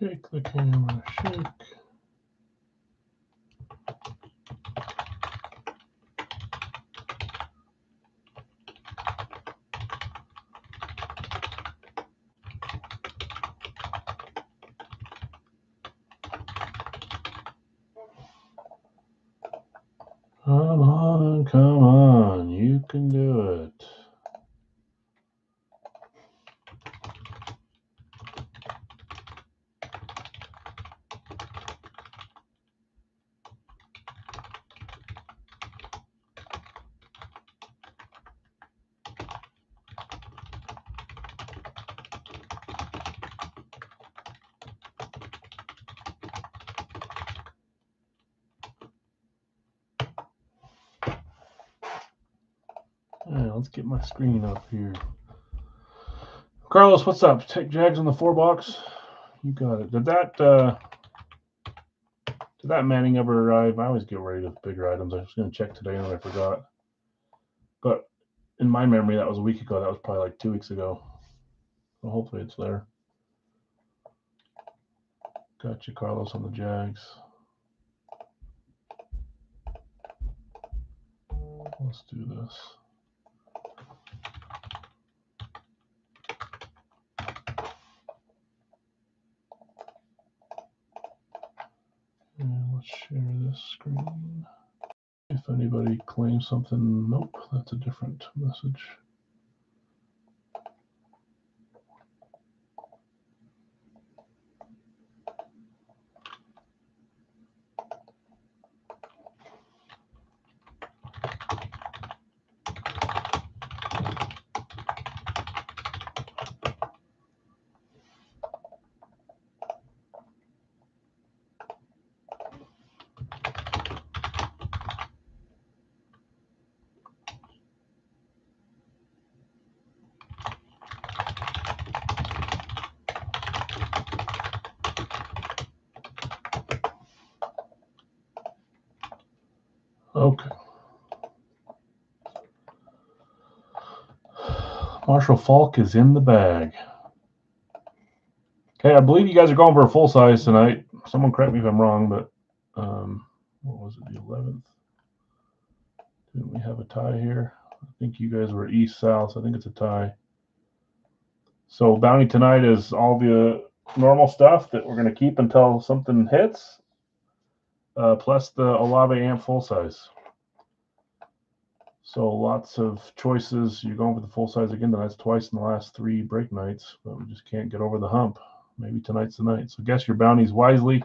Shake the camera, shake. Come on, you can do it. All right, let's get my screen up here. Carlos, what's up? Take Jags on the 4-box. You got it. Did that Manning ever arrive? I always get ready with bigger items. I was going to check today and I forgot. But in my memory, that was a week ago. That was probably like 2 weeks ago. So hopefully it's there. Got you, Carlos, on the Jags. Let's do this. And let's share this screen. If anybody claims something, nope, that's a different message. Okay. Marshall Faulk is in the bag. Okay, I believe you guys are going for a full size tonight. Someone correct me if I'm wrong, but what was it, the 11th? Didn't we have a tie here? I think you guys were east-south. I think it's a tie. So bounty tonight is all the normal stuff that we're going to keep until something hits, plus the Olave Amp full size. So lots of choices. You're going for the full size again. That's twice in the last 3 break nights, but we just can't get over the hump. Maybe tonight's the night. So guess your bounties wisely.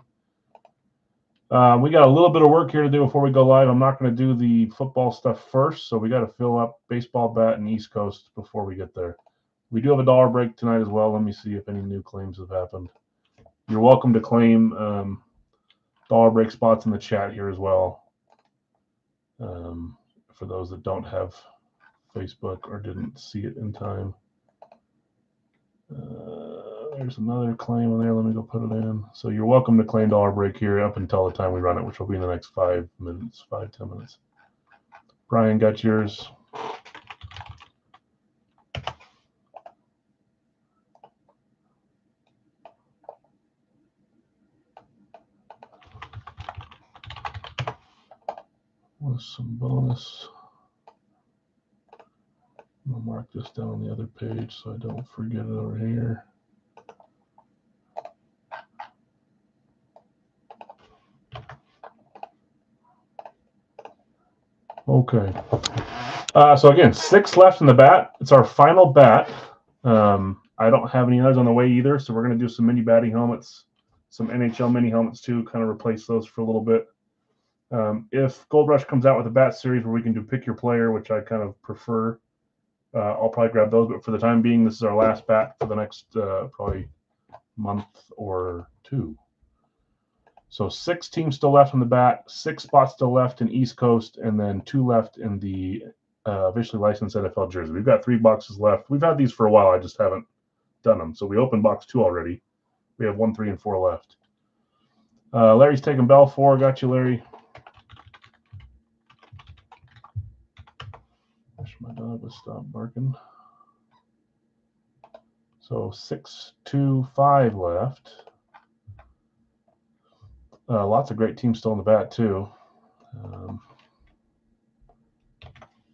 We got a little bit of work here to do before we go live. I'm not going to do the football stuff first, so we got to fill up baseball bat and East Coast before we get there. We do have a dollar break tonight as well. Let me see if any new claims have happened. You're welcome to claim dollar break spots in the chat here as well. For those that don't have Facebook or didn't see it in time. There's another claim on there. Let me go put it in. So you're welcome to claim dollar break here up until the time we run it, which will be in the next 5 minutes, 5-10 minutes. Brian, got yours. With some bonus. I'll mark this down on the other page so I don't forget it over here. Okay. So again, 6 left in the bat. It's our final bat. I don't have any others on the way either, so we're going to do some mini batting helmets, some NHL mini helmets too, kind of replace those for a little bit. If Gold Rush comes out with a bat series where we can do pick your player, which I kind of prefer, I'll probably grab those. But for the time being, this is our last bat for the next probably month or 2. So 6 teams still left on the bat, 6 spots still left in East Coast, and then 2 left in the officially licensed NFL jersey. We've got 3 boxes left. We've had these for a while. I just haven't done them. So we opened box 2 already. We have 1, 3, and 4 left. Larry's taking Bell 4. Got you, Larry. Wish my dog would stop barking. So 6, 2, 5 left. Lots of great teams still in the bat, too.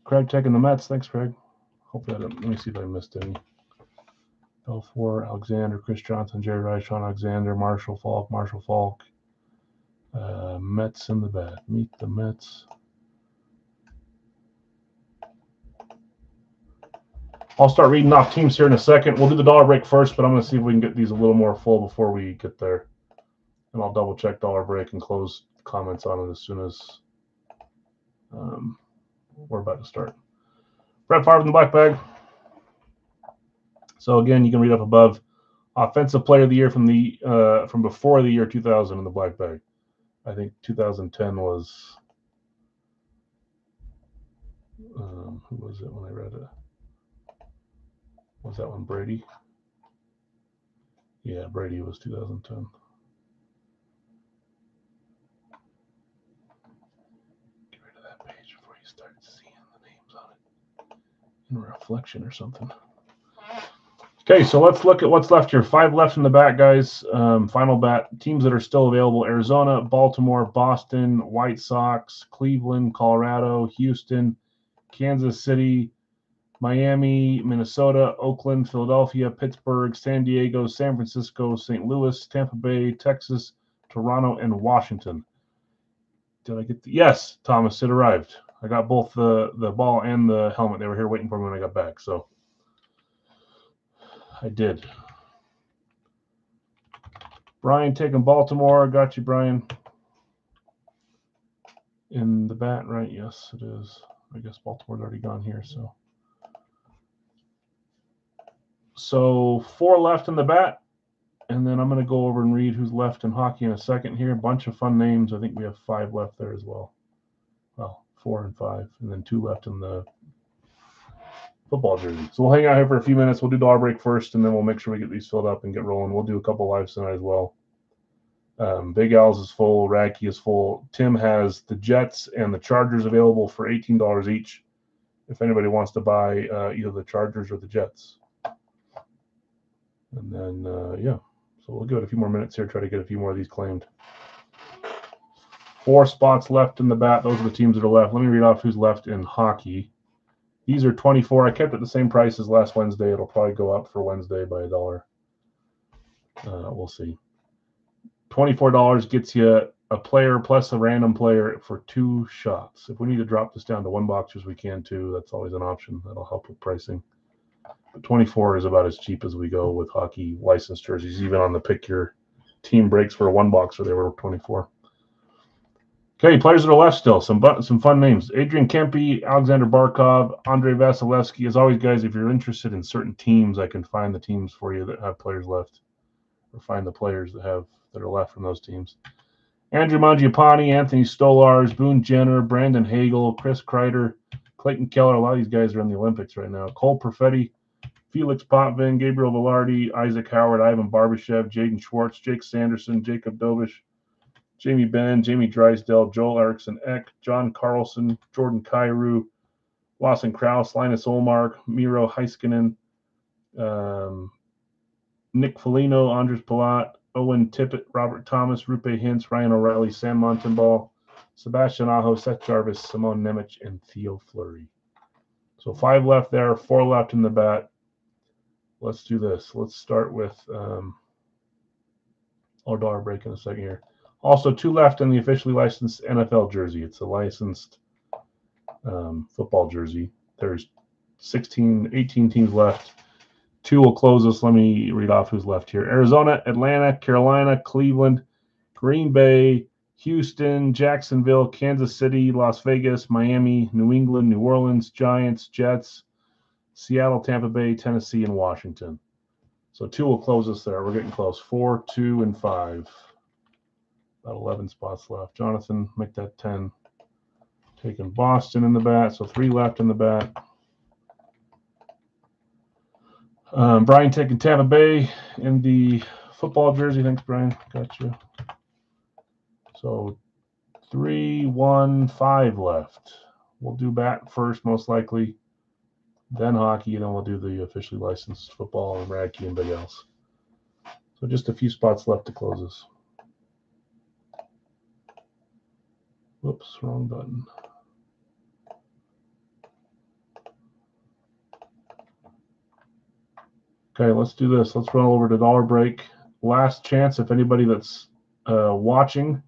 Craig checking the Mets. Thanks, Craig. Hopefully I didn't. Let me see if I missed any. L4, Alexander, Chris Johnson, Jerry Rice, Sean Alexander, Marshall Falk. Mets in the bat. Meet the Mets. I'll start reading off teams here in a second. We'll do the dollar break first, but I'm going to see if we can get these a little more full before we get there. And I'll double check dollar break and close comments on it as soon as we're about to start. Brett Favre in the black bag. So again, you can read up above. Offensive player of the year from before the year 2000 in the black bag. I think 2010 was who was it when I read it? Was that one Brady? Yeah, Brady was 2010. Get rid of that page before you start seeing the names on it in reflection or something. Okay, so let's look at what's left here. 5 left in the bat, guys. Final bat. Teams that are still available: Arizona, Baltimore, Boston, White Sox, Cleveland, Colorado, Houston, Kansas City, Miami, Minnesota, Oakland, Philadelphia, Pittsburgh, San Diego, San Francisco, St. Louis, Tampa Bay, Texas, Toronto, and Washington. Did I get yes, Thomas, it arrived. I got both the ball and the helmet. They were here waiting for me when I got back, so I did. Brian taking Baltimore. Got you, Brian. In the bat, right? Yes, it is. I guess Baltimore's already gone here, so. So 4 left in the bat, and then I'm going to go over and read who's left in hockey in a second here. A bunch of fun names. I think we have 5 left there as well. Well, 4 and 5, and then 2 left in the football jersey. So we'll hang out here for a few minutes. We'll do dollar break first, and then we'll make sure we get these filled up and get rolling. We'll do a couple lives tonight as well. Big Al's is full. Radke is full. Tim has the Jets and the Chargers available for $18 each. If anybody wants to buy either the Chargers or the Jets. And then, yeah. So we'll give it a few more minutes here, try to get a few more of these claimed. 4 spots left in the bat. Those are the teams that are left. Let me read off who's left in hockey. These are 24. I kept it the same price as last Wednesday. It'll probably go up for Wednesday by $1. We'll see. $24 gets you a player plus a random player for 2 shots. If we need to drop this down to 1 boxers, we can too. That's always an option. That'll help with pricing. But 24 is about as cheap as we go with hockey licensed jerseys. Even on the pick your team breaks for a 1 boxer, they were 24. Okay, players that are left still. Some fun names. Adrian Kempe, Alexander Barkov, Andrei Vasilevsky. As always, guys, if you're interested in certain teams, I can find the teams for you that have players left, or find the players that are left from those teams. Andrew Mangiapane, Anthony Stolars, Boone Jenner, Brandon Hagel, Chris Kreider, Clayton Keller. A lot of these guys are in the Olympics right now. Cole Perfetti, Felix Potvin, Gabriel Velarde, Isaac Howard, Ivan Barbashev, Jaden Schwartz, Jake Sanderson, Jacob Dovish, Jamie Benn, Jamie Drysdale, Joel Eriksson Ek, John Carlson, Jordan Kyrou, Lawson Krause, Linus Olmark, Miro Heiskanen, Nick Foligno, Andres Palat, Owen Tippett, Robert Thomas, Rupe Hintz, Ryan O'Reilly, Sam Montembeault, Sebastian Aho, Seth Jarvis, Simone Nemec, and Theo Fleury. So 5 left there, 4 left in the bat. Let's do this. Let's start with dollar break in a second here. Also, 2 left in the officially licensed NFL jersey. It's a licensed football jersey. There's 18 teams left. 2 will close us. Let me read off who's left here. Arizona, Atlanta, Carolina, Cleveland, Green Bay, Houston, Jacksonville, Kansas City, Las Vegas, Miami, New England, New Orleans, Giants, Jets, Seattle, Tampa Bay, Tennessee, and Washington. So 2 will close us there. We're getting close. 4, 2, and 5. About 11 spots left. Jonathan, make that 10. Taking Boston in the bat. So 3 left in the bat. Brian taking Tampa Bay in the football jersey. Thanks, Brian. Got you. So 3, 1, 5 left. We'll do bat first, most likely. Then hockey, and then we'll do the officially licensed football and Radke and Big L's. So just a few spots left to close this. Whoops, wrong button. Okay, let's do this. Let's run over to dollar break. Last chance if anybody that's watching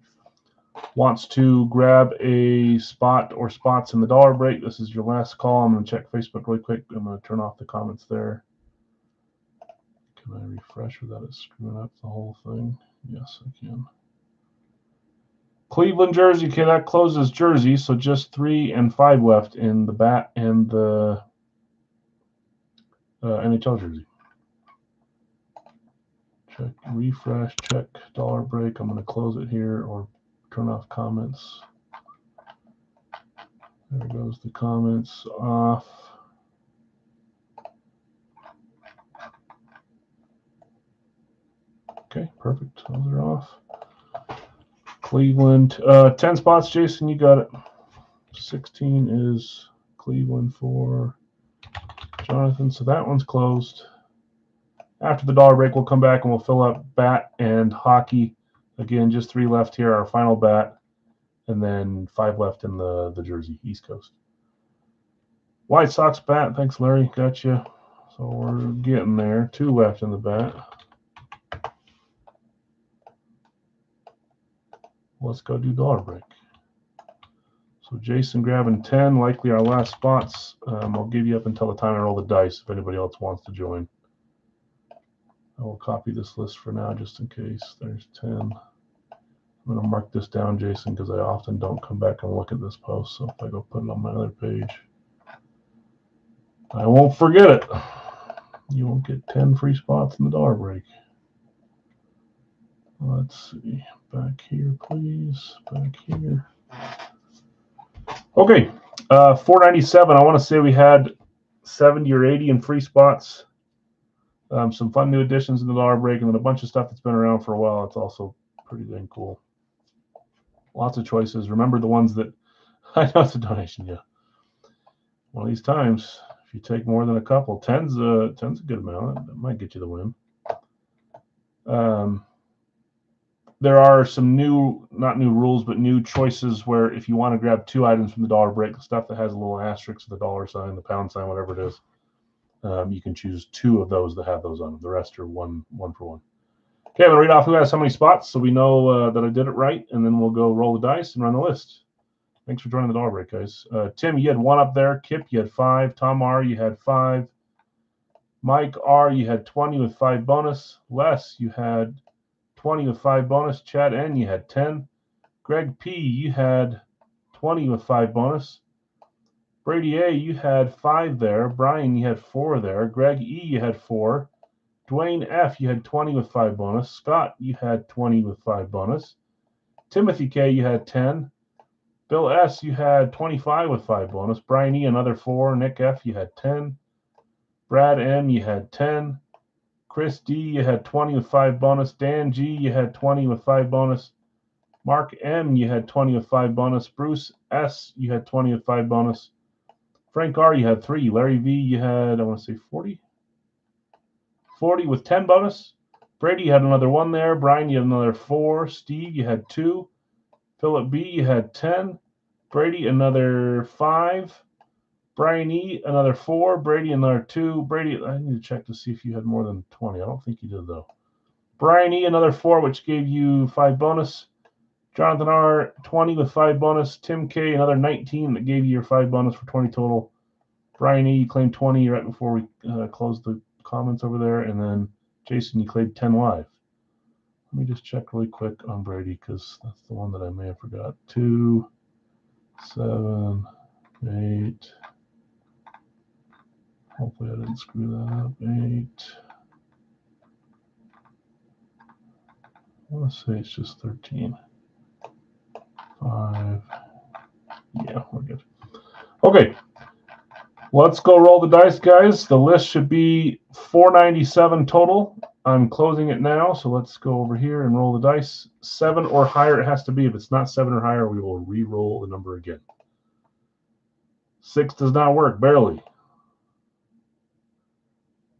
wants to grab a spot or spots in the dollar break. This is your last call. I'm going to check Facebook really quick. I'm going to turn off the comments there. Can I refresh without it screwing up the whole thing? Yes, I can. Cleveland jersey. Okay, that closes jersey. So just 3 and 5 left in the bat and the NHL jersey. Check refresh, check dollar break. I'm going to close it here or turn off comments. There goes the comments off. Okay, perfect. Those are off. Cleveland, 10 spots, Jason, you got it. 16 is Cleveland for Jonathan, so that one's closed. After the dollar break, we'll come back and we'll fill up bat and hockey. Again, just 3 left here, our final bat, and then 5 left in the jersey, East Coast. White Sox bat, thanks, Larry, gotcha. So we're getting there. 2 left in the bat. Let's go do dollar break. So Jason grabbing 10, likely our last spots. I'll give you up until the time I roll the dice if anybody else wants to join. I will copy this list for now just in case. There's 10. I'm going to mark this down, Jason, because I often don't come back and look at this post. So if I go put it on my other page, I won't forget it. You won't get 10 free spots in the dollar break. Let's see. Back here, please. Back here. Okay. 497. I want to say we had 70 or 80 in free spots. Some fun new additions in the dollar break, and then a bunch of stuff that's been around for a while. It's also pretty dang cool. Lots of choices. Remember the ones that I know it's a donation. Yeah. One of these times, if you take more than a couple, 10's a good amount. That might get you the win. There are some not new rules, but new choices where if you want to grab 2 items from the dollar break, the stuff that has a little asterisk, the dollar sign, the pound sign, whatever it is, you can choose 2 of those that have those on them. The rest are one for one. Okay, I'm going to read off who has how many spots so we know that I did it right, and then we'll go roll the dice and run the list. Thanks for joining the dollar break, guys. Tim, you had 1 up there. Kip, you had 5. Tom R, you had 5. Mike R, you had 20 with 5 bonus. Les, you had 20 with 5 bonus. Chad N, you had 10. Greg P, you had 20 with 5 bonus. Brady A, you had 5 there. Brian, you had 4 there. Greg E, you had 4. Dwayne F, you had 20 with 5 bonus. Scott, you had 20 with 5 bonus. Timothy K, you had 10. Bill S, you had 25 with 5 bonus. Brian E, another 4. Nick F, you had 10. Brad M, you had 10. Chris D, you had 20 with 5 bonus. Dan G, you had 20 with 5 bonus. Mark M, you had 20 with 5 bonus. Bruce S, you had 20 with 5 bonus. Frank R, you had 3. Larry V, you had, I want to say 40. 40 with 10 bonus. Brady, you had another 1 there. Brian, you had another 4. Steve, you had 2. Philip B, you had 10. Brady, another 5. Brian E, another 4. Brady, another 2. Brady, I need to check to see if you had more than 20. I don't think you did, though. Brian E, another 4, which gave you 5 bonus. Jonathan R, 20 with 5 bonus. Tim K, another 19 that gave you your 5 bonus for 20 total. Brian E, you claimed 20 right before we closed the comments over there. And then Jason, you claimed 10 live. Let me just check really quick on Brady because that's the one that I may have forgot. 2, 7, 8. Hopefully I didn't screw that up. 8. I want to say it's just 13. 5. Yeah, we're good. Okay. Let's go roll the dice, guys. The list should be 497 total. I'm closing it now, so let's go over here and roll the dice. 7 or higher it has to be. If it's not 7 or higher, we will re-roll the number again. 6 does not work, barely.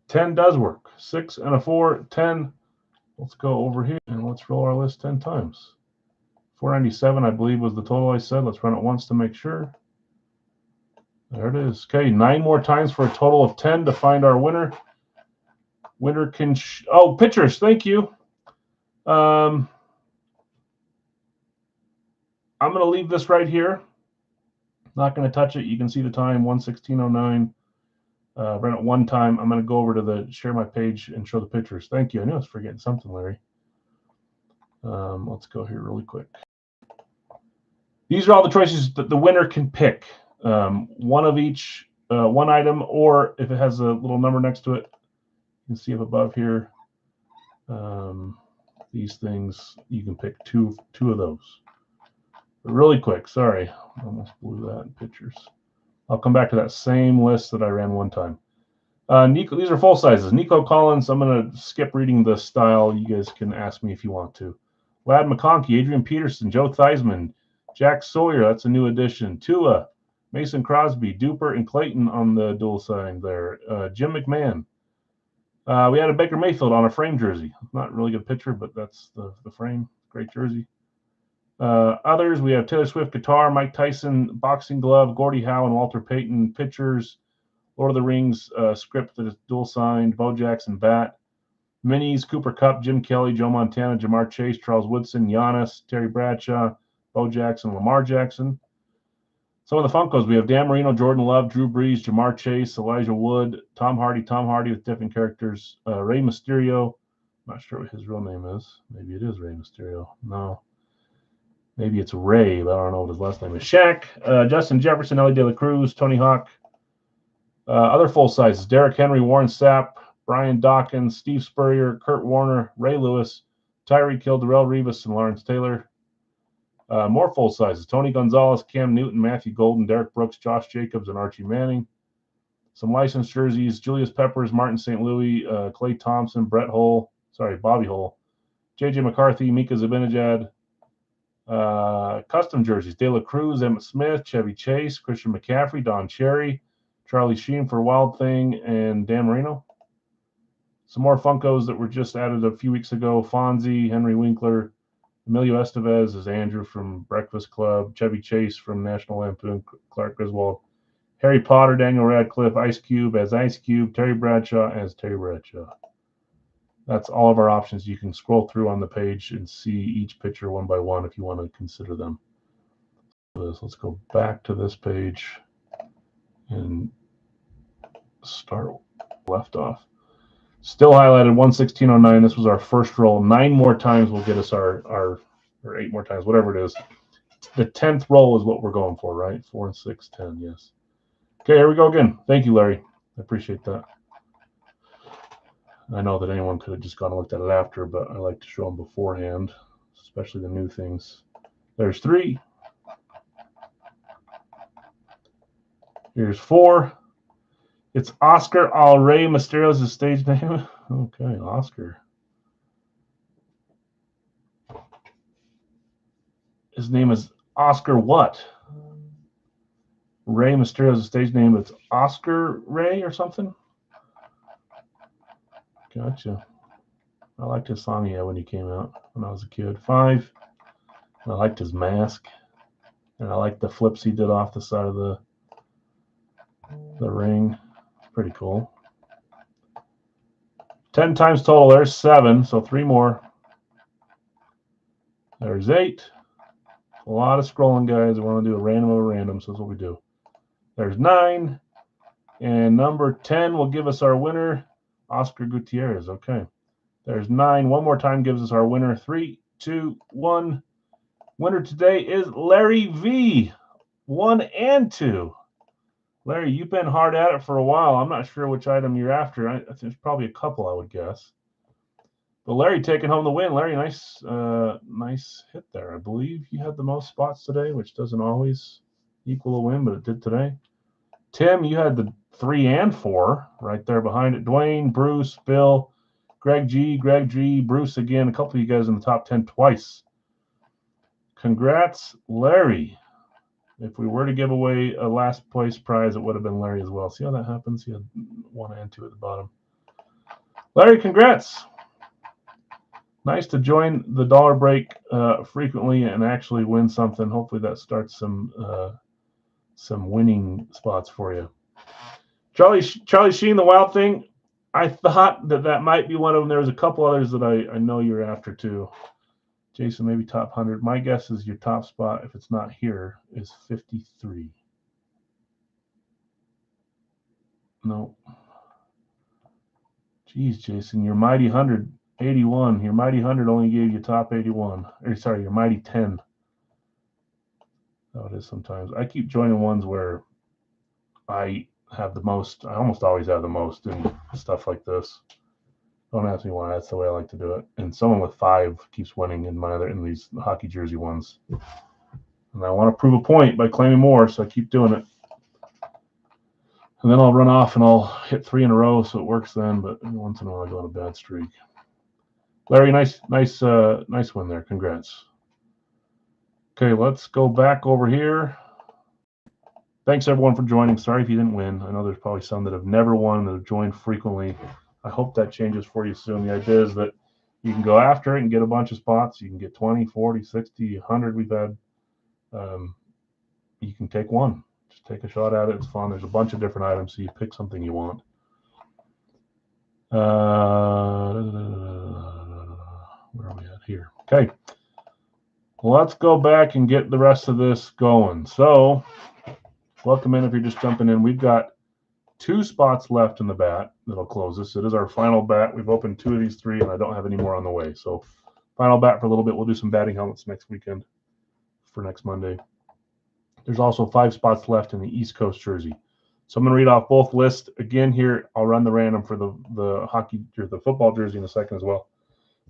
10 does work. 6 and a 4, 10. Let's go over here and let's roll our list 10 times. 497, I believe, was the total I said. Let's run it once to make sure. There it is. Okay, 9 more times for a total of 10 to find our winner. Winner can... oh, pitchers, thank you. I'm going to leave this right here. Not going to touch it. You can see the time, 1:16:09. Run it one time. I'm going to go over to the share my page and show the pictures. Thank you. I knew I was forgetting something, Larry. Let's go here really quick. These are all the choices that the winner can pick. One of each, one item, or if it has a little number next to it, you can see up above here. These things, you can pick two of those. But really quick, sorry, I almost blew that in pictures. I'll come back to that same list that I ran one time. Nico, these are full sizes. Nico Collins, I'm going to skip reading the style. You guys can ask me if you want to. Lad McConkey, Adrian Peterson, Joe Theismann, Jack Sawyer, that's a new addition. Tua, Mason Crosby, Duper, and Clayton on the dual sign there. Jim McMahon. We had a Baker Mayfield on a frame jersey. Not a really good picture, but that's the frame. Great jersey. Others, we have Taylor Swift guitar, Mike Tyson boxing glove, Gordie Howe and Walter Payton pitchers, Lord of the Rings script that is dual signed, Bo Jackson bat, minis, Cooper Kupp, Jim Kelly, Joe Montana, Jamar Chase, Charles Woodson, Giannis, Terry Bradshaw, Bo Jackson, Lamar Jackson. Some of the Funkos, we have Dan Marino, Jordan Love, Drew Brees, Jamar Chase, Elijah Wood, Tom Hardy with different characters, Rey Mysterio. I'm not sure what his real name is. Maybe it is Rey Mysterio. No. Maybe it's Ray, but I don't know what his last name is. Shaq, Justin Jefferson, Ellie De La Cruz, Tony Hawk. Other full sizes, Derrick Henry, Warren Sapp, Brian Dawkins, Steve Spurrier, Kurt Warner, Ray Lewis, Tyreek Hill, Darrelle Revis, and Lawrence Taylor. More full sizes, Tony Gonzalez, Cam Newton, Matthew Golden, Derek Brooks, Josh Jacobs, and Archie Manning. Some licensed jerseys, Julius Peppers, Martin St. Louis, Clay Thompson, Bobby Hull, J.J. McCarthy, Mika Zibanejad. Custom jerseys, De La Cruz, Emmitt Smith, Chevy Chase, Christian McCaffrey, Don Cherry, Charlie Sheen for Wild Thing, and Dan Marino. Some more Funkos that were just added a few weeks ago, Fonzie, Henry Winkler, Emilio Estevez is Andrew from Breakfast Club, Chevy Chase from National Lampoon, Clark Griswold, Harry Potter, Daniel Radcliffe, Ice Cube as Ice Cube, Terry Bradshaw as Terry Bradshaw. That's all of our options. You can scroll through on the page and see each picture one by one if you want to consider them. Let's go back to this page and start left off. Still highlighted 1:16:09. This was our first roll. 9 more times will get us our 8 more times, whatever it is. The 10th roll is what we're going for, right? 4 and 6, 10, yes. Okay, here we go again. Thank you, Larry. I appreciate that. I know that anyone could have just gone and looked at it after, but I like to show them beforehand, especially the new things. There's 3. Here's 4. It's Oscar Al Rey Mysterio's his stage name. Okay, Oscar. His name is Oscar what? Rey Mysterio's stage name. It's Oscar Ray or something. Gotcha. I liked his song when he came out when I was a kid. 5. I liked his mask, and I liked the flips he did off the side of the ring. Pretty cool. 10 times total. There's 7, so 3 more. There's 8. A lot of scrolling, guys. I want to do a random of a random, so that's what we do. There's 9, and number 10 will give us our winner. Oscar Gutierrez. Okay. There's 9. One more time gives us our winner. 3, 2, 1. Winner today is Larry V. 1 and 2. Larry, you've been hard at it for a while. I'm not sure which item you're after. I think there's probably a couple, I would guess. But Larry taking home the win. Larry, nice hit there. I believe you had the most spots today, which doesn't always equal a win, but it did today. Tim, you had the 3 and 4 right there behind it. Dwayne, Bruce, Bill, Greg G, Bruce again. A couple of you guys in the top 10 twice. Congrats, Larry. If we were to give away a last place prize, it would have been Larry as well. See how that happens? He had 1 and 2 at the bottom. Larry, congrats. Nice to join the dollar break frequently and actually win something. Hopefully that starts some winning spots for you. Charlie Sheen, the Wild Thing. I thought that might be one of them. There was a couple others that I know you're after too. Jason, maybe top 100. My guess is your top spot, if it's not here, is 53. No. Geez, Jason, your mighty 100, 81. Your mighty 100 only gave you top 81. Or sorry, your mighty 10. How it is sometimes. I keep joining ones where I have the most. I almost always have the most in stuff like this. Don't ask me why. That's the way I like to do it. And someone with 5 keeps winning in these hockey jersey ones. And I want to prove a point by claiming more, so I keep doing it. And then I'll run off and I'll hit 3 in a row, so it works then. But every once in a while, I go on a bad streak. Larry, nice win there. Congrats. Okay, let's go back over here. Thanks everyone for joining. Sorry if you didn't win. I know there's probably some that have never won that have joined frequently. I hope that changes for you soon. The idea is that you can go after it and get a bunch of spots. You can get 20, 40, 60, 100 we've had. You can take one. Just take a shot at it. It's fun. There's a bunch of different items, so you pick something you want. Where are we at here? Okay. Let's go back and get the rest of this going. So, welcome in if you're just jumping in. We've got 2 spots left in the bat that'll close this. It is our final bat. We've opened 2 of these 3, and I don't have any more on the way. So, final bat for a little bit. We'll do some batting helmets next weekend for next Monday. There's also 5 spots left in the East Coast jersey. So I'm going to read off both lists again here. I'll run the random for the hockey or the football jersey in a second as well.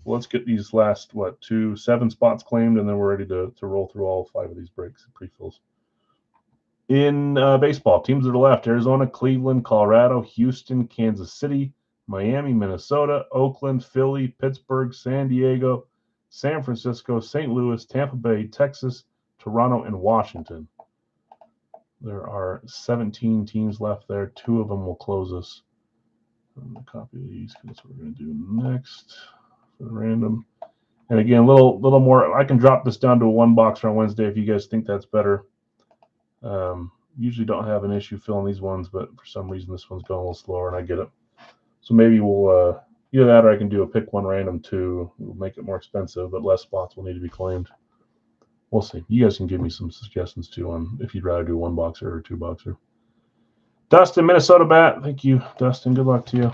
Let's get these last 7 spots claimed, and then we're ready to roll through all 5 of these breaks and pre-fills. In baseball, teams to the left: Arizona, Cleveland, Colorado, Houston, Kansas City, Miami, Minnesota, Oakland, Philly, Pittsburgh, San Diego, San Francisco, St. Louis, Tampa Bay, Texas, Toronto, and Washington. There are 17 teams left there. 2 of them will close us. I'm going to copy these because that's what we're going to do next for the random. And again, a little more. I can drop this down to a 1 boxer on Wednesday if you guys think that's better. Usually don't have an issue filling these ones, but for some reason this one's going a little slower, and I get it. So maybe we'll either that or I can do a pick 1 random too. We'll make it more expensive, but less spots will need to be claimed. We'll see. You guys can give me some suggestions too on if you'd rather do 1 boxer or 2 boxer. Dustin, Minnesota bat. Thank you, Dustin. Good luck to you.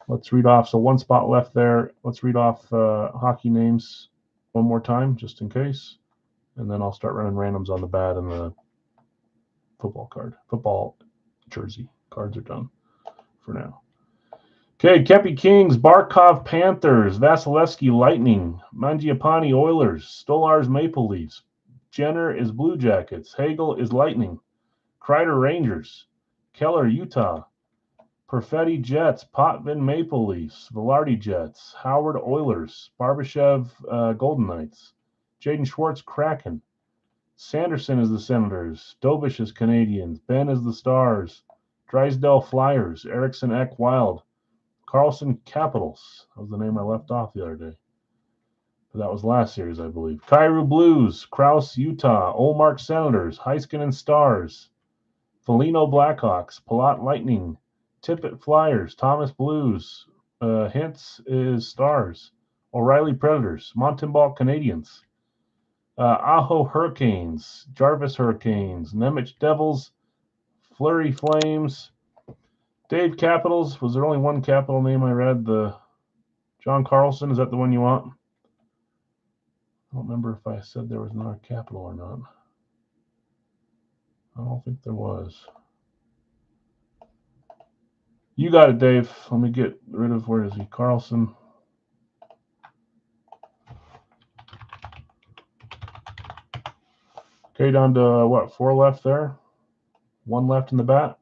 Let's read off. So 1 spot left there. Let's read off hockey names one more time, just in case. And then I'll start running randoms on the bat and the football jersey. Cards are done for now. Okay, Kempe Kings, Barkov Panthers, Vasilevsky Lightning, Mangiapane Oilers, Stolars Maple Leafs, Jenner is Blue Jackets, Hagel is Lightning, Kreider Rangers, Keller Utah, Perfetti Jets, Potvin Maple Leafs, Velarde Jets, Howard Oilers, Barbashev Golden Knights, Jaden Schwartz Kraken, Sanderson is the Senators, Dobish is Canadians, Ben is the Stars, Drysdale Flyers, Erickson Eck Wild, Carlson Capitals. That was the name I left off the other day. But that was last series, I believe. Kairu Blues, Kraus Utah, Olmark Senators, Heiskanen Stars, Foligno Blackhawks, Palat Lightning, Tippett Flyers, Thomas Blues, Hintz is Stars, O'Reilly Predators, Montembeault Canadiens, Aho Hurricanes, Jarvis Hurricanes, Nemec Devils, Fleury Flames, Dave Capitals. Was there only 1 capital name I read? The John Carlson, is that the one you want? I don't remember if I said there was another capital or not. I don't think there was. You got it, Dave. Let me get rid of, where is he? Carlson. Okay, down to 4 left there? 1 left in the bat.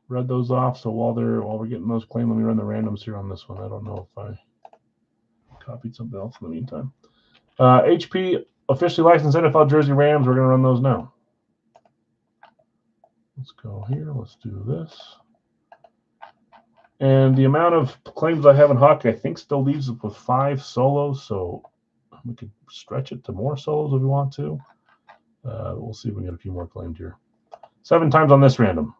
Read those off, so while we're getting those claimed, let me run the randoms here on this one. I don't know if I copied something else in the meantime. HP officially licensed NFL jersey randoms. We're going to run those now. Let's go here. Let's do this. And the amount of claims I have in hockey, I think, still leaves us with 5 solos. So we could stretch it to more solos if we want to. We'll see if we can get a few more claimed here. 7 times on this random.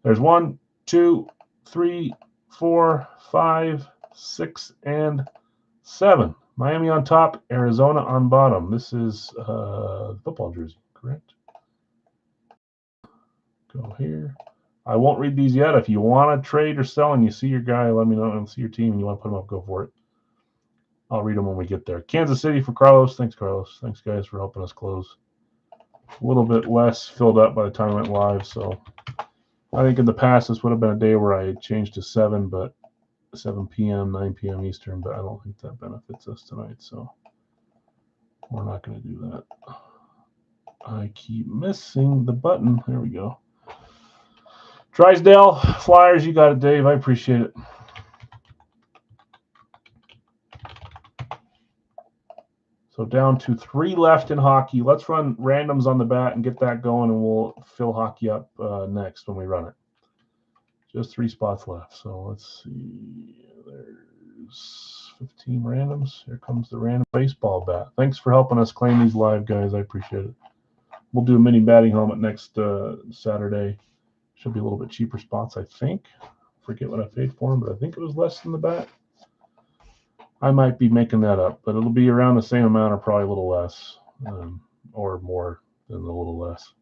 There's 1, 2, 3, 4, 5, 6, and 7. Miami on top, Arizona on bottom. This is football jersey, correct? Go here. I won't read these yet. If you want to trade or sell and you see your guy, let me know, and see your team and you want to put him up, go for it. I'll read them when we get there. Kansas City for Carlos. Thanks, Carlos. Thanks, guys, for helping us close. A little bit less filled up by the time I went live, so I think in the past this would have been a day where I changed to 7 p.m., 9 p.m. Eastern, but I don't think that benefits us tonight, so we're not going to do that. I keep missing the button. There we go. Drysdale Flyers, you got it, Dave. I appreciate it. So down to 3 left in hockey. Let's run randoms on the bat and get that going, and we'll fill hockey up next when we run it. Just 3 spots left. So let's see. There's 15 randoms. Here comes the random baseball bat. Thanks for helping us claim these live, guys. I appreciate it. We'll do a mini batting helmet next Saturday. Should be a little bit cheaper spots, I think. Forget what I paid for them, but I think it was less than the bat. I might be making that up, but it'll be around the same amount or probably a little less, or more than a little less.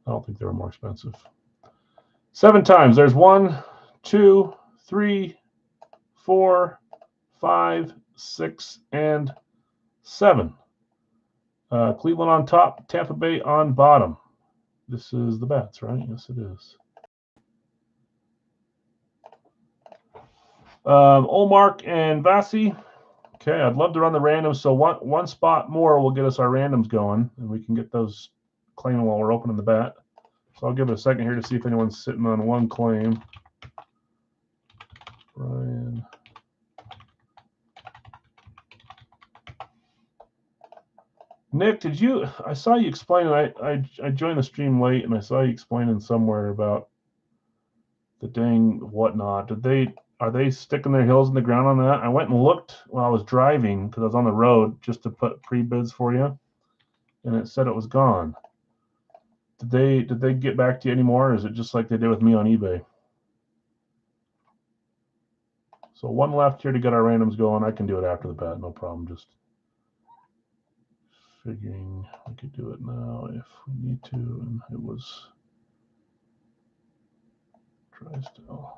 I don't think they were more expensive. 7 times. There's 1, 2, 3, 4, 5, 6, and 7. Cleveland on top, Tampa Bay on bottom. This is the bats, right? Yes, it is. Olmark and Vasi. Okay, I'd love to run the randoms. So one spot more will get us our randoms going, and we can get those claiming while we're opening the bat. So I'll give it a second here to see if anyone's sitting on 1 claim. Brian. Nick, I saw you explaining, I joined the stream late, and I saw you explaining somewhere about the dang whatnot. Are they sticking their heels in the ground on that? I went and looked while I was driving because I was on the road just to put pre-bids for you, and it said it was gone. Did they get back to you anymore, or is it just like they did with me on eBay? So 1 left here to get our randoms going. I can do it after the bat, no problem. Just figuring we could do it now if we need to, and it was Drysdale.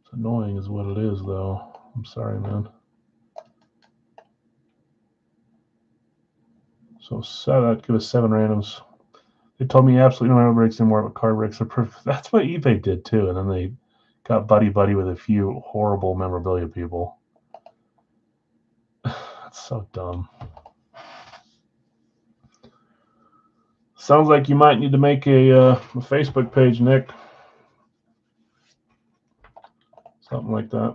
It's annoying is what it is, though. I'm sorry, man. So 7, give us 7 randoms. They told me absolutely no breaks anymore, but card breaks are perfect. That's what eBay did too, and then they got buddy with a few horrible memorabilia people. That's so dumb. Sounds like you might need to make a Facebook page, Nick. Something like that.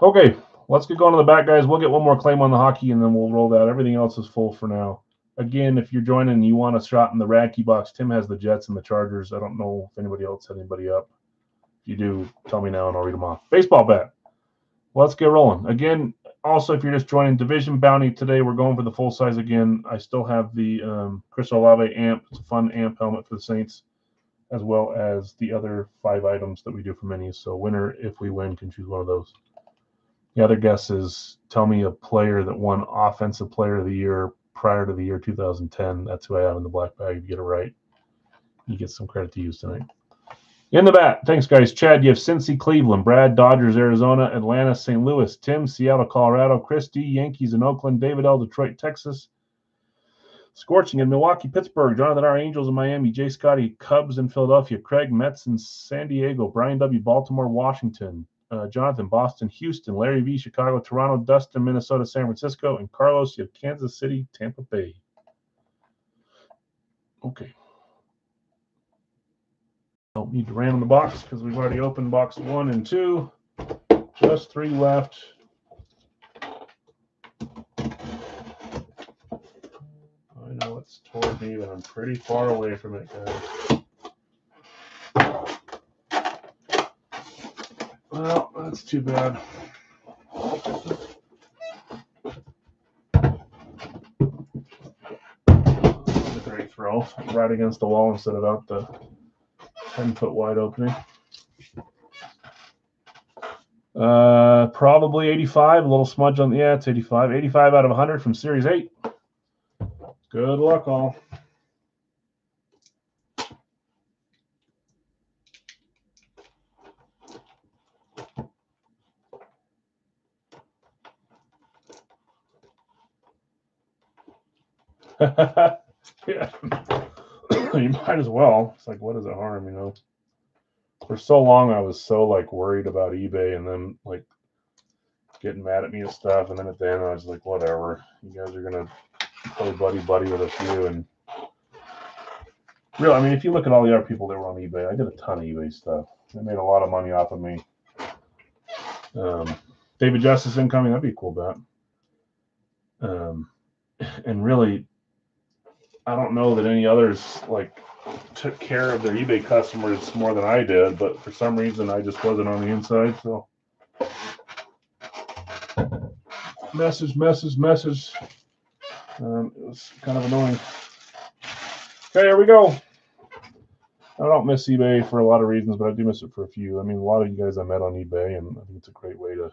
Okay, let's get going to the back, guys. We'll get 1 more claim on the hockey, and then we'll roll that. Everything else is full for now. Again, if you're joining and you want a shot in the Radke box, Tim has the Jets and the Chargers. I don't know if anybody else had anybody up. If you do, tell me now and I'll read them off. Baseball bat. Let's get rolling. Again, also, if you're just joining Division Bounty today, we're going for the full size again. I still have the Chris Olave amp. It's a fun amp helmet for the Saints, as well as the other 5 items that we do for minis. So winner, if we win, can choose one of those. The other guess is tell me a player that won Offensive Player of the Year prior to the year 2010. That's who I have in the black bag. If you get it right, you get some credit to use tonight. In the bat, thanks, guys. Chad, you have Cincy, Cleveland. Brad, Dodgers, Arizona. Atlanta, St. Louis. Tim, Seattle, Colorado. Chris D, Yankees in Oakland. David L, Detroit, Texas. Scorching in Milwaukee, Pittsburgh. Jonathan R, Angels in Miami. Jay Scotty, Cubs in Philadelphia. Craig, Mets in San Diego. Brian W, Baltimore, Washington. Jonathan, Boston, Houston. Larry V, Chicago, Toronto. Dustin, Minnesota, San Francisco. And Carlos, you have Kansas City, Tampa Bay. Okay. Don't need to random the box because we've already opened box 1 and 2. Just 3 left. I know it's toward me, but I'm pretty far away from it, guys. Well, that's too bad. Great throw. Right against the wall instead of out the 10-foot wide opening. Probably 85. A little smudge on the, yeah, it's 85. 85 out of 100 from Series 8. Good luck, all. Yeah. You might as well. It's like, what does it harm, you know? For so long, I was so like worried about eBay and then like getting mad at me and stuff. And then at the end, I was like, whatever. You guys are gonna play buddy with a few. And really, I mean, if you look at all the other people that were on eBay, I did a ton of eBay stuff. They made a lot of money off of me. David Justice incoming, that'd be a cool bet. And really, I don't know that any others like took care of their eBay customers more than I did, but for some reason I just wasn't on the inside. So message. It was kind of annoying. Okay, here we go. I don't miss eBay for a lot of reasons, but I do miss it for a few. I mean, a lot of you guys I met on eBay, and I think it's a great way to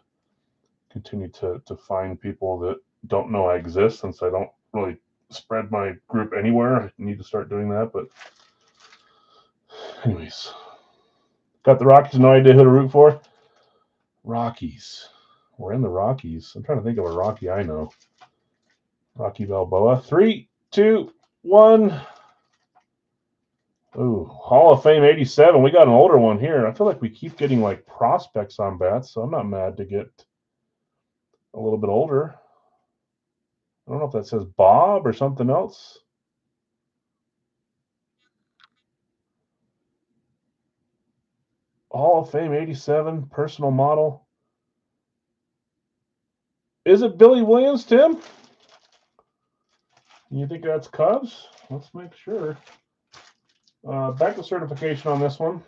continue to find people that don't know I exist, since I don't really spread my group anywhere. I need to start doing that, but anyways. Got the Rockies, no idea who to root for. Rockies. We're in the Rockies. I'm trying to think of a Rocky I know. Rocky Balboa. 3, 2, 1. Ooh, Hall of Fame 87. We got an older one here. I feel like we keep getting like prospects on bats, so I'm not mad to get a little bit older. I don't know if that says Bob or something else. Hall of Fame 87, personal model. Is it Billy Williams, Tim? You think that's Cubs? Let's make sure. Back to certification on this one.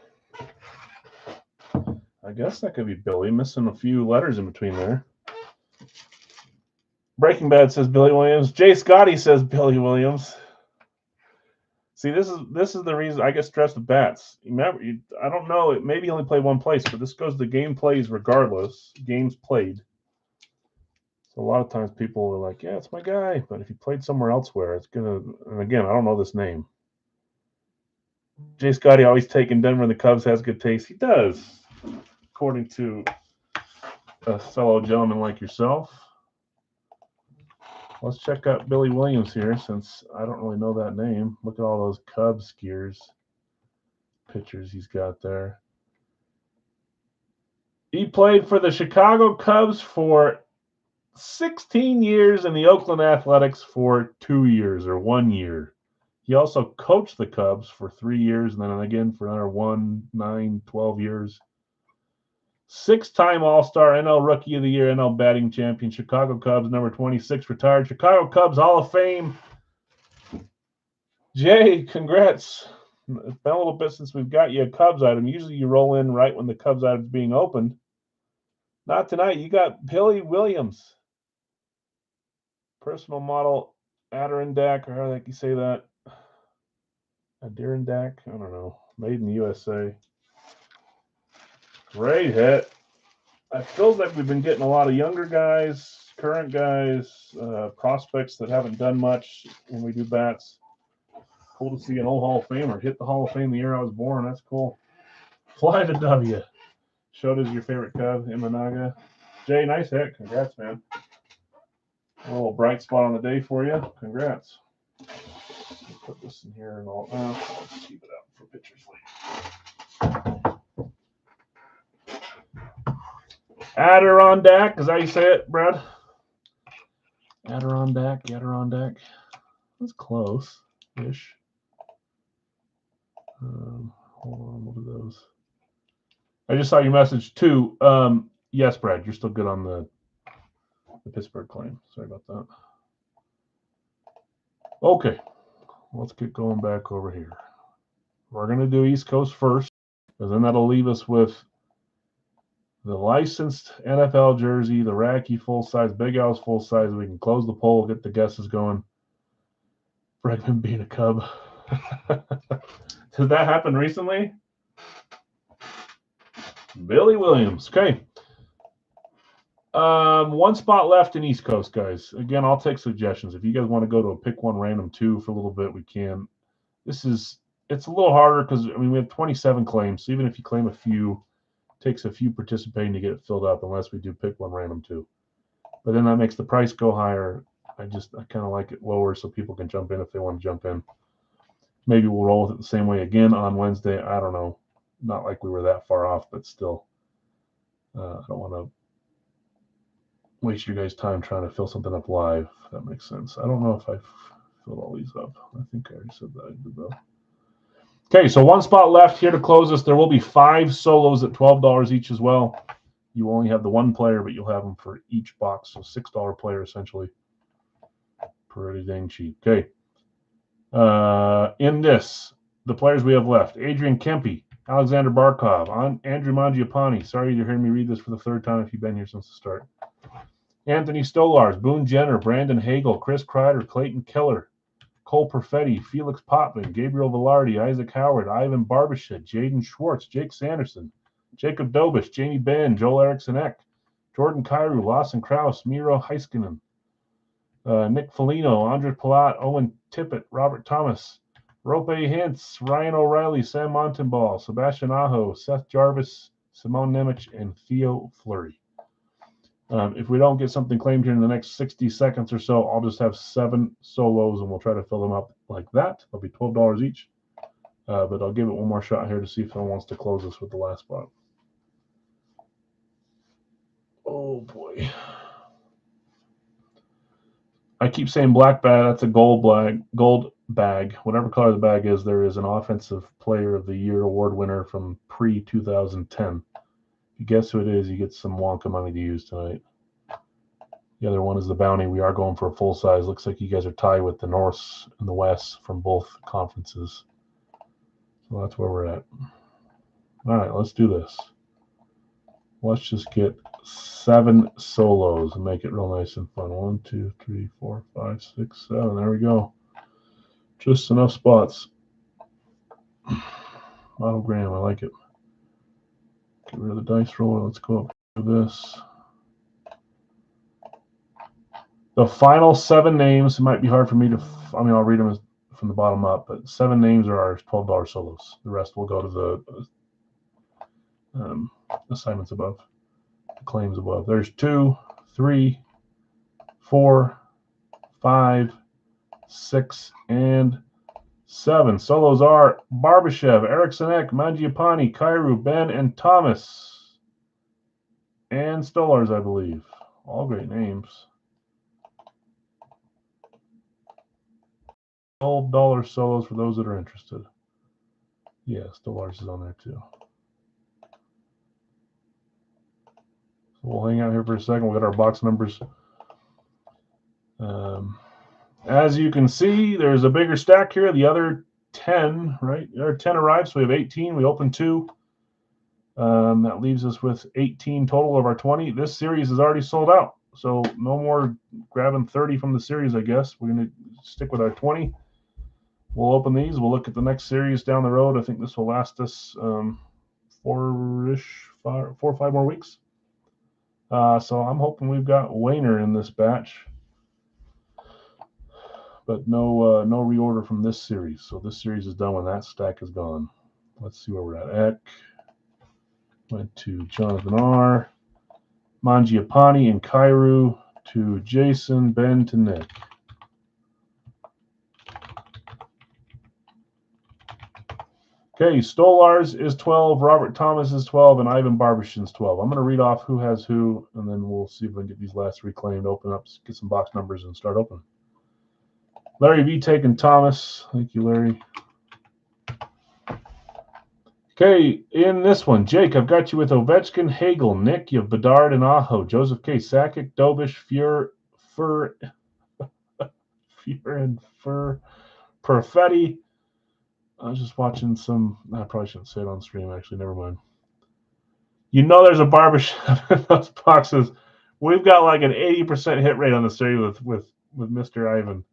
I guess that could be Billy, missing a few letters in between there. Breaking Bad says Billy Williams. Jay Scotty says Billy Williams. See, this is the reason I get stressed with bats. Remember, I don't know. Maybe he only played one place, but this goes to game plays regardless. Games played. So a lot of times people are like, "Yeah, it's my guy," but if he played somewhere elsewhere, it's gonna. And again, I don't know this name. Jay Scotty always taking Denver and the Cubs has good taste. He does, according to a fellow gentleman like yourself. Let's check out Billy Williams here, since I don't really know that name. Look at all those Cubs skiers pictures he's got there. He played for the Chicago Cubs for 16 years and the Oakland Athletics for 2 years or 1 year. He also coached the Cubs for 3 years and then again for another 1, 9, 12 years. 6-time All-Star, NL Rookie of the Year, NL Batting Champion, Chicago Cubs, number 26, retired. Chicago Cubs Hall of Fame. Jay, congrats. It's been a little bit since we've got you a Cubs item. Usually you roll in right when the Cubs item's being opened. Not tonight. You got Billy Williams. Personal model Adirondack, or how the heck you say that? Adirondack? I don't know. Made in the USA. Great hit. It feels like we've been getting a lot of younger guys, current guys, prospects that haven't done much when we do bats. Cool to see an old Hall of Famer hit the Hall of Fame the year I was born. That's cool. Fly the W. Shota's your favorite Cub, Imanaga. Jay, nice hit. Congrats, man. A little bright spot on the day for you. Congrats. Put this in here and all. I'll just keep it out for pictures later. Adirondack, is that how you say it, Brad? Adirondack. That's close-ish. Hold on, what are those? I just saw your message too. Yes, Brad, you're still good on the Pittsburgh claim. Sorry about that. Okay, let's get going back over here. We're going to do East Coast first, because then that'll leave us with the licensed NFL jersey, the Racky full size, Big Al's full size. We can close the poll, get the guesses going. Bregman being a Cub. Did that happen recently? Billy Williams. Okay. One spot left in East Coast, guys. Again, I'll take suggestions. If you guys want to go to a pick one random two for a little bit, we can. It's a little harder because we have 27 claims. So even if you claim a few, it takes a few participating to get it filled up unless we do pick one random two. But then that makes the price go higher. I kind of like it lower so people can jump in if they want to jump in. Maybe we'll roll with it the same way again on Wednesday. I don't know. Not like we were that far off, but still. I don't want to waste your guys' time trying to fill something up live, if that makes sense. I don't know if I've filled all these up. I think I already said that I did though. Okay, so one spot left here to close this. There will be 5 solos at $12 each as well. You only have the one player, but you'll have them for each box. So $6 player essentially. Pretty dang cheap. Okay. In this, the players we have left: Adrian Kempe, Alexander Barkov, Andrew Mangiapane. Sorry you're hearing me read this for the third time if you've been here since the start. Anthony Stolarz, Boone Jenner, Brandon Hagel, Chris Kreider, Clayton Keller, Cole Perfetti, Felix Potvin, Gabriel Velarde, Isaac Howard, Ivan Barbashev, Jaden Schwartz, Jake Sanderson, Jacob Dobish, Jamie Benn, Joel Eriksson-Ek, Jordan Kyrou, Lawson Krause, Miro Heiskanen, Nick Foligno, Andre Palat, Owen Tippett, Robert Thomas, Rope Hintz, Ryan O'Reilly, Sam Montembeault, Sebastian Aho, Seth Jarvis, Simone Nemec, and Theo Fleury. If we don't get something claimed here in the next 60 seconds or so, I'll just have 7 solos and we'll try to fill them up like that. They'll be $12 each. But I'll give it one more shot here to see if someone wants to close us with the last spot. Oh boy. I keep saying black bag. That's a gold bag. Whatever color the bag is, there is an Offensive Player of the Year award winner from pre-2010. If you guess who it is, you get some Wonka money to use tonight. The other one is the bounty. We are going for a full size. Looks like you guys are tied with the North and the West from both conferences. So that's where we're at. All right, let's do this. Let's just get 7 solos and make it real nice and fun. 1, 2, 3, 4, 5, 6, 7. There we go. Just enough spots. Autogram, I like it. Get rid of the dice roller. Let's go up to this. The final 7 names, it might be hard for me to, I'll read them from the bottom up, but 7 names are our $12 solos. The rest will go to the assignments above, the claims above. There's 2, 3, 4, 5, 6, and 7. Solos are Barbashev, Eriksson-Ek, Mangiapane, Kyrou, Benn, and Thomas. And Stolarz, I believe. All great names. $12 solos for those that are interested. Yeah, Stolarz is on there too. So we'll hang out here for a second. We'll get our box numbers. As you can see, there's a bigger stack here. The other 10, right? There are 10 arrived, so we have 18. We opened 2. That leaves us with 18 total of our 20. This series is already sold out, so no more grabbing 30 from the series, I guess. We're going to stick with our 20. We'll open these. We'll look at the next series down the road. I think this will last us 4 or 5 more weeks. So I'm hoping we've got Wayner in this batch. But no reorder from this series. So this series is done when that stack is gone. Let's see where we're at. Eck went to Jonathan R. Mangiapane and Kyrou to Jason. Ben to Nick. Okay, Stolarz is 12, Robert Thomas is 12, and Ivan Barbashev is 12. I'm going to read off who has who, and then we'll see if we can get these last 3 claimed, open up, get some box numbers, and start opening. Larry V taking Thomas. Thank you, Larry. Okay, in this one, Jake, I've got you with Ovechkin, Hagel, Nick, you have Bedard and Aho, Joseph K. Sakic, Dobish, Fur, Perfetti. I was just watching some, I probably shouldn't say it on stream, actually, never mind. You know there's a barbershop in those boxes. We've got like an 80% hit rate on the series with Mr. Ivan.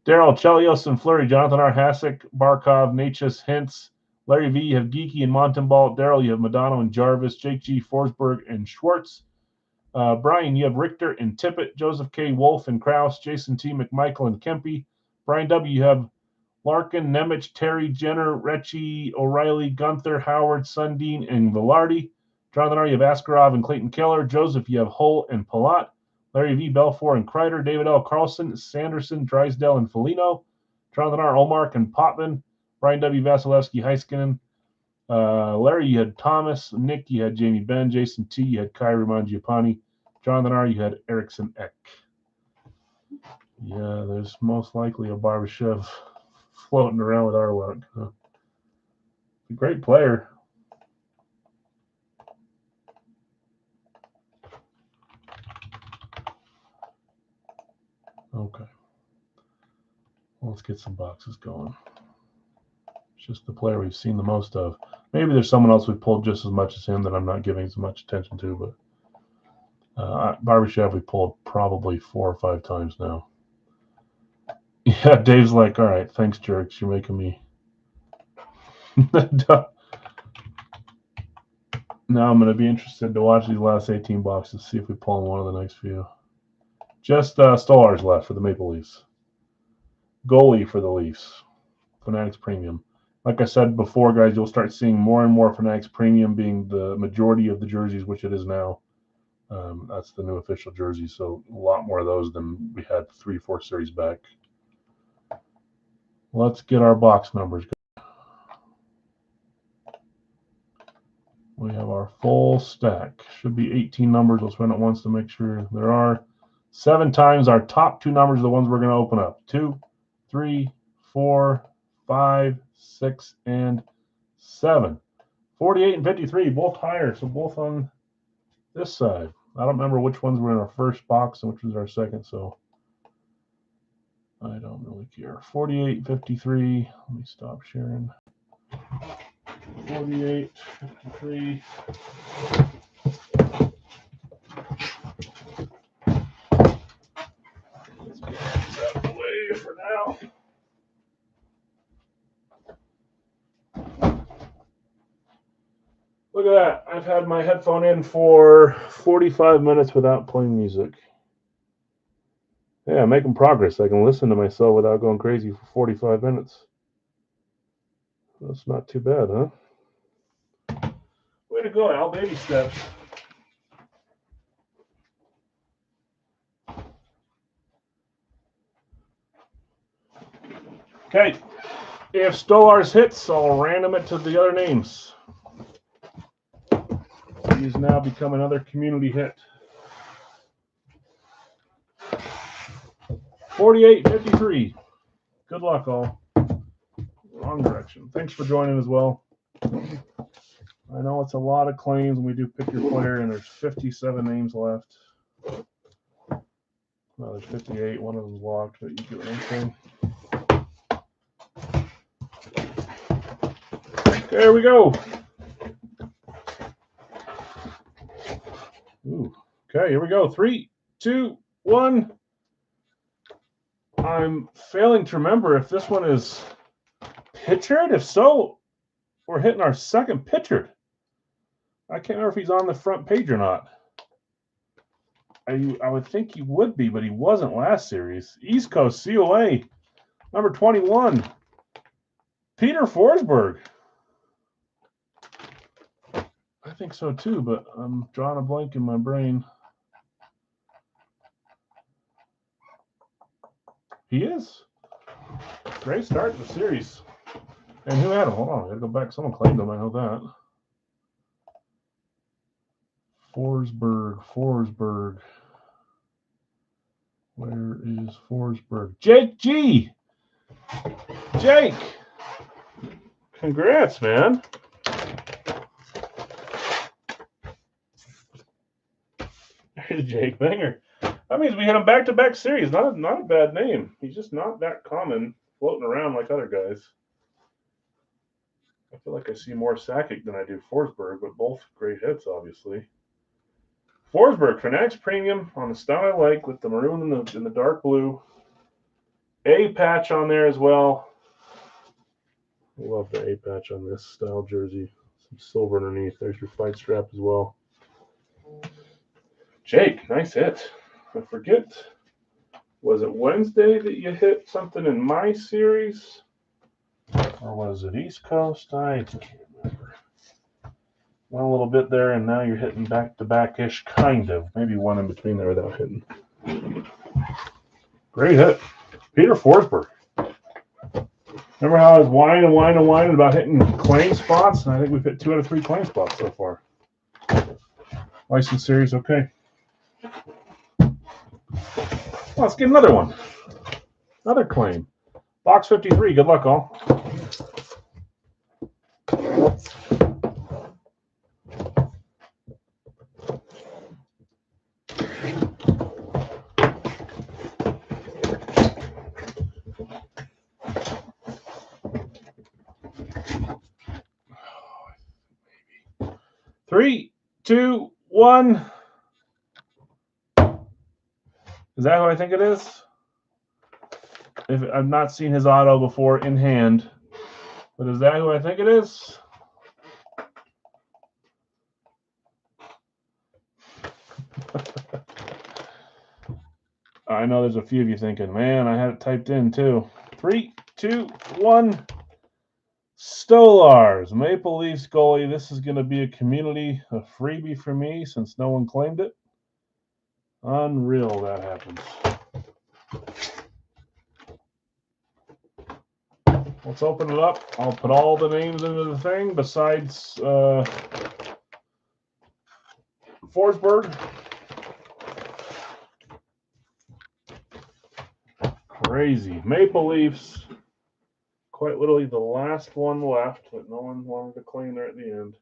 Daryl, Chelios, and Fleury, Jonathan R. Hasek, Barkov, Natchez, Hintz, Larry V. You have Geeky and Montembault. Daryl, you have Madonna and Jarvis, Jake G. Forsberg, and Schwartz. Brian, you have Richter and Tippett, Joseph K. Wolf and Kraus, Jason T. McMichael and Kempe. Brian W., you have Larkin, Nemec, Terry, Jenner, Recchi, O'Reilly, Gunther, Howard, Sundin, and Velarde. Jonathan R., you have Askarov and Clayton Keller. Joseph, you have Hull and Palat. Larry V., Belfour and Kreider. David L. Carlson, Sanderson, Drysdale, and Foligno. Jonathan R., Olmark and Potvin. Brian W. Vasilevsky, Heiskanen. Larry, you had Thomas. Nick, you had Jamie Benn. Jason T., you had Kyrie Mangiapane. Jonathan R., you had Eriksson Ek. Yeah, there's most likely a Barbashev floating around with our luck. A great player. Okay. Let's get some boxes going. It's just the player we've seen the most of. Maybe there's someone else we pulled just as much as him that I'm not giving as much attention to, but Barbashev we pulled probably 4 or 5 times now. Yeah, Dave's like, all right, thanks, jerks. You're making me. Now I'm going to be interested to watch these last 18 boxes, see if we pull in one of the next few. Just Stolarz left for the Maple Leafs. Goalie for the Leafs. Fanatics Premium. Like I said before, guys, you'll start seeing more and more Fanatics Premium being the majority of the jerseys, which it is now. That's the new official jersey, so a lot more of those than we had 3-4 series back. Let's get our box numbers. We have our full stack. Should be 18 numbers. We'll spin it once to make sure there are 7 times. Our top 2 numbers are the ones we're going to open up. 2, 3, 4, 5, 6, and 7. 48 and 53, both higher, so both on this side. I don't remember which ones were in our first box and which was our second, so I don't really care. 48, 53. Let me stop sharing. 48, 53. Let's get these out of the way for now. Look at that. I've had my headphone in for 45 minutes without playing music. Yeah, I'm making progress. I can listen to myself without going crazy for 45 minutes. That's not too bad, huh? Way to go, Al. Baby steps. Okay. If Stolarz hits, I'll random it to the other names. He's now become another community hit. 48-53. Good luck, all. Wrong direction. Thanks for joining as well. I know it's a lot of claims when we do pick your player, and there's 57 names left. No, there's 58. One of them's locked, but you get what I'm saying. There we go. Ooh. Okay, here we go. 3, 2, 1. I'm failing to remember if this one is pictured. If so, we're hitting our second pictured. I can't remember if he's on the front page or not. I would think he would be, but he wasn't last series. East Coast COA, number 21, Peter Forsberg. I think so too, but I'm drawing a blank in my brain. He is. Great start to the series. And who had him? Hold on, I gotta go back. Someone claimed him. I know that. Forsberg. Where is Forsberg? Jake G. Jake. Congrats, man. There's Jake Banger. That means we hit him back-to-back series. Not a bad name. He's just not that common floating around like other guys. I feel like I see more Sakic than I do Forsberg, but both great hits, obviously. Forsberg, Fanatics Premium on the style I like with the maroon and the dark blue. A patch on there as well. I love the A patch on this style jersey. Some silver underneath. There's your fight strap as well. Jake, nice hit. I forget. Was it Wednesday that you hit something in my series? Or was it East Coast? I can't remember. Went a little bit there, and now you're hitting back-to-back-ish, kind of. Maybe one in between there without hitting. Great hit. Peter Forsberg. Remember how I was whining about hitting claim spots? And I think we've hit 2 out of 3 claim spots so far. License series, okay. Well, let's get another one. Another claim. Box 53. Good luck, all. Three, two, one. Is that who I think it is? If I've not seen his auto before in hand, but is that who I think it is? I know there's a few of you thinking, man, I had it typed in too. 3, 2, 1. Stolars, Maple Leafs goalie. This is going to be a freebie for me since no one claimed it. Unreal that happens. Let's open it up. I'll put all the names into the thing besides Forsberg. Crazy. Maple Leafs. Quite literally the last one left that no one wanted to claim there at the end.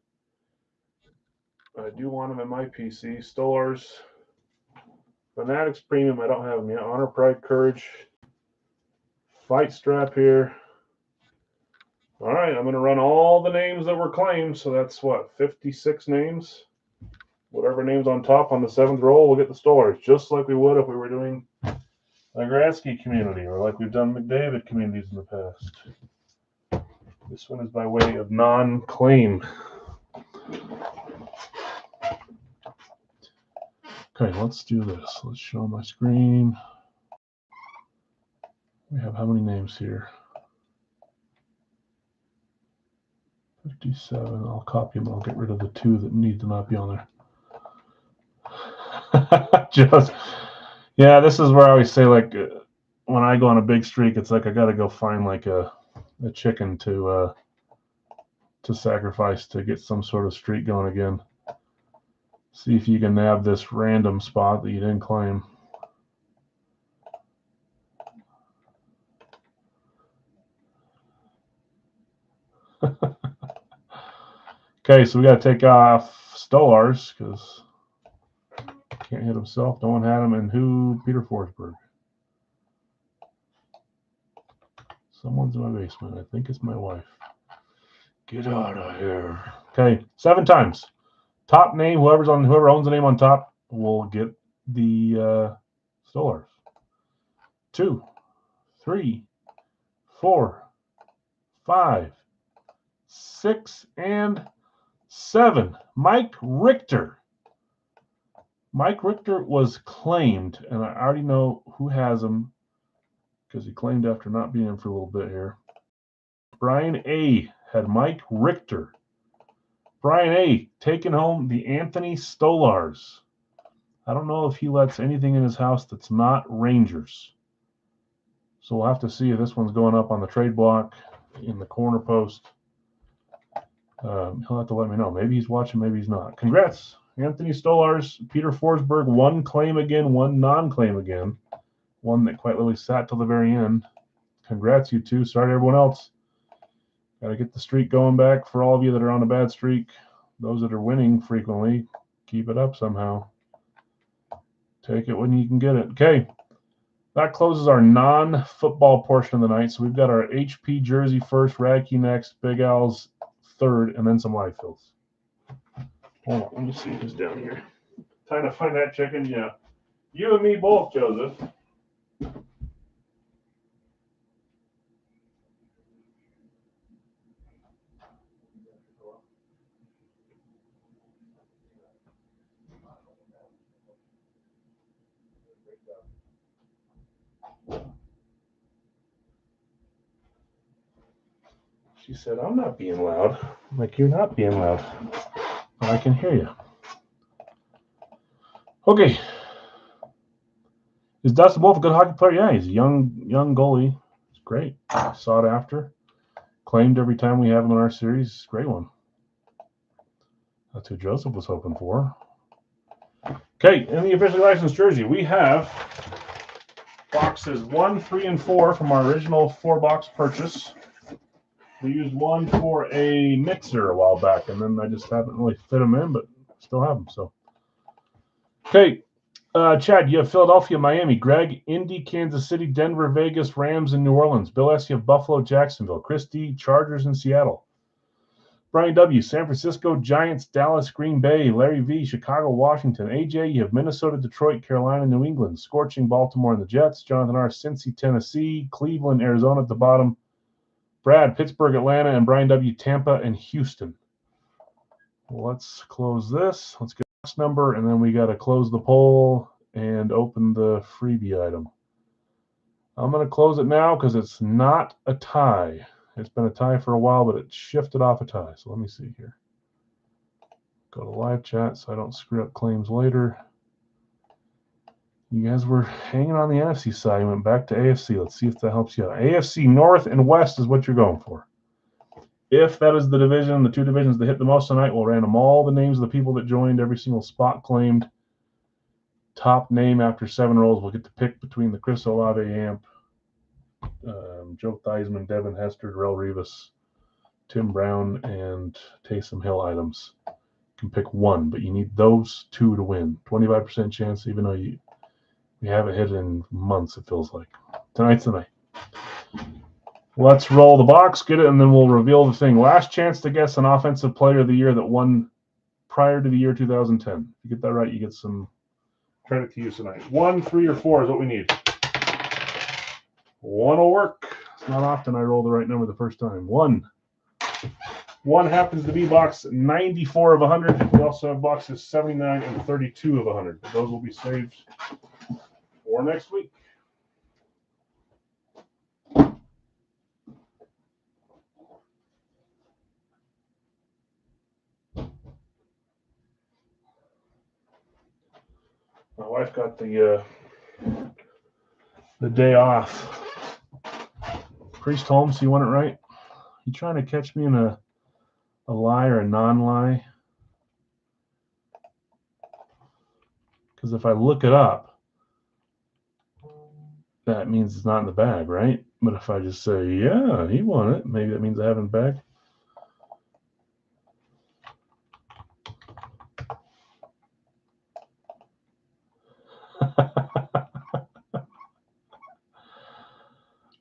I do want them in my PC. Stolars. Fanatics Premium. I don't have them yet. Honor, Pride, Courage. Fight strap here. All right, I'm going to run all the names that were claimed. So that's what, 56 names? Whatever name's on top on the 7th roll, we'll get the Stolars, just like we would if we were doing the Gretzky community or like we've done McDavid communities in the past. This one is by way of non-claim. Okay, let's do this. Let's show my screen. We have how many names here? 57. I'll copy them. I'll get rid of the 2 that need to not be on there. Yeah, this is where I always say, like, when I go on a big streak, it's like I got to go find like a chicken to sacrifice to get some sort of streak going again. See if you can nab this random spot that you didn't claim. Okay, so we got to take off Stolars because can't hit himself. No one had him. And who? Peter Forsberg. Someone's in my basement. I think it's my wife. Get out of here. Okay, 7 times. Top name, whoever owns the name on top will get the Stolars. 2, 3, 4, 5, 6, and 7. Mike Richter. Mike Richter was claimed, and I already know who has him because he claimed after not being in for a little bit here. Brian A. had Mike Richter. Brian A. taking home the Anthony Stolars. I don't know if he lets anything in his house that's not Rangers. So we'll have to see if this one's going up on the trade block in the corner post. He'll have to let me know. Maybe he's watching, maybe he's not. Congrats, Anthony Stolars. Peter Forsberg, 1 claim again, 1 non-claim again. One that quite literally sat till the very end. Congrats, you two. Sorry to everyone else. Got to get the streak going back for all of you that are on a bad streak. Those that are winning frequently, keep it up somehow. Take it when you can get it. Okay. That closes our non-football portion of the night. So we've got our HP jersey first, Radke next, Big Al's 3rd, and then some live fills. Hold on, let me see who's down here. Trying to find that chicken. Yeah, you and me both, Joseph. She said, I'm not being loud. I'm like, you're not being loud. I can hear you. Okay. Is Dustin Wolf a good hockey player? Yeah, he's a young goalie. He's great. Sought after. Claimed every time we have him in our series. Great one. That's who Joseph was hoping for. Okay, in the officially licensed jersey, we have boxes 1, 3, and 4 from our original 4-box purchase. We used one for a mixer a while back, and then I just haven't really fit them in, but still have them. So, okay, Chad, you have Philadelphia, Miami, Greg, Indy, Kansas City, Denver, Vegas, Rams, and New Orleans. Bill S., you have Buffalo, Jacksonville, Chris D., Chargers, and Seattle. Brian W., San Francisco, Giants, Dallas, Green Bay, Larry V., Chicago, Washington. AJ, you have Minnesota, Detroit, Carolina, New England, Scorching, Baltimore, and the Jets. Jonathan R., Cincy, Tennessee, Cleveland, Arizona at the bottom. Brad, Pittsburgh, Atlanta, and Brian W., Tampa, and Houston. Let's close this. Let's get box number, and then we got to close the poll and open the freebie item. I'm going to close it now because it's not a tie. It's been a tie for a while, but it shifted off a tie. So let me see here. Go to live chat so I don't screw up claims later. You guys were hanging on the NFC side. You went back to AFC. Let's see if that helps you out. AFC North and West is what you're going for. If that is the division, the 2 divisions that hit the most tonight, we'll random all the names of the people that joined, every single spot claimed. Top name after 7 rolls, we'll get to pick between the Chris Olave Amp, Joe Theismann, Devin Hester, Darrell Rivas, Tim Brown, and Taysom Hill items. You can pick one, but you need those 2 to win. 25% chance, even though we haven't hit it in months, it feels like. Tonight's the night. Let's roll the box, get it, and then we'll reveal the thing. Last chance to guess an offensive player of the year that won prior to the year 2010. If you get that right, you get some credit to you tonight. 1, 3, or 4 is what we need. 1 will work. It's not often I roll the right number the first time. 1. 1 happens to be box 94 of 100. We also have boxes 79 and 32 of 100. Those will be saved for next week. My wife got the day off. Priest Holmes, you want it right? You trying to catch me in a lie or a non-lie? Because if I look it up, that means it's not in the bag, right? But if I just say, yeah, he won it, maybe that means I have it in the bag.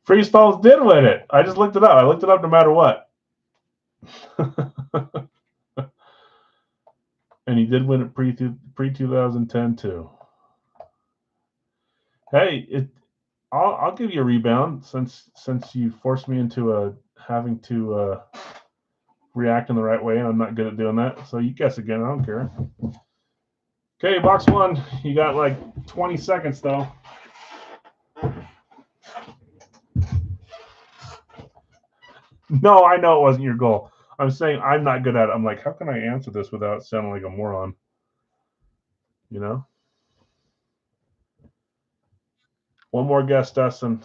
Freestalls did win it. I just looked it up. I looked it up no matter what. And he did win it pre-2010 too. Hey, I'll give you a rebound since you forced me into having to react in the right way, and I'm not good at doing that. So you guess again. I don't care. Okay, box 1. You got like 20 seconds though. No, I know it wasn't your goal. I'm saying I'm not good at it. I'm like, how can I answer this without sounding like a moron? You know? One more guess, Dustin.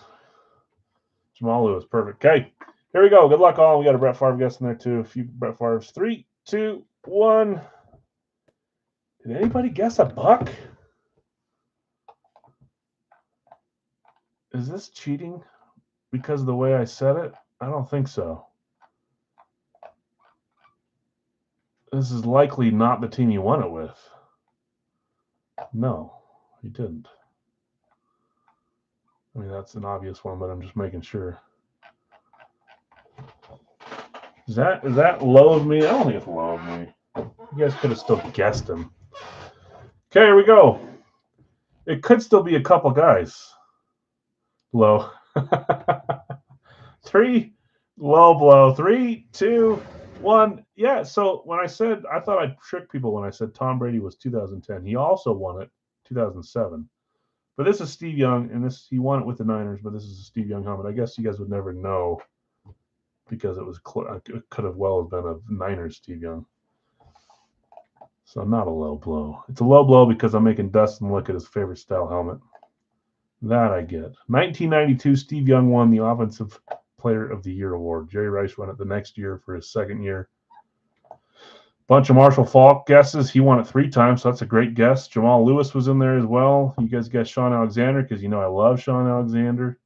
Jamal Lewis. Perfect. Okay. Here we go. Good luck, all. We got a Brett Favre guess in there, too. A few Brett Favre's. 3, 2, 1. Did anybody guess a buck? Is this cheating because of the way I said it? I don't think so. This is likely not the team you won it with. No, he didn't. I mean, that's an obvious one, but I'm just making sure. Is that low of me? I don't think it's low of me. You guys could have still guessed him. Okay, here we go. It could still be a couple guys. Low. 3, low blow. 3, 2, 1. Yeah, so when I said, I thought I'd trick people when I said Tom Brady was 2010. He also won it 2007. But this is Steve Young, and he won it with the Niners, but this is a Steve Young helmet. I guess you guys would never know because it could have well have been a Niners Steve Young. So not a low blow. It's a low blow because I'm making Dustin look at his favorite style helmet. That I get. 1992, Steve Young won the Offensive Player of the Year award. Jerry Rice won it the next year for his second year. Bunch of Marshall Faulk guesses. He won it 3 times, so that's a great guess. Jamal Lewis was in there as well. You guys guessed Shaun Alexander because you know I love Shaun Alexander.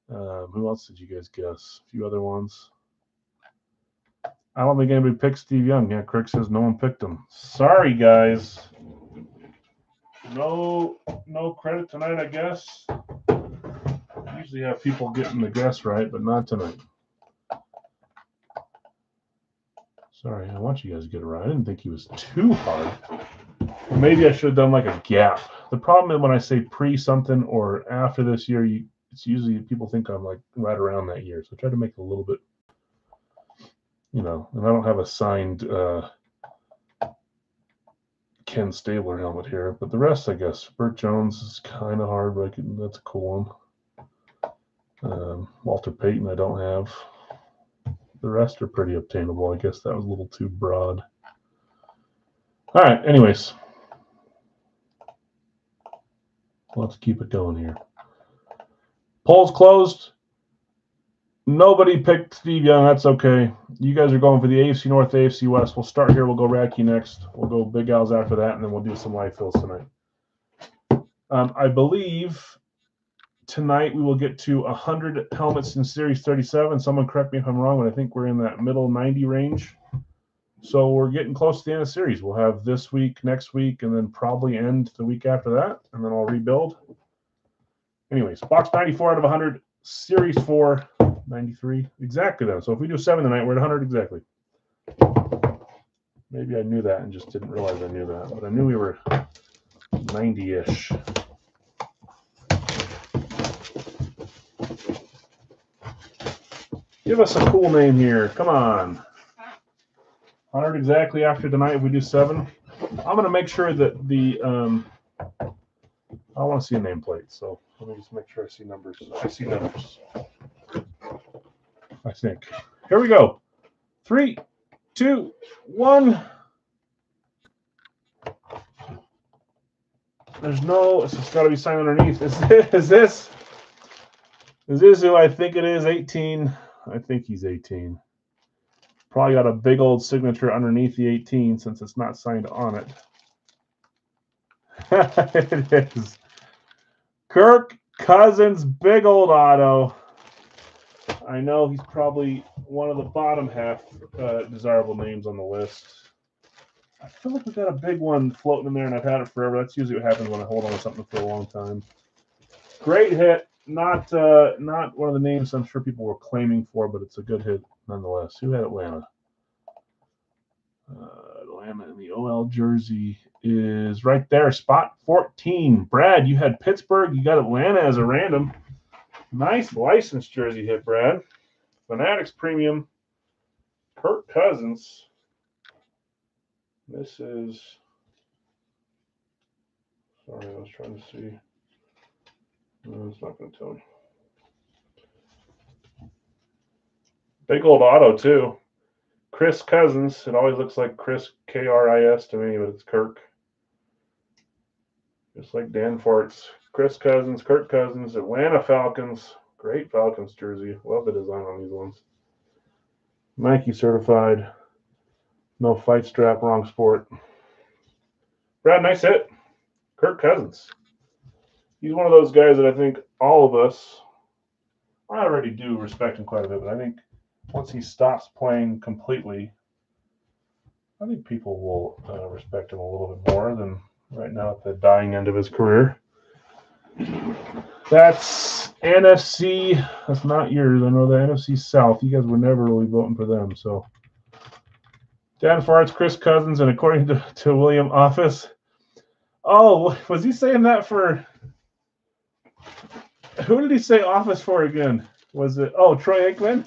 Who else did you guys guess? A few other ones. I don't think anybody picked Steve Young. Yeah, Crick says no one picked him. Sorry, guys. No credit tonight, I guess. Usually have people getting the guess right, but not tonight. Sorry, I want you guys to get it right. I didn't think he was too hard. Maybe I should have done like a gap. The problem is when I say pre-something or after this year, it's usually people think I'm like right around that year. So I try to make it a little bit, and I don't have a signed Ken Stabler helmet here, but the rest, I guess. Burt Jones is kind of hard, but that's a cool one. Walter Payton, I don't have. The rest are pretty obtainable. I guess that was a little too broad. All right, anyways. Let's keep it going here. Polls closed. Nobody picked Steve Young. That's okay. You guys are going for the AFC North, AFC West. We'll start here. We'll go Radke next. We'll go Big Al's after that, and then we'll do some live fills tonight. I believe tonight we will get to 100 helmets in Series 37. Someone correct me if I'm wrong, but I think we're in that middle 90 range. So we're getting close to the end of the series. We'll have this week, next week, and then probably end the week after that, and then I'll rebuild. Anyways, box 94 out of 100, Series 4, 93. Exactly then. So if we do 7 tonight, we're at 100 exactly. Maybe I knew that and just didn't realize I knew that, but I knew we were 90-ish. Give us a cool name here. Come on. 100 exactly after tonight if we do 7. I'm going to make sure that I want to see a nameplate, so let me just make sure I see numbers. I see numbers. I think. Here we go. 3, 2, 1. There's no. It's just got to be signed underneath. Is this who I think it is? 18. I think he's 18. Probably got a big old signature underneath the 18 since it's not signed on it. It is. Kirk Cousins, big old auto. I know he's probably one of the bottom half desirable names on the list. I feel like we've got a big one floating in there, and I've had it forever. That's usually what happens when I hold on to something for a long time. Great hit. Not one of the names I'm sure people were claiming for, but it's a good hit nonetheless. Who had Atlanta? Atlanta in the OL jersey is right there, spot 14. Brad, you had Pittsburgh. You got Atlanta as a random. Nice license jersey hit, Brad. Fanatics Premium. Kirk Cousins. This is. Sorry, I was trying to see. No, it's not going to tell me. Big old auto, too. Chris Cousins. It always looks like Chris, K-R-I-S to me, but it's Kirk. Just like Dan Farts. Chris Cousins, Kirk Cousins, Atlanta Falcons. Great Falcons jersey. Love the design on these ones. Nike certified. No fight strap, wrong sport. Brad, nice hit. Kirk Cousins. He's one of those guys that I think all of us, I already do respect him quite a bit, but I think once he stops playing completely, I think people will respect him a little bit more than right now at the dying end of his career. That's NFC, that's not yours. I know the NFC South. You guys were never really voting for them. So Dan Farts, Chris Cousins, and according to William Office. Oh, was he saying that for? Who did he say Office for again? Was it? Oh, Troy Aikman.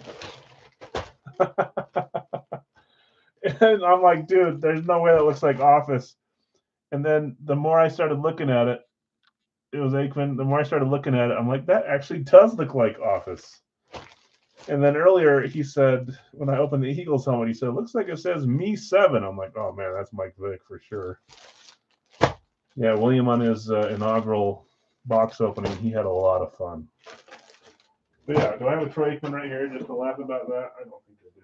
And I'm like, dude, there's no way that looks like Office. And then the more I started looking at it, it was Aikman. The more I started looking at it, I'm like, that actually does look like Office. And then earlier he said, when I opened the Eagles helmet, he said, it looks like it says Me 7. I'm like, oh man, that's Mike Vick for sure. Yeah, William on his inaugural box opening, he had a lot of fun. But yeah, do I have a Troy Aikman right here just to laugh about that? I don't think I do.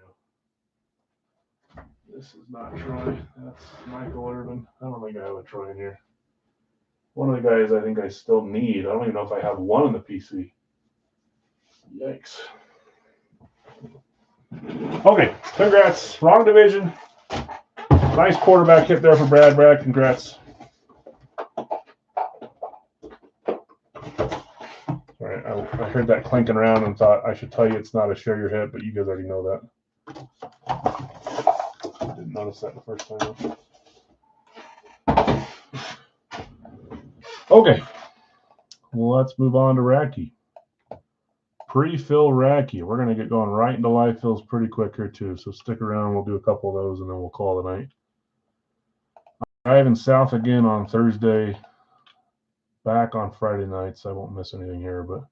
This is not Troy. That's Michael Irvin. I don't think I have a Troy in here. One of the guys I think I still need. I don't even know if I have one in the PC. Yikes. Okay, congrats. Wrong division. Nice quarterback hit there for Brad. Brad, congrats. All right, I heard that clanking around and thought I should tell you it's not a share your hit, but you guys already know that. I didn't notice that the first time. Okay, well, let's move on to Racky. Pre-fill Racky. We're going to get going right into live fills pretty quick here, too. So stick around. We'll do a couple of those, and then we'll call the night. Ivan South again on Thursday. Back on Friday nights. I won't miss anything here, but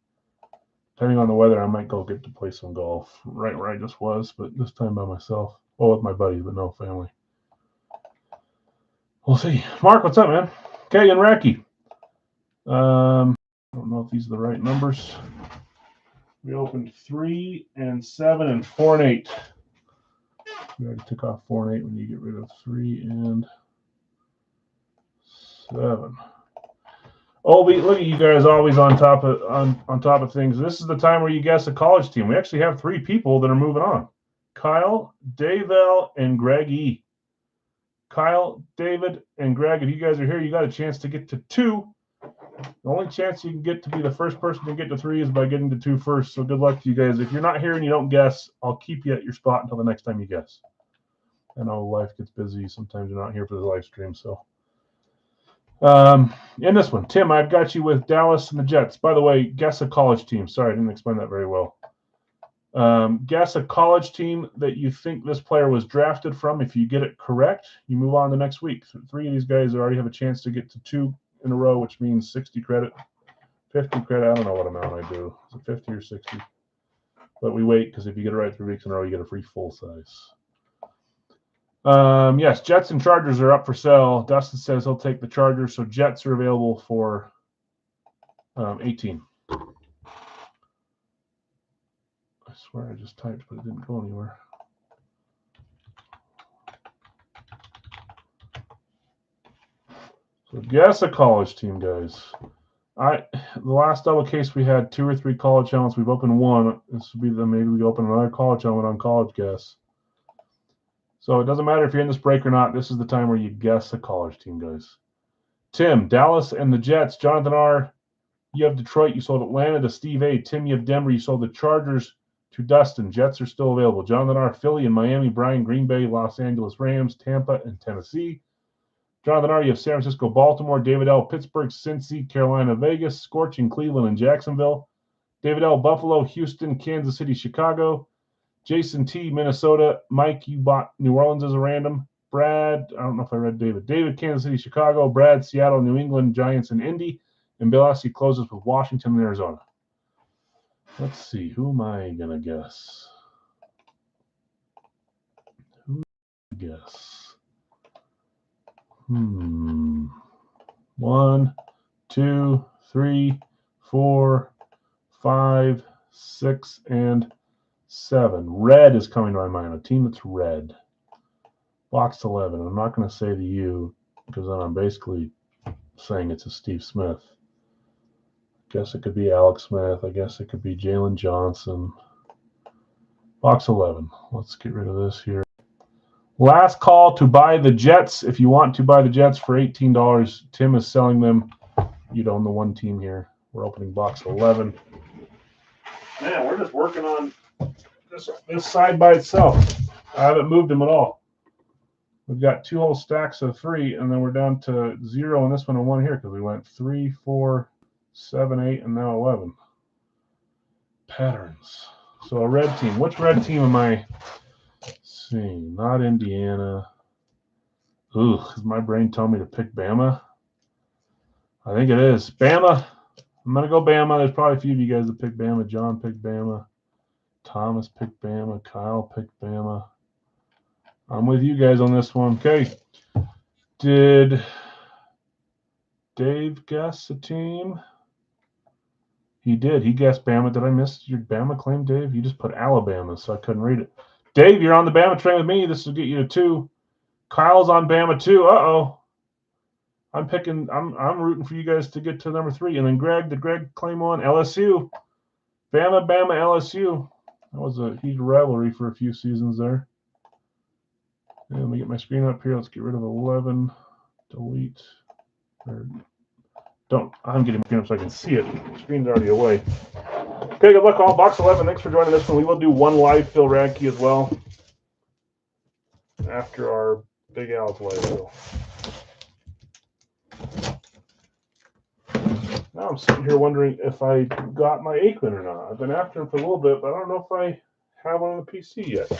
depending on the weather, I might go get to play some golf right where I just was, but this time by myself. Well, with my buddies, but no family. We'll see. Mark, what's up, man? Okay, and Racky. I don't know if these are the right numbers. We opened 3 and 7 and 4 and 8. We already took off 4 and 8 when you get rid of 3 and 7. Obi, look at you guys always on top of things. This is the time where you guess a college team. We actually have 3 people that are moving on. Kyle, Dave L, and Greg E. Kyle, David, and Greg, if you guys are here, you got a chance to get to 2. The only chance you can get to be the first person to get to 3 is by getting to 2 first. So good luck to you guys. If you're not here and you don't guess, I'll keep you at your spot until the next time you guess. I know life gets busy. Sometimes you're not here for the live stream. So in this one, Tim, I've got you with Dallas and the Jets. By the way, guess a college team. Sorry, I didn't explain that very well. Guess a college team that you think this player was drafted from. If you get it correct, you move on to next week. 3 of these guys already have a chance to get to 2 in a row, which means 60 credit, 50 credit. I don't know what amount I do. Is it 50 or 60? But we wait because if you get it right 3 weeks in a row, you get a free full size. Yes, Jets and Chargers are up for sale. Dustin says he'll take the Chargers, so Jets are available for 18. I swear I just typed, but it didn't go anywhere. So guess a college team, guys. The last double case we had 2 or 3 college helmets. We've opened 1. This will be maybe we open another college helmet on college guess. So it doesn't matter if you're in this break or not. This is the time where you guess a college team, guys. Tim, Dallas and the Jets. Jonathan R., you have Detroit. You sold Atlanta to Steve A. Tim, you have Denver. You sold the Chargers to Dustin. Jets are still available. Jonathan R., Philly and Miami. Brian, Green Bay, Los Angeles Rams, Tampa, and Tennessee. Jonathan R., you have San Francisco, Baltimore. David L., Pittsburgh, Cincy, Carolina, Vegas. Scorching, Cleveland, and Jacksonville. David L., Buffalo, Houston, Kansas City, Chicago. Jason T., Minnesota. Mike, you bought New Orleans as a random. Brad, I don't know if I read David. David, Kansas City, Chicago. Brad, Seattle, New England, Giants, and Indy. And Bill Essie closes with Washington and Arizona. Let's see. Who am I going to guess? Who guess? 1, 2, 3, 4, 5, 6, and 7. Red is coming to my mind. A team that's red. Box 11. I'm not going to say the U because then I'm basically saying it's a Steve Smith. I guess it could be Alex Smith. I guess it could be Jalen Johnson. Box 11. Let's get rid of this here. Last call to buy the Jets. If you want to buy the Jets for $18, Tim is selling them. You'd own the 1 team here. We're opening box 11. Man, we're just working on this side by itself. I haven't moved them at all. We've got 2 whole stacks of 3, and then we're down to 0 on this one and 1 here because we went 3, 4, 7, 8, and now 11. Patterns. So a red team. Which red team am I seeing? Not Indiana. Ooh, is my brain telling me to pick Bama? I think it is. Bama. I'm going to go Bama. There's probably a few of you guys that pick Bama. John picked Bama. Thomas picked Bama. Kyle picked Bama. I'm with you guys on this one. Okay. Did Dave guess a team? He did. He guessed Bama. Did I miss your Bama claim, Dave? You just put Alabama, so I couldn't read it. Dave, you're on the Bama train with me. This will get you to 2. Kyle's on Bama 2. Uh-oh. I'm rooting for you guys to get to number 3. And then Greg, did Greg claim on LSU? Bama, LSU. That was a huge rivalry for a few seasons there. And let me get my screen up here. Let's get rid of 11. Delete. Or don't. I'm getting my screen up so I can see it. The screen's already away. Okay, good luck all. Box 11. Thanks for joining this one. We will do one live Phil Radke as well after our Big Al's live Phil. Now I'm sitting here wondering if I got my Aikman or not. I've been after him for a little bit, but I don't know if I have one on the PC yet.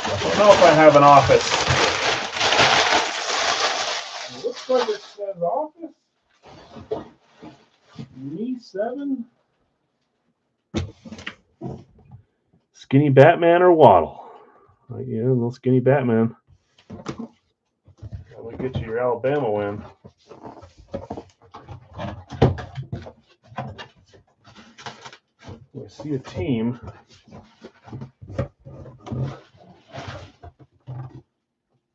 I don't know if I have an Office. It looks like it says Office. Me 7. Skinny Batman or Waddle? Yeah, a little skinny Batman. That'll get you your Alabama win. I see a team.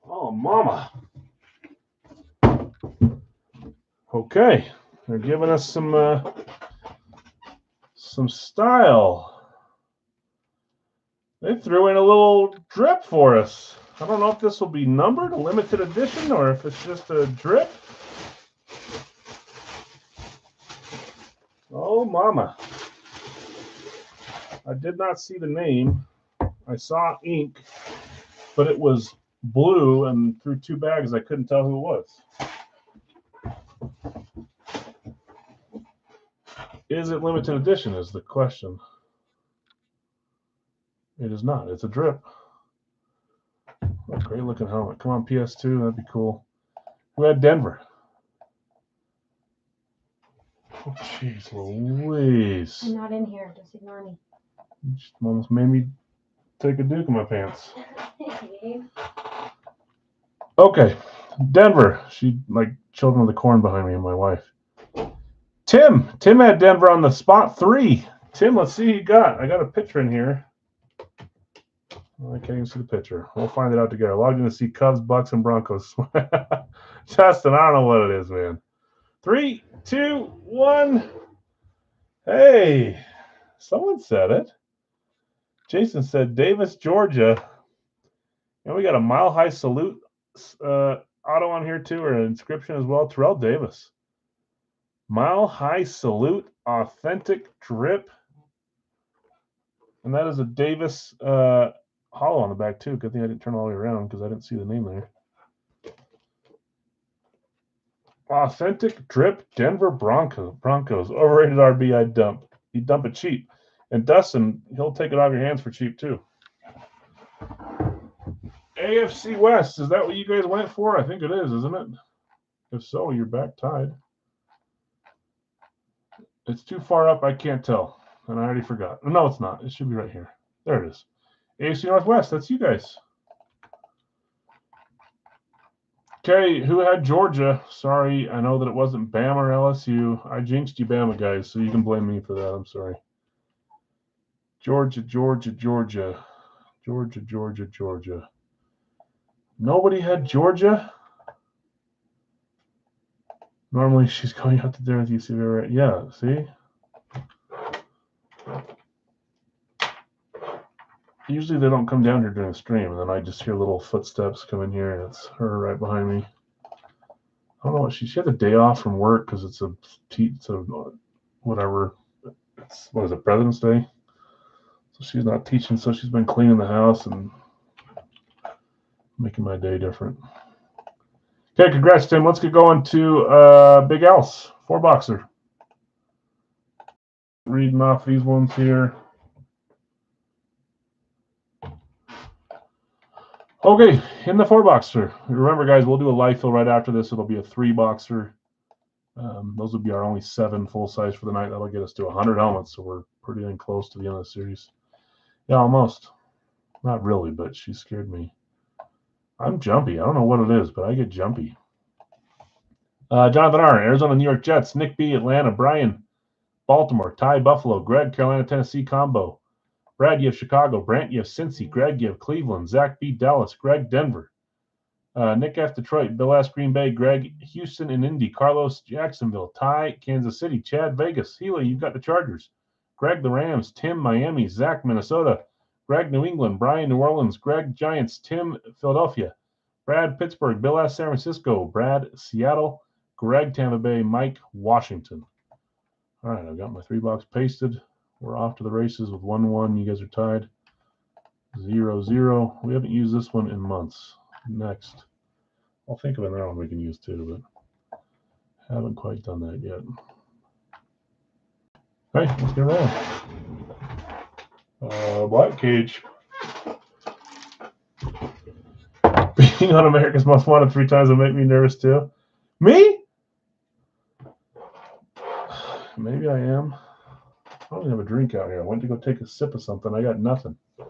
Oh, mama. Okay, they're giving us some style. They threw in a little drip for us. I don't know if this will be numbered, a limited edition, or if it's just a drip. Oh, mama. I did not see the name. I saw ink, but it was blue, and through 2 bags, I couldn't tell who it was. Is it limited edition is the question. It is not. It's a drip. Oh, great looking helmet. Come on, PS2. That'd be cool. Who had Denver? Oh, jeez Louise. I'm not in here. Just ignore me. You just almost made me take a duke in my pants. Okay. Denver. She like Children of the Corn behind me and my wife. Tim. Tim had Denver on the spot 3. Tim, let's see who you got. I got a picture in here. I can't even see the picture. We'll find it out together. Logged in to see Cubs, Bucks, and Broncos. Justin, I don't know what it is, man. 3, 2, 1. Hey, someone said it. Jason said Davis, Georgia. And we got a Mile High Salute auto on here too, or an inscription as well. Terrell Davis. Mile High Salute, authentic drip. And that is a Davis hollow on the back too. Good thing I didn't turn all the way around because I didn't see the name there. Authentic drip Denver Broncos. Overrated RBI dump. You dump it cheap. And Dustin, he'll take it off your hands for cheap too. AFC West, is that what you guys went for? I think it is, isn't it? If so, you're back tied. It's too far up, I can't tell. And I already forgot. No, it's not. It should be right here. There it is. AFC Northwest, that's you guys. Okay, who had Georgia? Sorry, I know that it wasn't Bama or LSU. I jinxed you Bama guys, so you can blame me for that. I'm sorry. Georgia. Nobody had Georgia? Normally she's going out to dinner with UCB, right? Yeah, see? Usually they don't come down here during the stream, and then I just hear little footsteps come in here, and it's her right behind me. don't know what she had a day off from work because it's a whatever. What is it, President's Day? So she's not teaching, so she's been cleaning the house and making my day different. Okay, congrats, Tim. Let's get going to Big Al's 4-boxer. Reading off these ones here. Okay, in the 4-boxer. Remember, guys, we'll do a live fill right after this. It'll be a 3-boxer. Those will be our only 7 full size for the night. That'll get us to 100 helmets, so we're pretty dang close to the end of the series. Yeah, almost. Not really, but she scared me. I'm jumpy. I don't know what it is, but I get jumpy. Jonathan R., Arizona, New York Jets. Nick B., Atlanta. Brian, Baltimore. Ty, Buffalo. Greg, Carolina, Tennessee combo. Brad, you have Chicago. Brant, you have Cincy. Greg, you have Cleveland. Zach B., Dallas. Greg, Denver. Nick F., Detroit. Bill S., Green Bay. Greg, Houston and Indy. Carlos, Jacksonville. Ty, Kansas City. Chad, Vegas. Healy, you've got the Chargers. Greg, the Rams. Tim, Miami. Zach, Minnesota. Greg, New England. Brian, New Orleans. Greg, Giants. Tim, Philadelphia. Brad, Pittsburgh. Bill S., San Francisco. Brad, Seattle. Greg, Tampa Bay. Mike, Washington. All right, I've got my 3-box pasted. We're off to the races with 1-1. You guys are tied. 0-0. We haven't used this one in months. Next. I'll think of another one we can use too, but haven't quite done that yet. All right, let's get rolling. Black Cage. Being on America's Most Wanted 3 times will make me nervous too. Me? Maybe I am. I don't even have a drink out here. I went to go take a sip of something. I got nothing. This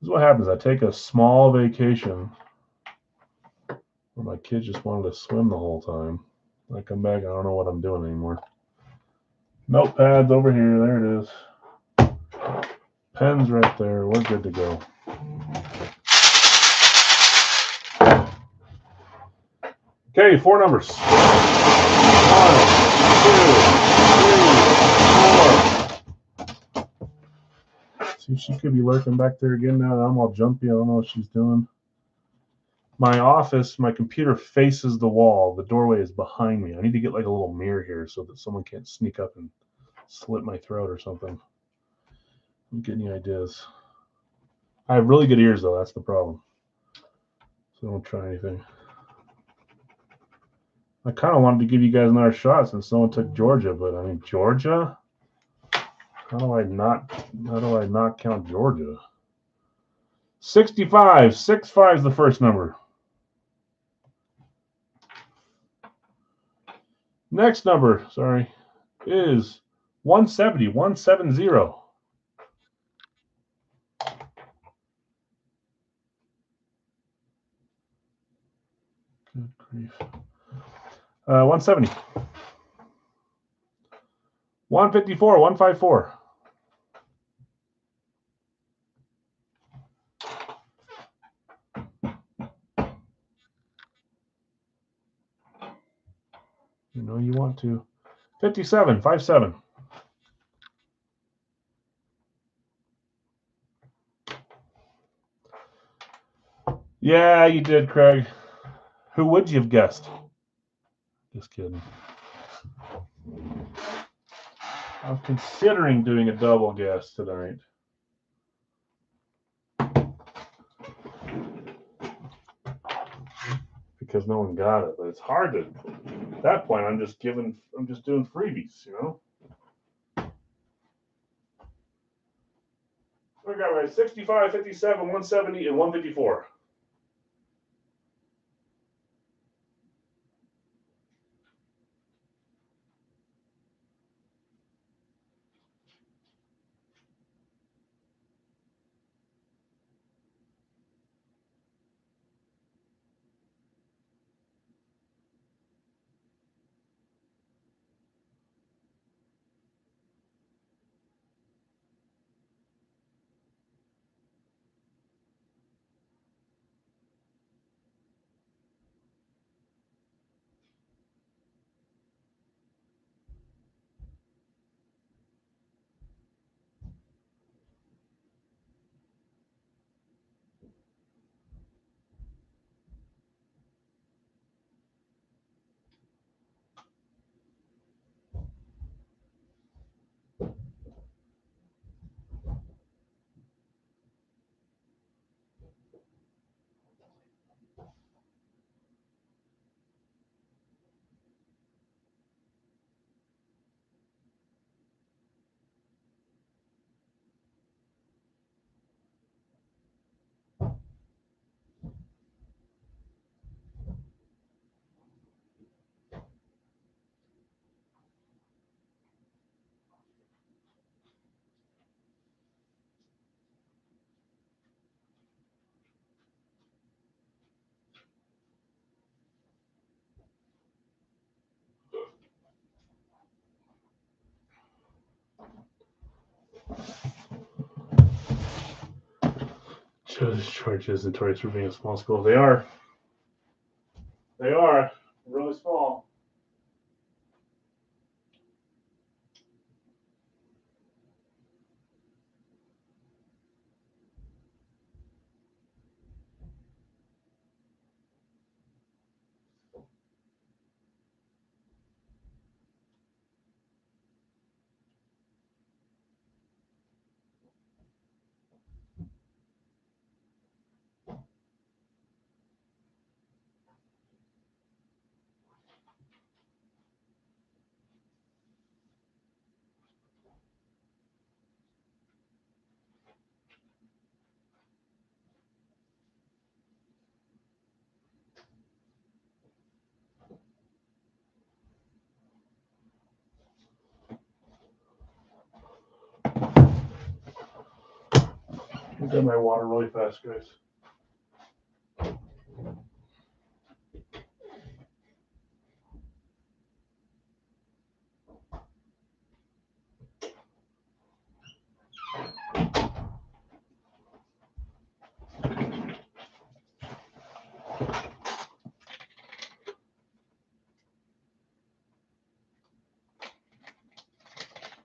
is what happens. I take a small vacation where my kids just wanted to swim the whole time. I come back, I don't know what I'm doing anymore. Notepads over here. There it is. Pens right there. We're good to go. Okay, 4 numbers. 1, 2, 3, 4. See, she could be lurking back there again now. I'm all jumpy. I don't know what she's doing. My office, my computer faces the wall. The doorway is behind me. I need to get like a little mirror here so that someone can't sneak up and slit my throat or something. I'm getting any ideas. I have really good ears, though. That's the problem. So don't try anything. I kind of wanted to give you guys another shot since someone took Georgia, but I mean, Georgia? How do I not count Georgia? 65. 65 is the first number. Next number, sorry, is 170. 170. Good grief. 170. 154. 154. You know you want to. 57. 57. Yeah, you did, Craig. Who would you have guessed? Just kidding. I'm considering doing a double guess tonight. Because no one got it, but it's hard to. At that point, I'm just doing freebies, you know. We got right 65, 57, 170, and 154. Georgia is notorious for being a small school. They are. They are really small. I got my water really fast, guys.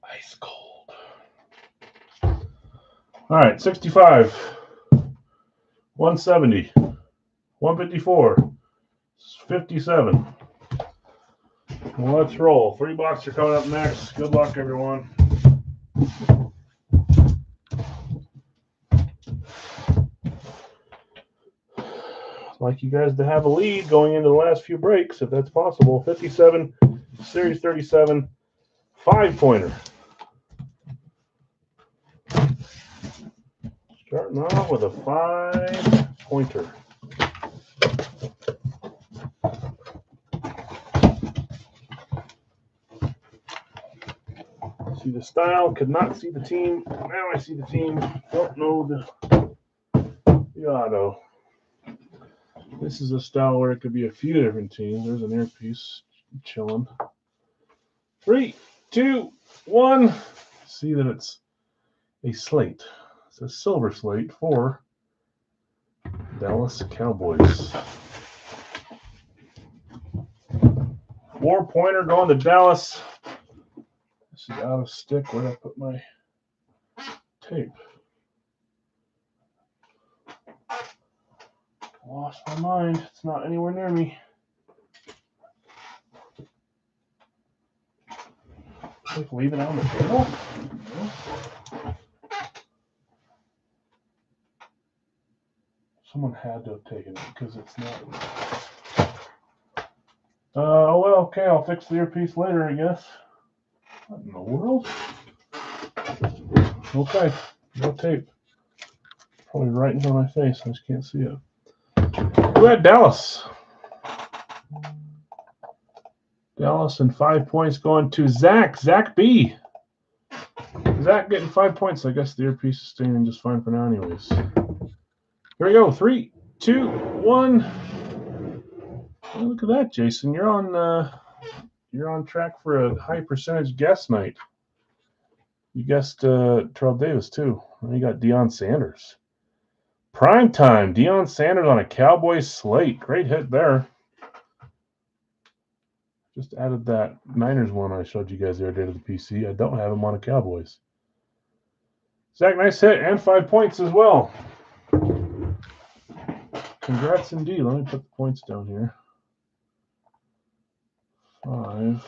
Ice cold. All right, 65, 170, 154, 57. Well, let's roll. 3 bucks are coming up next. Good luck, everyone. I'd like you guys to have a lead going into the last few breaks, if that's possible. 57, Series 37, 5-pointer. Starting off with a 5-pointer. See the style, could not see the team. Now I see the team. Don't know the auto. This is a style where it could be a few different teams. There's an earpiece chilling. 3, 2, 1. See that it's a slate. It's a silver slate for Dallas Cowboys. 4-pointer going to Dallas. This is out of stick. Where did I put my tape? Lost my mind. It's not anywhere near me. Like leave it on the table? No. Someone had to have taken it because it's not. Oh well, okay, I'll fix the earpiece later, I guess. What in the world? Okay, no tape. Probably right in front of my face. I just can't see it. Who had Dallas? Dallas and 5 points going to Zach. Zach B. Zach getting 5 points. I guess the earpiece is staying in just fine for now, anyways. Here we go. 3, 2, 1. Oh, look at that, Jason. You're on track for a high percentage guess night. You guessed Terrell Davis too. You got Deion Sanders. Prime time. Deion Sanders on a Cowboys slate. Great hit there. Just added that Niners one I showed you guys the other day to the PC. I don't have him on a Cowboys. Zach, nice hit and 5 points as well. Congrats indeed. Let me put the points down here. 5.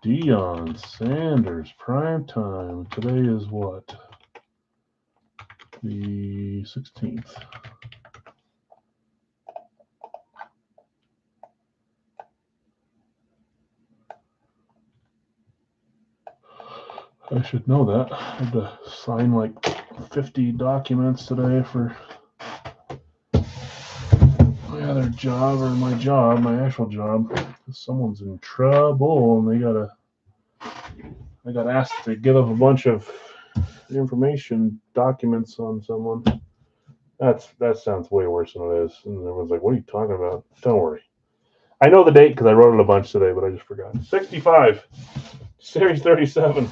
Deion Sanders, prime time. Today is what? The 16th. I should know that. I had to sign like 50 documents today for my other job, or my job, my actual job. Someone's in trouble and I got asked to give up a bunch of information documents on someone. That sounds way worse than it is. And everyone's like, what are you talking about? Don't worry. I know the date because I wrote it a bunch today, but I just forgot. 65, Series 37.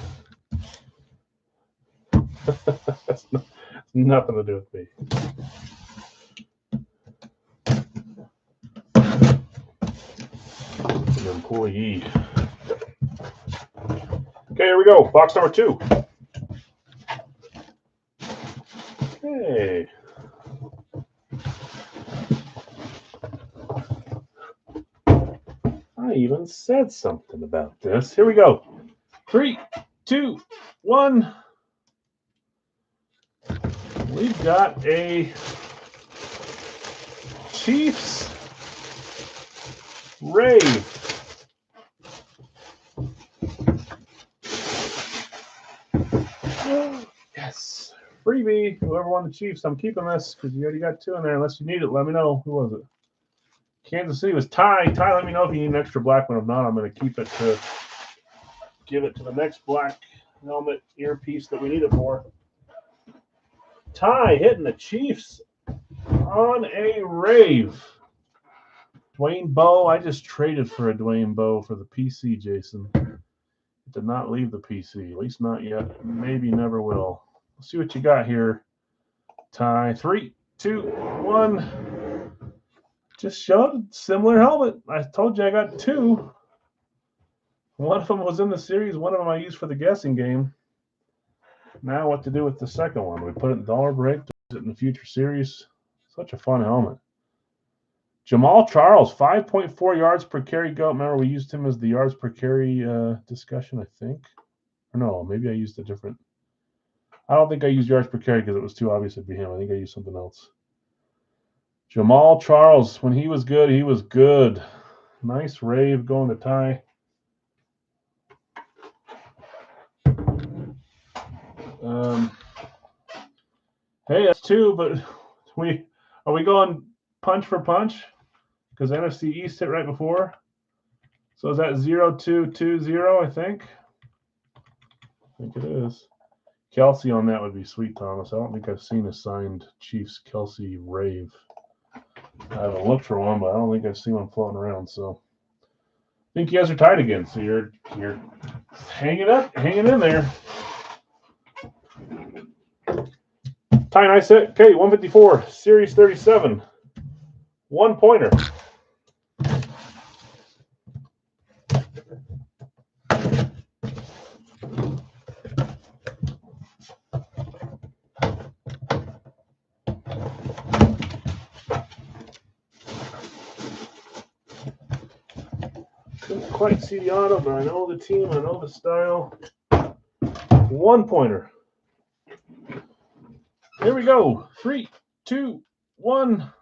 That's Nothing to do with me. An employee. Okay, here we go. Box number 2. Hey. I even said something about this. Here we go. 3, 2, 1. We've got a Chiefs Rave. Yes. Freebie. Whoever won the Chiefs, I'm keeping this because you already got 2 in there. Unless you need it, let me know. Who was it? Kansas City was Ty. Ty, let me know if you need an extra black one. If not, I'm going to keep it to give it to the next black helmet earpiece that we need it for. Ty hitting the Chiefs on a rave. Dwayne Bowe. I just traded for a Dwayne Bowe for the PC, Jason. It did not leave the PC. At least not yet. Maybe never will. Let's see what you got here, Ty. 3, 2, 1. Just showed a similar helmet. I told you I got 2. One of them was in the series. One of them I used for the guessing game. Now what to do with the second one? We put it in dollar break. Use it in the future series. Such a fun helmet. Jamal Charles, 5.4 yards per carry go. Remember, we used him as the yards per carry discussion, I think. Or no, maybe I used a different. I don't think I used yards per carry because it was too obvious it'd be him. I think I used something else. Jamal Charles, when he was good, he was good. Nice rave going to Ty. Hey, that's 2, but are we going punch for punch? Because NFC East hit right before. So is that 0-2-2-0, I think? I think it is. Kelsey on that would be sweet, Thomas. I don't think I've seen a signed Chiefs Kelsey rave. I haven't looked for one, but I don't think I've seen one floating around. So I think you guys are tied again. So you're hanging in there. Tie nice hit. Okay, 154, Series 37. 1-pointer. Couldn't quite see the auto, but I know the team, I know the style. 1-pointer. Here we go. 3, 2, 1.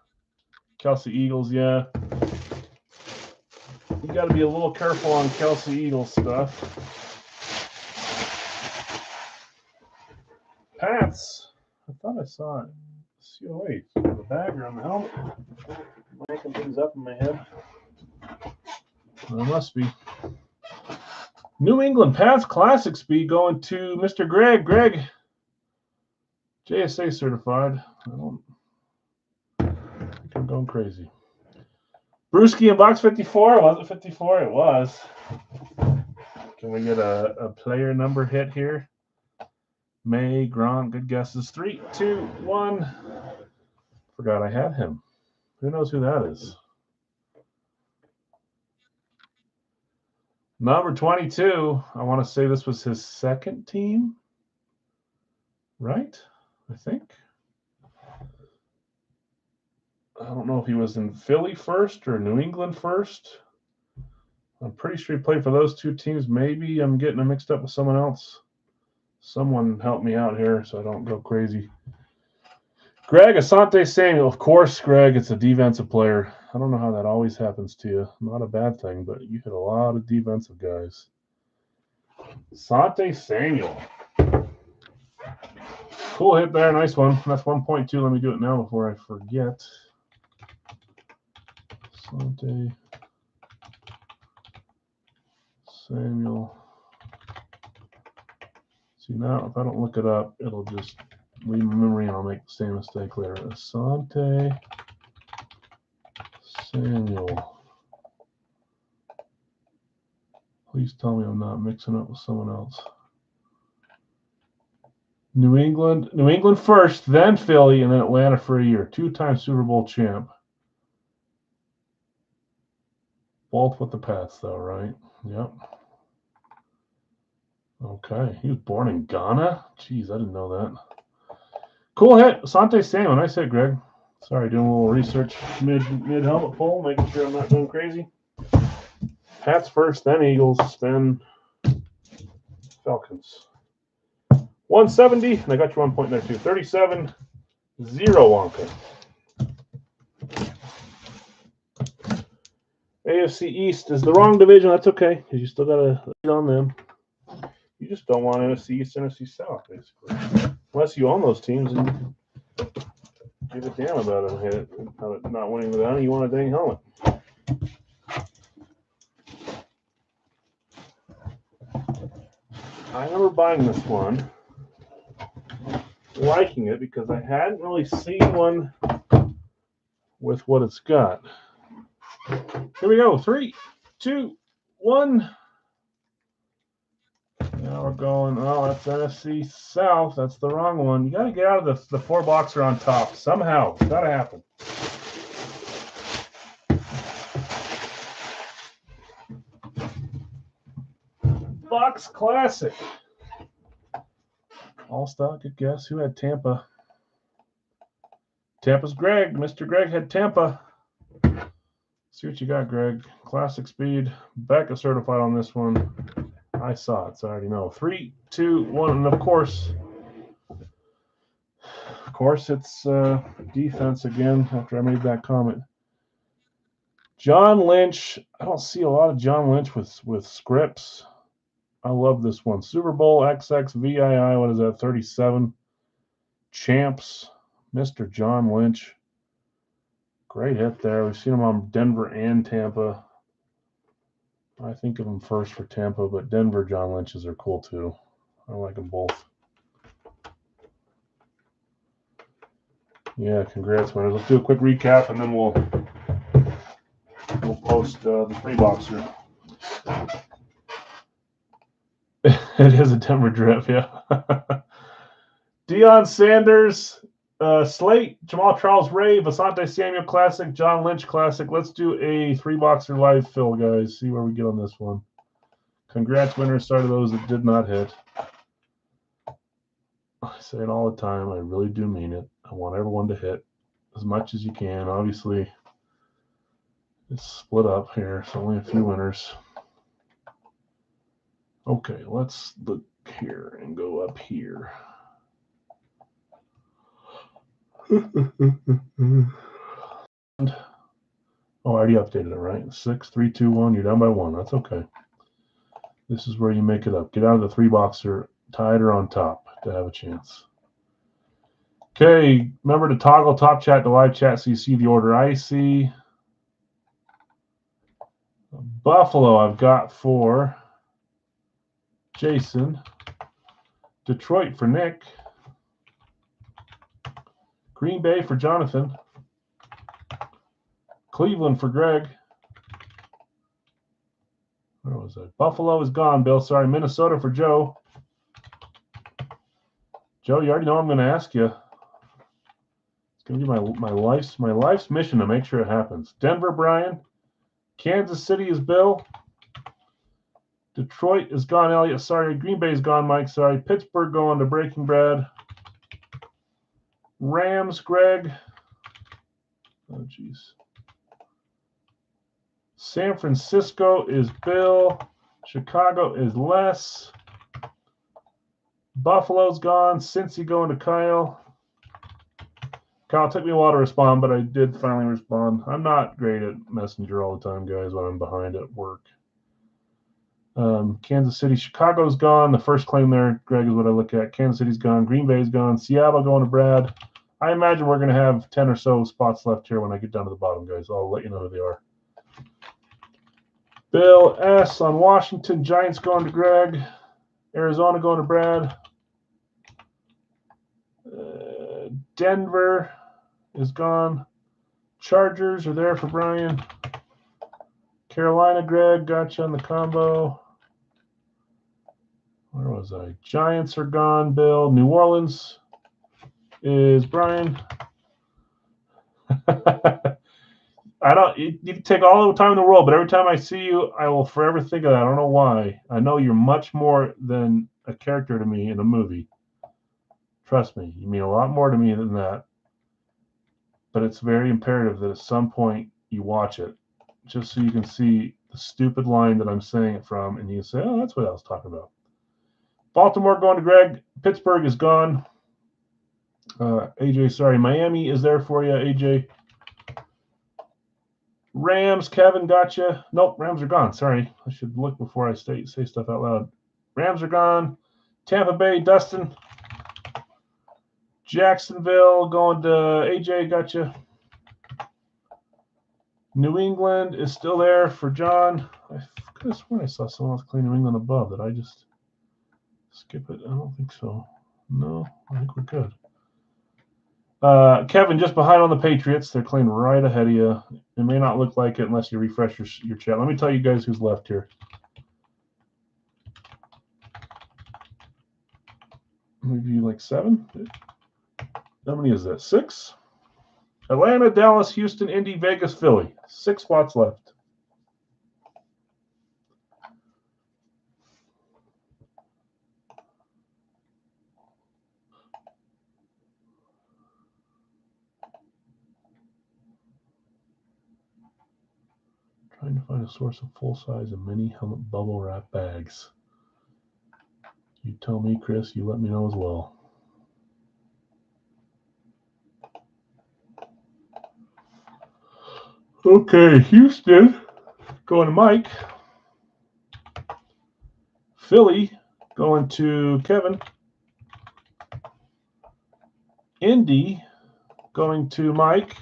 Kelsey Eagles, yeah. You got to be a little careful on Kelsey Eagles stuff. Pats. I thought I saw it. COA. The bag or on the helmet. Making things up in my head. Well, it must be. New England Pats Classic Speed going to Mr. Greg. Greg. JSA certified. I think I'm going crazy. Brewski in box 54. Was it 54? It was. Can we get a player number hit here? May, Gronk, good guesses. 3, 2, 1. Forgot I had him. Who knows who that is? Number 22. I want to say this was his second team. Right? I think. I don't know if he was in Philly first or New England first. I'm pretty sure he played for those 2 teams. Maybe I'm getting him mixed up with someone else. Someone help me out here so I don't go crazy. Greg, Asante Samuel. Of course, Greg, it's a defensive player. I don't know how that always happens to you. Not a bad thing, but you hit a lot of defensive guys. Asante Samuel. Cool hit there. Nice one. That's 1.2. Let me do it now before I forget. Asante Samuel. See, now if I don't look it up, it'll just leave my memory and I'll make the same mistake later. Asante Samuel. Please tell me I'm not mixing up with someone else. New England first, then Philly, and then Atlanta for a year. Two-time Super Bowl champ. Both with the Pats, though, right? Yep. Okay. He was born in Ghana? Jeez, I didn't know that. Cool hit. Asante Samuel. Nice hit, Greg. Sorry, doing a little research mid-helmet pull, making sure I'm not going crazy. Pats first, then Eagles, then Falcons. 170, and I got you 1 point there, too. 37, 0 Wonka. AFC East is the wrong division. That's okay, because you still got to lead on them. You just don't want NFC East, NFC South, basically. Unless you own those teams and give a damn about them not winning without it. You want a dang helmet. I remember buying this one, liking it, because I hadn't really seen one with what it's got. Here we go. 3, 2, 1. Now we're going, oh, that's NFC South. That's the wrong one. You got to get out of the 4-boxer on top. Somehow. It's got to happen. Box Classic. All stock, good guess. Who had Tampa? Tampa's Greg. Mr. Greg had Tampa. See what you got, Greg. Classic speed. Becca certified on this one. I saw it, so I already know. 3, 2, 1, and of course, it's defense again after I made that comment. John Lynch. I don't see a lot of John Lynch with scripts. I love this one. Super Bowl XXVII. What is that? 37. Champs. Mr. John Lynch. Great hit there. We've seen him on Denver and Tampa. I think of him first for Tampa, but Denver John Lynch's are cool too. I like them both. Yeah, congrats, winners. Let's do a quick recap, and then we'll post the 3-boxer. It is a Denver drip, yeah. Deion Sanders, Slate, Jamal Charles Ray, Asante Samuel Classic, John Lynch Classic. Let's do a 3-boxer live fill, guys. See where we get on this one. Congrats, winners. Sorry to those that did not hit. I say it all the time. I really do mean it. I want everyone to hit as much as you can. Obviously, it's split up here, so only a few winners. Okay, let's look here and go up here. Oh, I already updated it, right? 6, 3, 2, 1. You're down by 1. That's okay. This is where you make it up. Get out of the 3-boxer, tied or on top to have a chance. Okay, remember to toggle top chat to live chat so you see the order I see. Buffalo, I've got for Jason. Detroit for Nick. Green Bay for Jonathan. Cleveland for Greg. Where was it? Buffalo is gone, Bill. Sorry. Minnesota for Joe. Joe, you already know I'm going to ask you. It's going to be my life's mission to make sure it happens. Denver, Brian. Kansas City is Bill. Detroit is gone, Elliot. Sorry. Green Bay is gone, Mike. Sorry. Pittsburgh going to Breaking Bad. Rams, Greg. Oh, jeez. San Francisco is Bill. Chicago is Les. Buffalo's gone. Cincy going to Kyle. Kyle, it took me a while to respond, but I did finally respond. I'm not great at Messenger all the time, guys, when I'm behind at work. Kansas City, Chicago's gone. The first claim there, Greg, is what I look at. Kansas City's gone. Green Bay's gone. Seattle going to Brad. I imagine we're going to have 10 or so spots left here when I get down to the bottom, guys. I'll let you know who they are. Bill S. on Washington. Giants going to Greg. Arizona going to Brad. Denver is gone. Chargers are there for Brian. Carolina, Greg, got you on the combo. Where was I? Giants are gone, Bill. New Orleans is Brian. I don't. You can take all the time in the world, but every time I see you, I will forever think of that. I don't know why. I know you're much more than a character to me in a movie. Trust me, you mean a lot more to me than that. But it's very imperative that at some point you watch it, just so you can see the stupid line that I'm saying it from, and you can say, "Oh, that's what I was talking about." Baltimore going to Greg. Pittsburgh is gone. AJ, sorry. Miami is there for you, AJ. Rams, Kevin, gotcha. Nope, Rams are gone. Sorry. I should look before I say stuff out loud. Rams are gone. Tampa Bay, Dustin. Jacksonville going to AJ, gotcha. New England is still there for John. I could have sworn I saw someone else clean New England above. Did I just skip it? I don't think so. No, I think we're good. Kevin, just behind on the Patriots. They're clean right ahead of you. It may not look like it unless you refresh your chat. Let me tell you guys who's left here. Maybe like 7? How many is that? 6? Atlanta, Dallas, Houston, Indy, Vegas, Philly. 6 spots left. Trying to find a source of full-size and mini helmet bubble wrap bags. You tell me, Chris. You let me know as well. Okay, Houston going to Mike. Philly going to Kevin. Indy going to Mike.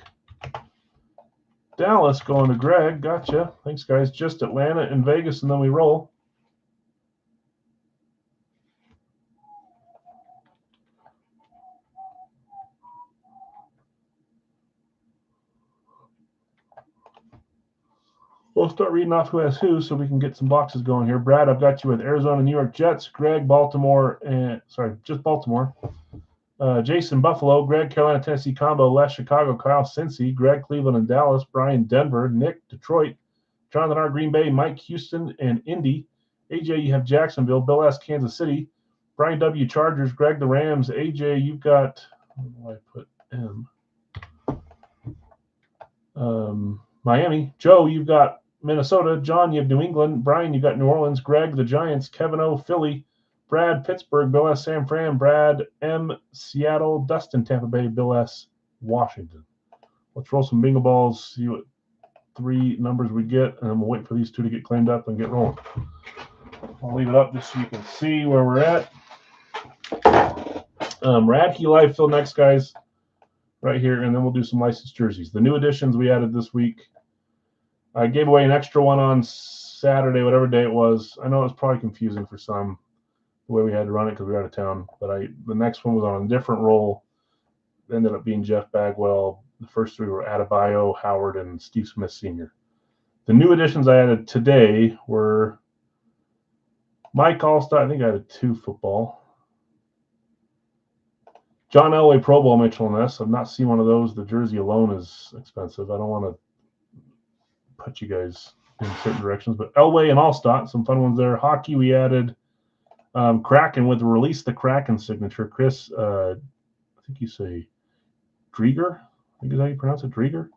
Dallas going to Greg. Gotcha. Thanks, guys. Just Atlanta and Vegas, and then we roll. We'll start reading off who has who so we can get some boxes going here. Brad, I've got you with Arizona, New York Jets, Greg, Baltimore, and just Baltimore. Jason, Buffalo, Greg, Carolina, Tennessee combo, Les, Chicago, Kyle, Cincy, Greg, Cleveland, and Dallas, Brian, Denver, Nick, Detroit, Jonathan R, Green Bay, Mike, Houston, and Indy. AJ, you have Jacksonville, Bill S, Kansas City, Brian W, Chargers, Greg, the Rams. AJ, you've got, where do I put M? Miami. Joe, you've got Minnesota. John, you have New England. Brian, you got New Orleans. Greg, the Giants. Kevin O, Philly. Brad, Pittsburgh. Bill S, San Fran. Brad M, Seattle. Dustin, Tampa Bay. Bill S, Washington. Let's roll some bingo balls, see what 3 numbers we get, and then we'll wait for these 2 to get cleaned up and get rolling. I'll leave it up just so you can see where we're at. Radke Live Fill next, guys, right here, and then we'll do some licensed jerseys. The new additions we added this week. I gave away an extra one on Saturday, whatever day it was. I know it was probably confusing for some, the way we had to run it because we were out of town. But the next one was on a different roll. It ended up being Jeff Bagwell. The first 3 were Adebayo, Howard, and Steve Smith Sr. The new additions I added today were Mike Allstott. I think I added 2 football. John Elway Pro Bowl Mitchell Ness. I've not seen one of those. The jersey alone is expensive. I don't want to put you guys in certain directions, but Elway and Allstott, some fun ones there. Hockey, we added Kraken with Release the Kraken signature. Chris, I think you say Drieger. I think is how you pronounce it, Drieger.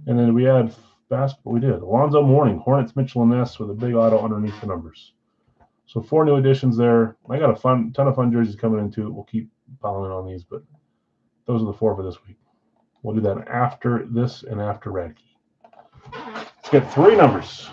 And then we had basketball. We did Alonzo Mourning, Hornets, Mitchell Ness with a big auto underneath the numbers. So 4 new additions there. I got a ton of fun jerseys coming into it. We'll keep piling on these, but those are the 4 for this week. We'll do that after this and after Radke. Let's get 3 numbers.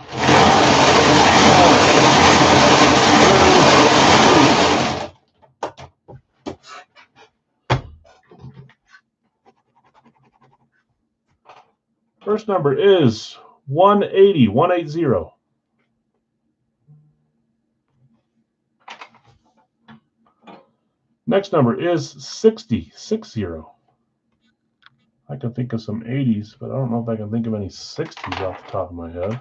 First number is 180, 180. Next number is 60, 60. I can think of some 80s, but I don't know if I can think of any 60s off the top of my head.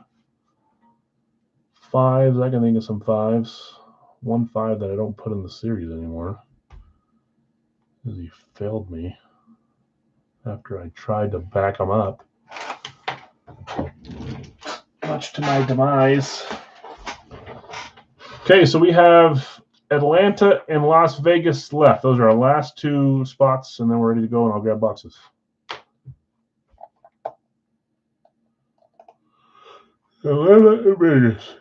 5s, I can think of some 5s. 1-5 that I don't put in the series anymore. Because he failed me after I tried to back him up. Much to my demise. Okay, so we have Atlanta and Las Vegas left. Those are our last two spots, and then we're ready to go, and I'll grab boxes. Atlanta and Vegas.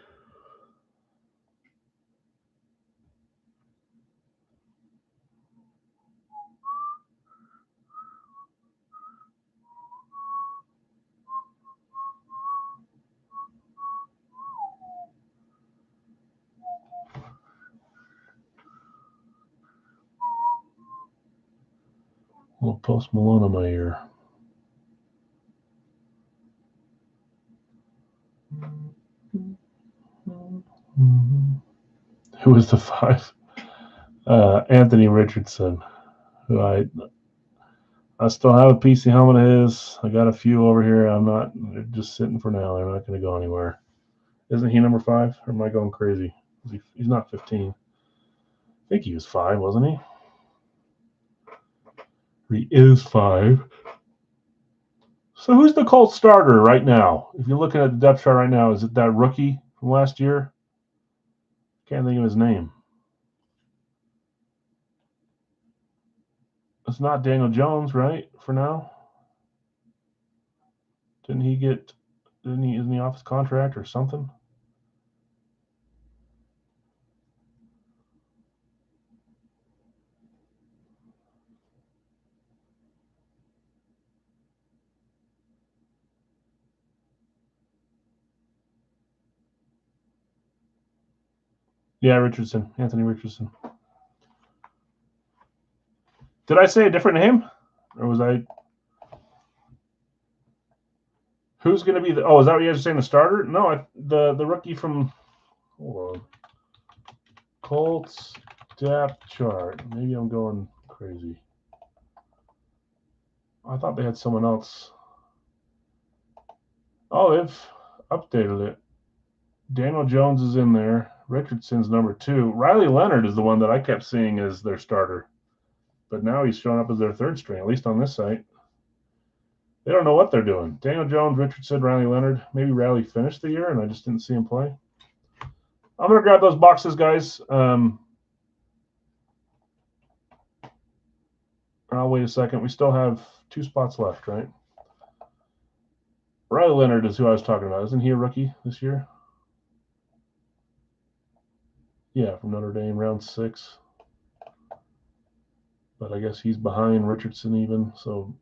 A little Post Malone in my ear. Who is the 5? Anthony Richardson, who I still have a PC helmet of his. I got a few over here. They're just sitting for now. They're not going to go anywhere. Isn't he number 5? Or am I going crazy? He's not 15. I think he was 5, wasn't he? He is 5. So who's the Colts starter right now? If you're looking at the depth chart right now, is it that rookie from last year? Can't think of his name. It's not Daniel Jones, right? For now, isn't he off his contract or something? Yeah, Richardson, Anthony Richardson. Did I say a different name, or was I? Who's going to be the? Oh, is that what you guys are saying? The starter? No, the rookie from. Hold on. Colts depth chart. Maybe I'm going crazy. I thought they had someone else. Oh, they've updated it. Daniel Jones is in there. Richardson's number 2. Riley Leonard is the one that I kept seeing as their starter, but now he's showing up as their 3rd string, at least on this site. They don't know what they're doing. Daniel Jones, Richardson, Riley Leonard. Maybe Riley finished the year and I just didn't see him play. I'm going to grab those boxes, guys. I'll wait a second. We still have 2 spots left, right? Riley Leonard is who I was talking about. Isn't he a rookie this year? Yeah, from Notre Dame, round 6. But I guess he's behind Richardson even. So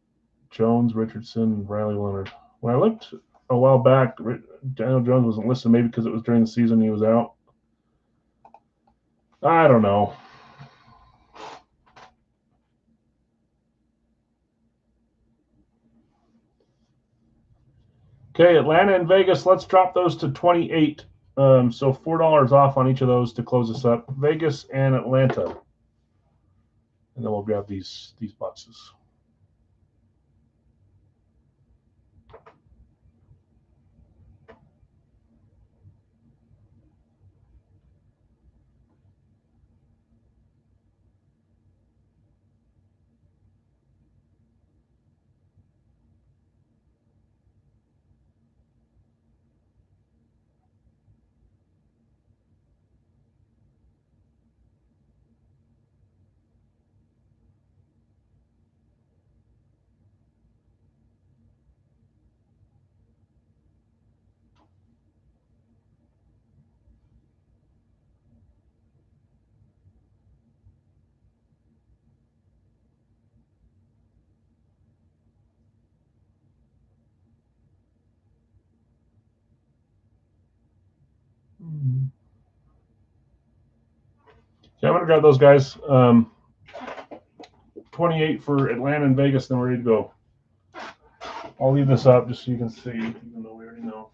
Jones, Richardson, Riley Leonard. When I looked a while back, Daniel Jones wasn't listed, maybe because it was during the season he was out. I don't know. Okay, Atlanta and Vegas, let's drop those to 28. So $4 off on each of those to close us up. Vegas and Atlanta. And then we'll grab these boxes. Okay, I'm going to grab those guys. 28 for Atlanta and Vegas, then we're ready to go. I'll leave this up just so you can see, even though we already know.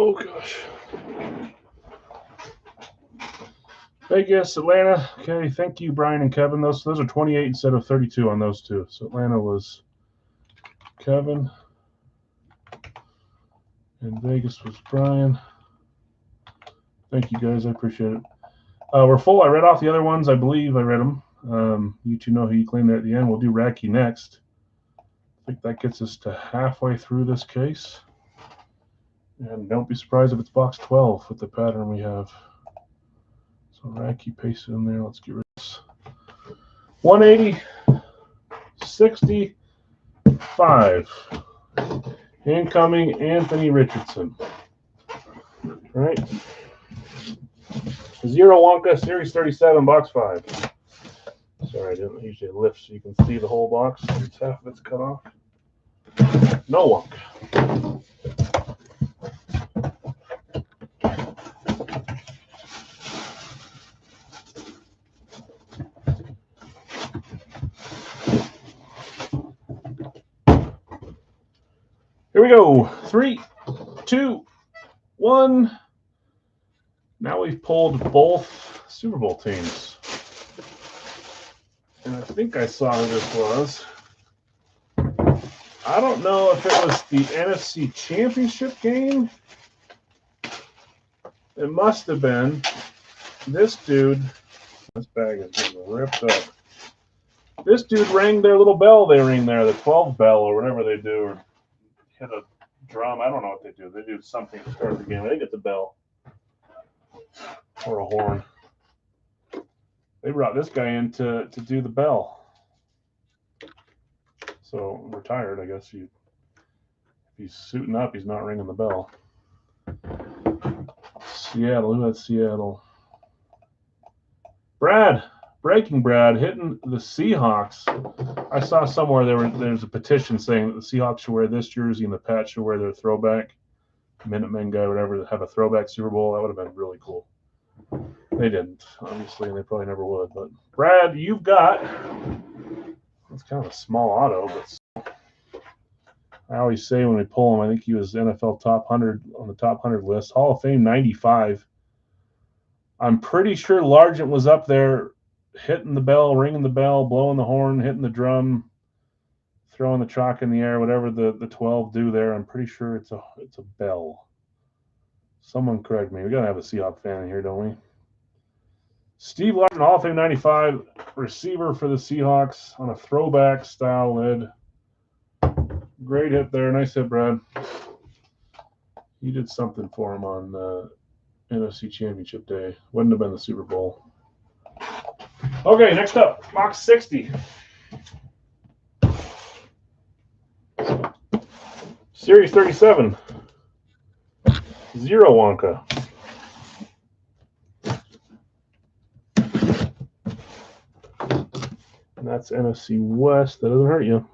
Oh, gosh. Vegas, Atlanta. Okay, thank you, Brian and Kevin. Those are 28 instead of 32 on those two. So Atlanta was Kevin, and Vegas was Brian. Thank you, guys. I appreciate it. We're full. I read off the other ones. I believe I read them. You two know who you claimed there at the end. We'll do Racky next. I think that gets us to halfway through this case. And don't be surprised if it's box 12 with the pattern we have. So Racky pasted in there. Let's get rid of this. 180, 65. Incoming Anthony Richardson. All right. Zero Wonka, Series 37, box 5. Sorry, I didn't usually lift so you can see the whole box. It's half of it's cut off. No Wonka. Here we go. 3, 2, 1. Now we've pulled both Super Bowl teams. And I think I saw who this was. I don't know if it was the NFC Championship game. It must have been. This dude, this bag is getting ripped up. This dude rang their little bell they ring there, the 12 bell or whatever they do, or hit a drum. I don't know what they do. They do something to start the game. I think it's a bell or a horn. They brought this guy in to do the bell. So retired, I guess. If he's suiting up, he's not ringing the bell. Seattle, who had Seattle? Brad, Breaking Brad, hitting the Seahawks. I saw somewhere there's a petition saying that the Seahawks should wear this jersey and the Pats should wear their throwback Minutemen guy, whatever, have a throwback Super Bowl. That would have been really cool. They didn't, obviously, and they probably never would. But Brad, you've got, it's kind of a small auto, but I always say when we pull him, I think he was NFL top 100 on the top 100 list. Hall of Fame 95. I'm pretty sure Largent was up there hitting the bell, ringing the bell, blowing the horn, hitting the drum, throwing the chalk in the air, whatever the 12 do there. I'm pretty sure it's a bell. Someone correct me. We got to have a Seahawks fan in here, don't we? Steve Largent, Hall of Fame 95, receiver for the Seahawks on a throwback style lid. Great hit there. Nice hit, Brad. You did something for him on NFC Championship Day. Wouldn't have been the Super Bowl. Okay, next up, box 60. Series 37. Zero Wonka. And that's NFC West. That doesn't hurt you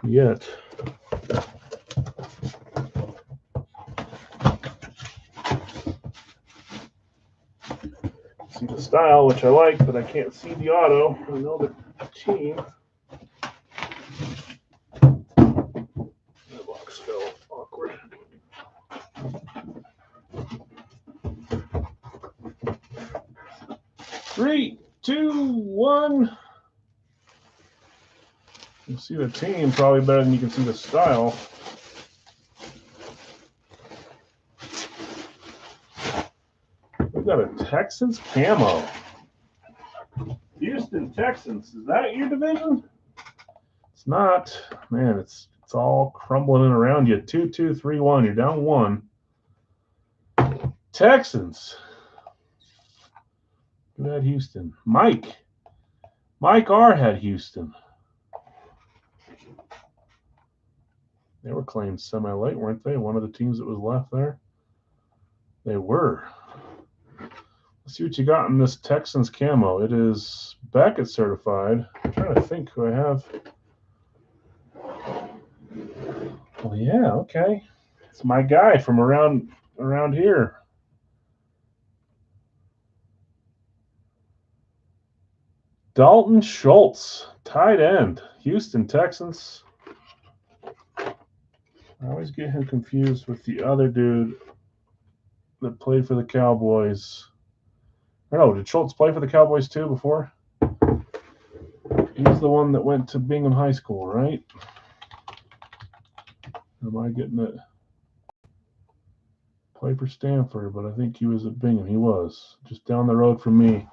yet. See the style, which I like, but I can't see the auto. I know the team. That box fell awkward. Three, two, one. You can see the team probably better than you can see the style. We've got a Texans camo. Houston Texans. Is that your division? It's not. Man, it's all crumbling in around you. 2-2-3-1. You're down 1. Texans. Who had Houston? Mike R. had Houston. They were claimed semi-late, weren't they? One of the teams that was left there. They were. Let's see what you got in this Texans camo. It is Beckett certified. I'm trying to think who I have. Well, yeah, okay. It's my guy from around here. Dalton Schultz, tight end, Houston Texans. I always get him confused with the other dude that played for the Cowboys. Or no, did Schultz play for the Cowboys too before? He's the one that went to Bingham High School, right? Am I getting it? Played for Stanford, but I think he was at Bingham. He was just down the road from me.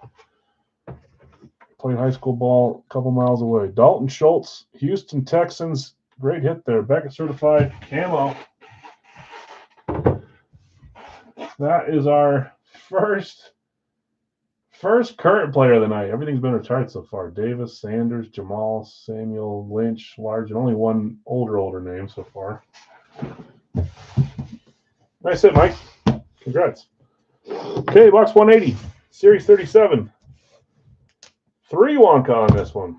Played high school ball a couple miles away. Dalton Schultz, Houston Texans. Great hit there. Beckett certified camo. That is our first current player of the night. Everything's been retired so far. Davis, Sanders, Jamal, Samuel, Lynch, Large, and only one older name so far. Nice hit, Mike. Congrats. Okay, box 180, Series 37. 3 Wonka on this one.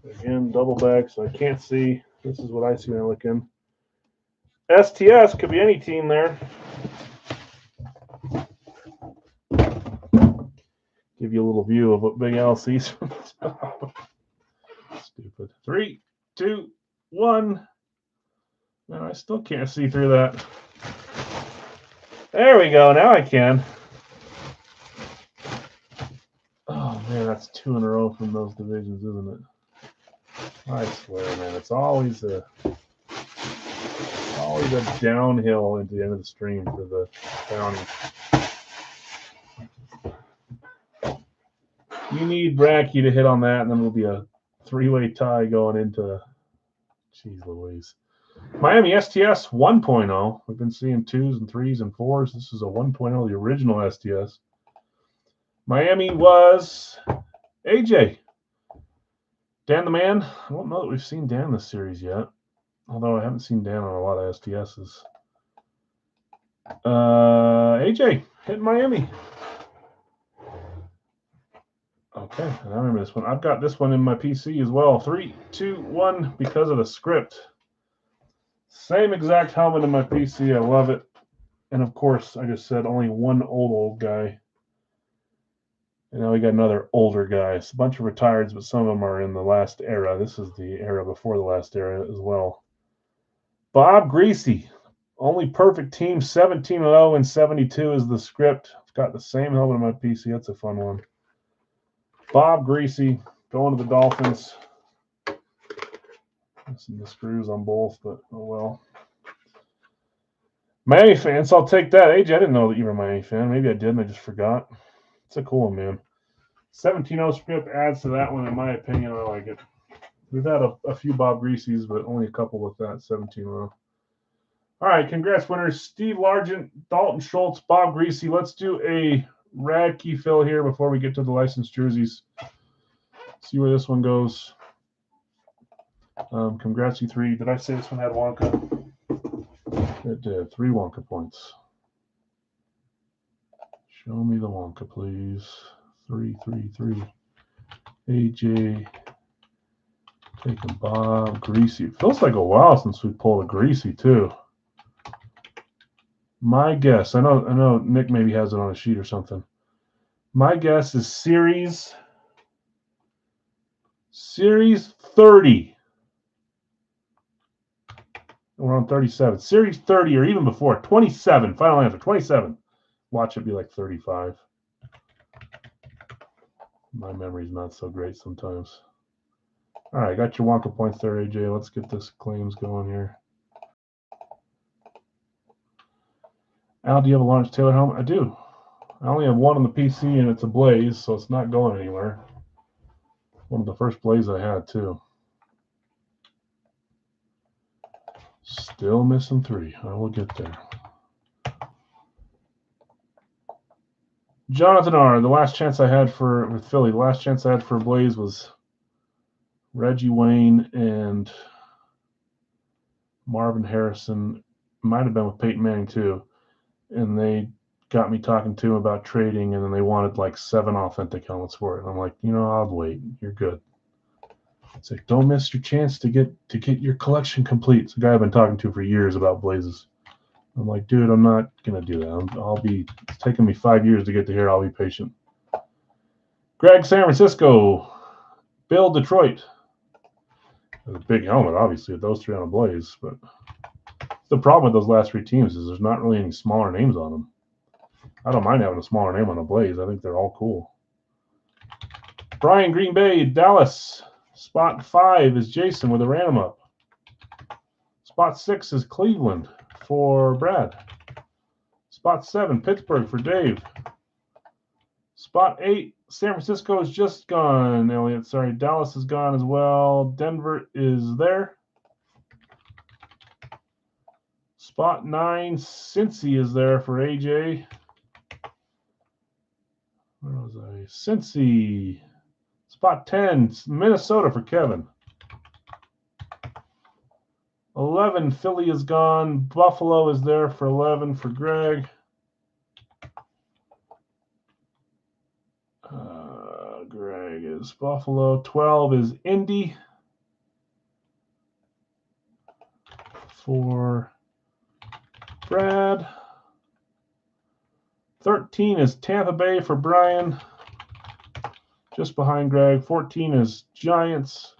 Again, double back, so I can't see. This is what I see when I look in. STS could be any team there. Give you a little view of what Big Al sees from the top. Stupid. 3, 2, 1. No, I still can't see through that. There we go. Now I can. Oh, man, that's 2 in a row from those divisions, isn't it? I swear, man, it's always a downhill into the end of the stream for the county. You need Bracky to hit on that, and then it'll be a 3-way tie going into. Jeez Louise. Miami STS 1.0. We've been seeing 2s and 3s and 4s. This is a 1.0, the original STS. Miami was AJ. Dan the Man. I don't know that we've seen Dan this series yet, although I haven't seen Dan on a lot of STSs. AJ hitting Miami. Okay, and I remember this one. I've got this one in my PC as well. 3, 2, 1 because of the script. Same exact helmet in my PC. I love it. And of course, I just said only one old guy. And now we got another older guy. It's a bunch of retireds, but some of them are in the last era. This is the era before the last era as well. Bob Greasy. Only perfect team, 17-0 and 72 is the script. I've got the same helmet in my PC. That's a fun one. Bob Greasy going to the Dolphins. Missing the screws on both, but oh well. Miami fans, I'll take that. AJ, I didn't know that you were a Miami fan. Maybe I did and I just forgot. It's a cool one, man. 17-0 script adds to that one, in my opinion. I like it. We've had a few Bob Greasy's, but only a couple with that 17-0. All right, congrats, winners. Steve Largent, Dalton Schultz, Bob Greasy. Let's do a rad key fill here before we get to the licensed jerseys. See where this one goes. Congrats, you 3. Did I say this one had Wonka? It did. 3 Wonka points. Show me the Wonka, please. 3, 3, 3. AJ taking Bob Greasy. It feels like a while since we pulled a Greasy too. My guess, I know Nick maybe has it on a sheet or something. My guess is Series 30. We're on 37. Series 30 or even before. 27. Final answer. 27. Watch it be like 35. My memory's not so great sometimes. All right, got your Wonka points there, AJ. Let's get this claims going here. Al, do you have a Lawrence Taylor helmet? I do. I only have one on the PC, and it's a Blaze, so it's not going anywhere. One of the first Blaze I had, too. Still missing 3. I will get there. Jonathan R., the last chance I had with Philly, the last chance I had for Blaze was Reggie Wayne and Marvin Harrison. Might have been with Peyton Manning, too. And they got me talking to him about trading, and then they wanted like 7 authentic helmets for it. And I'm like, I'll wait. You're good. It's like, don't miss your chance to get your collection complete. It's a guy I've been talking to for years about Blazes. I'm like, dude, I'm not going to do that. It's taking me 5 years to get to here. I'll be patient. Greg, San Francisco. Bill, Detroit. There's a big helmet, obviously, with those three on a blaze. But the problem with those last three teams is there's not really any smaller names on them. I don't mind having a smaller name on a blaze. I think they're all cool. Brian, Green Bay, Dallas. Spot 5 is Jason with a random up. Spot 6 is Cleveland for Brad. Spot 7, Pittsburgh for Dave. Spot 8, San Francisco is just gone, Elliot. Sorry, Dallas is gone as well. Denver is there. Spot 9, Cincy is there for AJ. Where was I? Cincy. Spot 10, Minnesota for Kevin. 11, Philly is gone. Buffalo is there for 11 for Greg. Greg is Buffalo. 12 is Indy for Brad. 13 is Tampa Bay for Brian, just behind Greg. 14 is Giants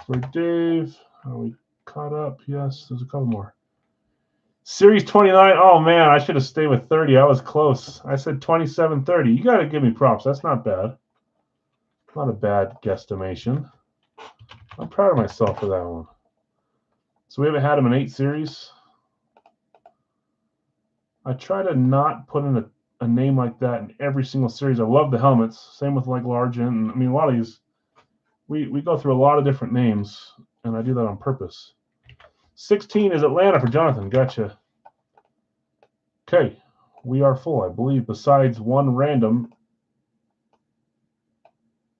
for Dave. Are we caught up? Yes, there's a couple more. Series 29. Oh, man, I should have stayed with 30. I was close. I said 27-30. You got to give me props. That's not bad. Not a bad guesstimation. I'm proud of myself for that one. So we haven't had him in 8 series. I try to not put in a name like that in every single series. I love the helmets. Same with like Largent. And I mean, a lot of these, we go through a lot of different names, and I do that on purpose. 16 is Atlanta for Jonathan. Gotcha. Okay, we are full, I believe, besides one random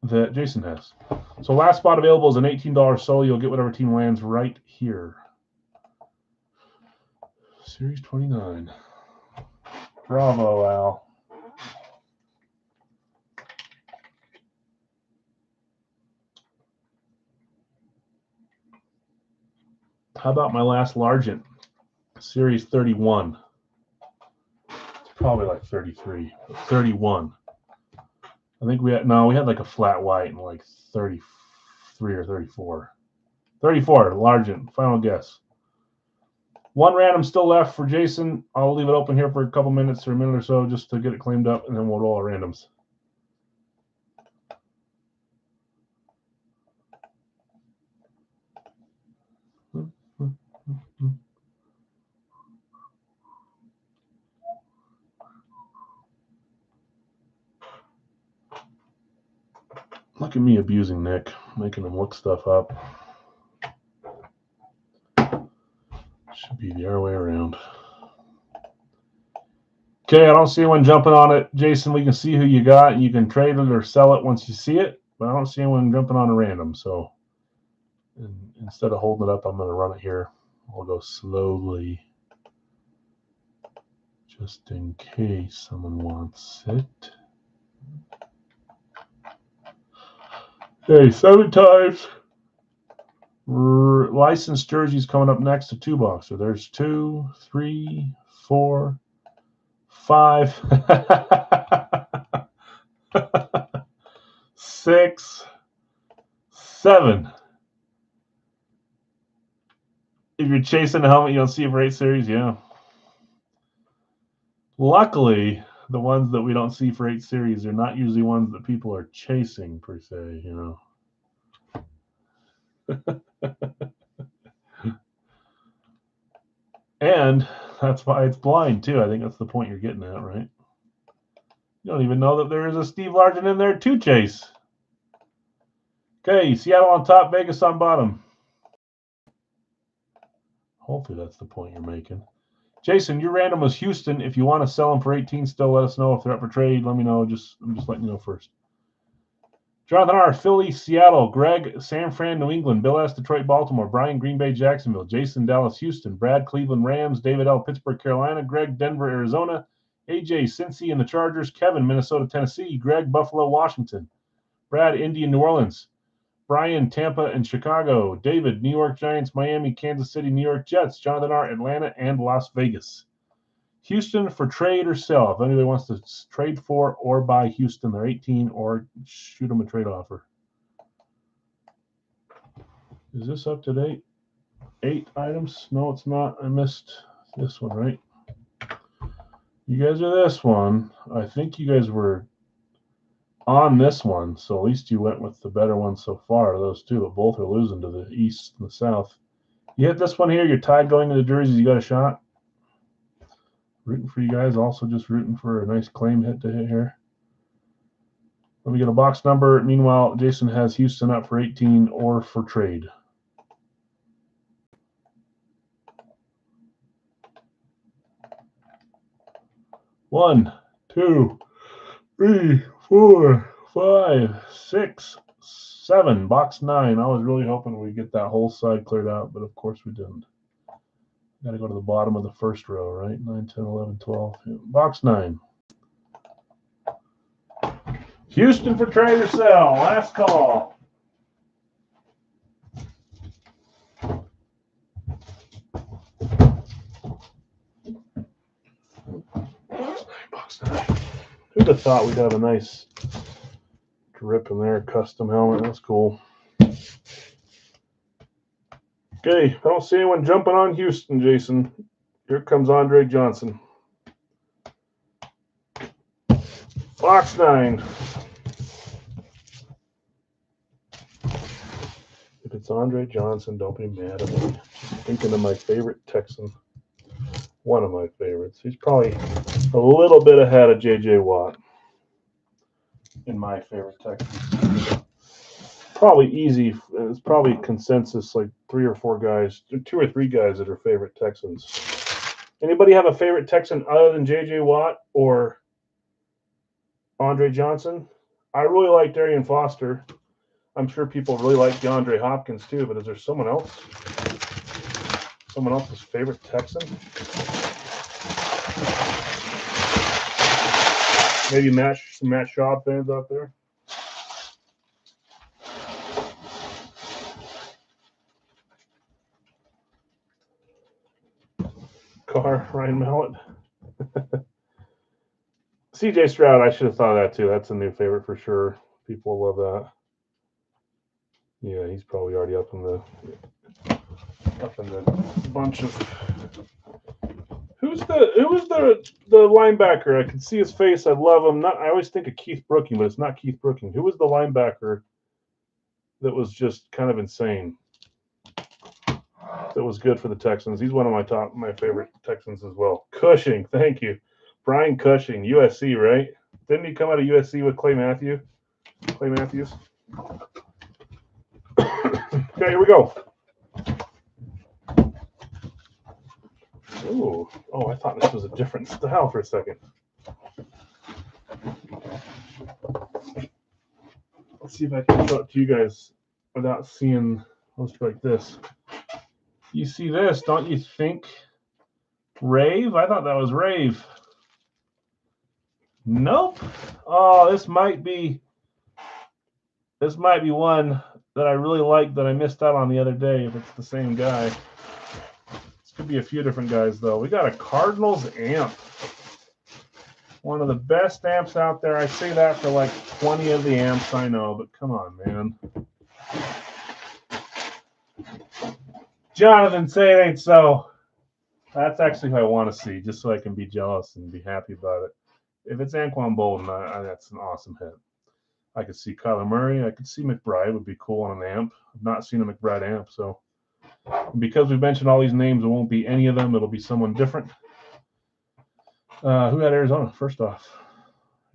that Jason has. So last spot available is an $18 solo. You'll get whatever team lands right here. Series 29. Bravo, Al. How about my last Largent? Series 31. It's probably like 33. 31. I think we had like a flat white and like 33 or 34. 34, Largent. Final guess. One random still left for Jason. I'll leave it open here for a couple minutes or a minute or so just to get it claimed up, and then we'll roll our randoms. Look at me abusing Nick, making him look stuff up. Should be the other way around. Okay, I don't see anyone jumping on it. Jason, we can see who you got, and you can trade it or sell it once you see it, but I don't see anyone jumping on a random. So instead of holding it up, I'm going to run it here. I'll go slowly, just in case someone wants it. Okay, 7 times. Licensed jerseys coming up next to 2 box. So there's 2, 3, 4, 5, 6, 7. If you're chasing a helmet, you don't see it for 8 series, yeah. Luckily, the ones that we don't see for 8 series are not usually ones that people are chasing per se, you know. And that's why it's blind too. I think that's the point you're getting at, right? You don't even know that there is a Steve Largent in there to chase. Okay, Seattle on top, Vegas on bottom. Hopefully that's the point you're making. Jason, your random was Houston. If you want to sell them for 18 still, let us know. If they're up for trade, let me know. I'm just letting you know first. Jonathan R., Philly, Seattle. Greg, San Fran, New England. Bill S., Detroit, Baltimore. Brian, Green Bay, Jacksonville. Jason, Dallas, Houston. Brad, Cleveland, Rams. David L., Pittsburgh, Carolina. Greg, Denver, Arizona. AJ, Cincy and the Chargers. Kevin, Minnesota, Tennessee. Greg, Buffalo, Washington. Brad, Indy, and New Orleans. Brian, Tampa and Chicago. David, New York Giants, Miami, Kansas City, New York Jets. Jonathan R, Atlanta and Las Vegas. Houston for trade or sell. If anybody wants to trade for or buy Houston, they're 18, or shoot them a trade offer. Is this up to date? 8 items? No, it's not. I missed this one, right? You guys are this one. I think you guys were on this one, so at least you went with the better one so far, those two, but both are losing to the East and the South. You hit this one here, you're tied going into jerseys, you got a shot. Rooting for you guys, also just rooting for a nice claim hit to hit here. Let me get a box number. Meanwhile, Jason has Houston up for 18 or for trade. One, 2, 3, 4, 5, 6, 7. Box 9. I was really hoping we'd get that whole side cleared out, but of course we didn't. Got to go to the bottom of the first row, right? 9, 10, 11, 12. Box 9. Houston for trade or sell. Last call. Box 9. Who'd have thought we'd have a nice drip in there, custom helmet. That's cool. Okay, I don't see anyone jumping on Houston, Jason. Here comes Andre Johnson. Box 9. If it's Andre Johnson, don't be mad at me. Just thinking of my favorite Texan. One of my favorites. He's probably a little bit ahead of J.J. Watt in my favorite Texans. Probably easy. It's probably consensus, like 3 or 4 guys, 2 or 3 guys that are favorite Texans. Anybody have a favorite Texan other than J.J. Watt or Andre Johnson? I really like Darian Foster. I'm sure people really like DeAndre Hopkins too, but is there someone else? Someone else's favorite Texan? Maybe some Matt Schaub fans out there? Carr, Ryan Mallett. CJ Stroud, I should have thought of that too. That's a new favorite for sure. People love that. Yeah, he's probably already up in the bunch of. Who's the linebacker? I can see his face. I love him. I always think of Keith Brooking, but it's not Keith Brooking. Who was the linebacker that was just kind of insane? That was good for the Texans. He's one of my favorite Texans as well. Cushing, thank you. Brian Cushing, USC, right? Didn't he come out of USC with Clay Matthews? Okay, here we go. Ooh. Oh, I thought this was a different style for a second. Let's see if I can show it to you guys without seeing. Let's try like this. You see this, don't you think? Rave? I thought that was Rave. Nope. Oh, this might be one that I really like that I missed out on the other day, if it's the same guy. This could be a few different guys, though. We got a Cardinals amp. One of the best amps out there. I say that for like 20 of the amps, I know, but come on, man. Jonathan, say it ain't so. That's actually who I want to see, just so I can be jealous and be happy about it. If it's Anquan Bolden, that's an awesome hit. I could see Kyler Murray. I could see McBride would be cool on an amp. I've not seen a McBride amp, so because we've mentioned all these names, it won't be any of them. It'll be someone different. Who had Arizona? First off,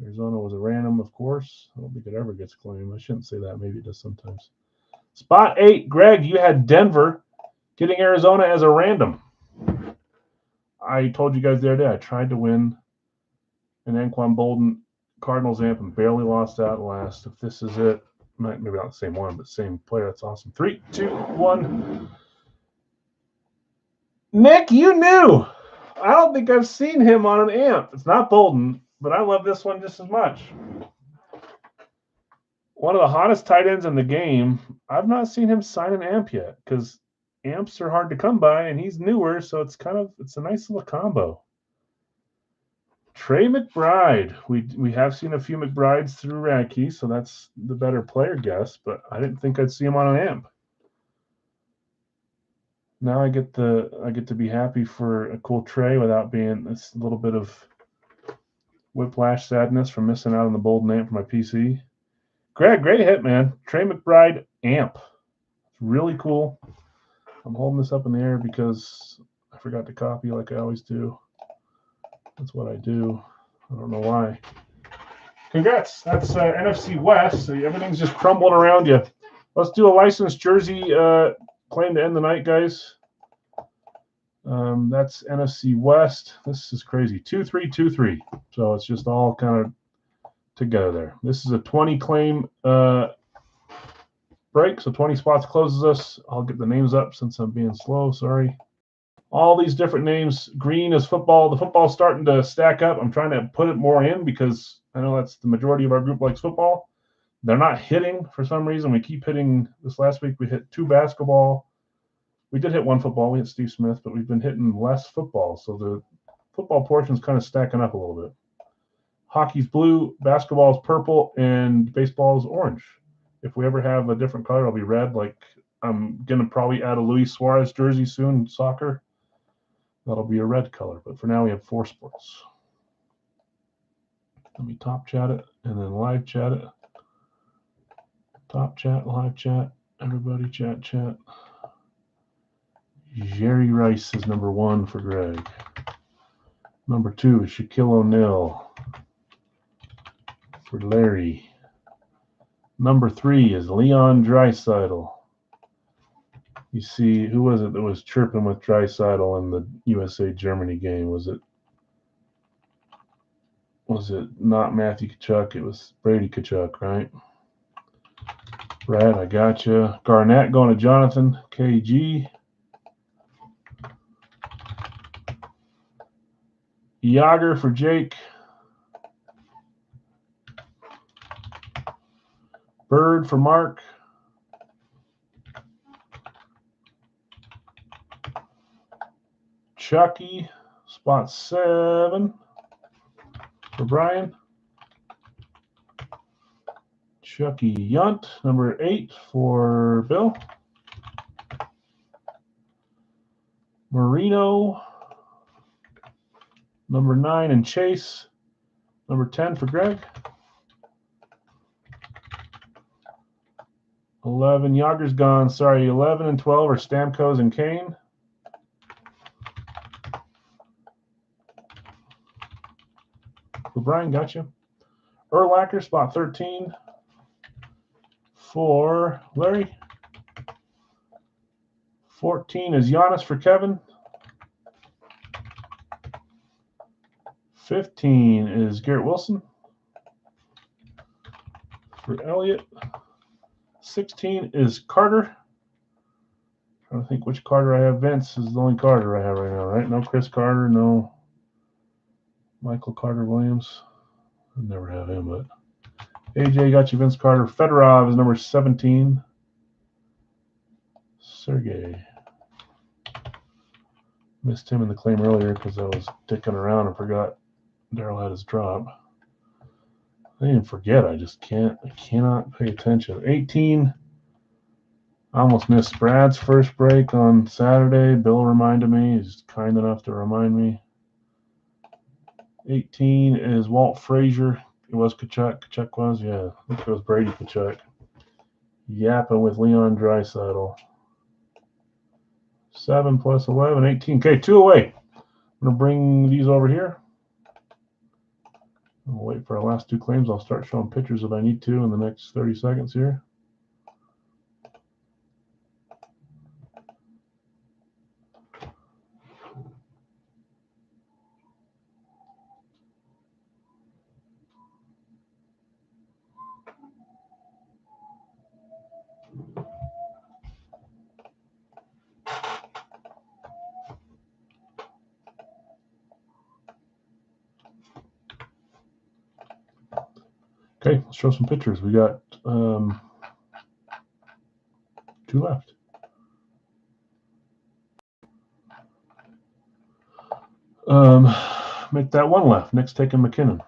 Arizona was a random, of course. I don't think it ever gets claimed. I shouldn't say that. Maybe it does sometimes. Spot 8, Greg, you had Denver getting Arizona as a random. I told you guys the other day I tried to win an Anquan Bolden Cardinals amp and barely lost out last. If this is it, maybe not the same one, but same player. That's awesome. 3, 2, 1. Nick, you knew. I don't think I've seen him on an amp. It's not Bolden, but I love this one just as much. one of the hottest tight ends in the game. I've not seen him sign an amp yet because amps are hard to come by, and he's newer, so it's a nice little combo. Trey McBride. We have seen a few McBrides through Radkey, so that's the better player guess, but I didn't think I'd see him on an amp. Now I get to be happy for a cool Trey without being this little bit of whiplash sadness from missing out on the bold amp for my PC. Greg, great hit, man. Trey McBride amp. It's really cool. I'm holding this up in the air because I forgot to copy like I always do. That's what I do. I don't know why. Congrats. That's NFC West. So everything's just crumbling around you. Let's do a licensed jersey claim to end the night, guys. That's NFC West. This is crazy. 2-3-2-3. So it's just all kind of together there. This is a 20 claim break. So 20 spots closes us. I'll get the names up since I'm being slow. Sorry. All these different names. Green is football. The football's starting to stack up. I'm trying to put it more in because I know that's the majority of our group likes football. They're not hitting for some reason. We keep hitting. This last week we hit 2 basketball. We did hit 1 football. We hit Steve Smith, but we've been hitting less football. So the football portion is kind of stacking up a little bit. Hockey's blue, basketball is purple, and baseball is orange. If we ever have a different color, it'll be red. Like I'm going to probably add a Luis Suarez jersey soon, soccer. That'll be a red color. But for now, we have 4 sports. Let me top chat it and then live chat it. Top chat, live chat. Everybody chat. Jerry Rice is number 1 for Greg. Number 2 is Shaquille O'Neal for Larry. Number 3 is Leon Draisaitl. You see, who was it that was chirping with Draisaitl in the USA-Germany game? Was it not Matthew Tkachuk? It was Brady Tkachuk, right? Brad, I got you. Garnett going to Jonathan KG. Yager for Jake. Bird for Mark. Chucky, spot 7 for Brian. Chucky Yunt, number 8 for Bill. Marino, number 9, and Chase, number 10 for Greg. 11, Yager's gone. Sorry, 11 and 12 are Stamkos and Kane. For Brian, gotcha. Urlacher, spot 13 for Larry. 14 is Giannis for Kevin. 15 is Garrett Wilson for Elliot. 16 is Carter. I don't think which Carter I have. Vince is the only Carter I have right now, right? No Chris Carter, no Michael Carter Williams. I never have him, but AJ got you Vince Carter. Fedorov is number 17. Sergey. Missed him in the claim earlier because I was dicking around and forgot Daryl had his drop. I didn't forget. I cannot pay attention. 18. I almost missed Brad's first break on Saturday. Bill reminded me. He's kind enough to remind me. 18 is Walt Frazier. It was Tkachuk. Tkachuk was, yeah. I think it was Brady Tkachuk. Yapping with Leon Draisaitl. 7 plus 11, 18. Okay, 2 away. I'm going to bring these over here. I'll wait for our last 2 claims. I'll start showing pictures if I need to in the next 30 seconds here. Okay, let's show some pictures. We got 2 left. Make that 1 left. Nick's taking McKinnon.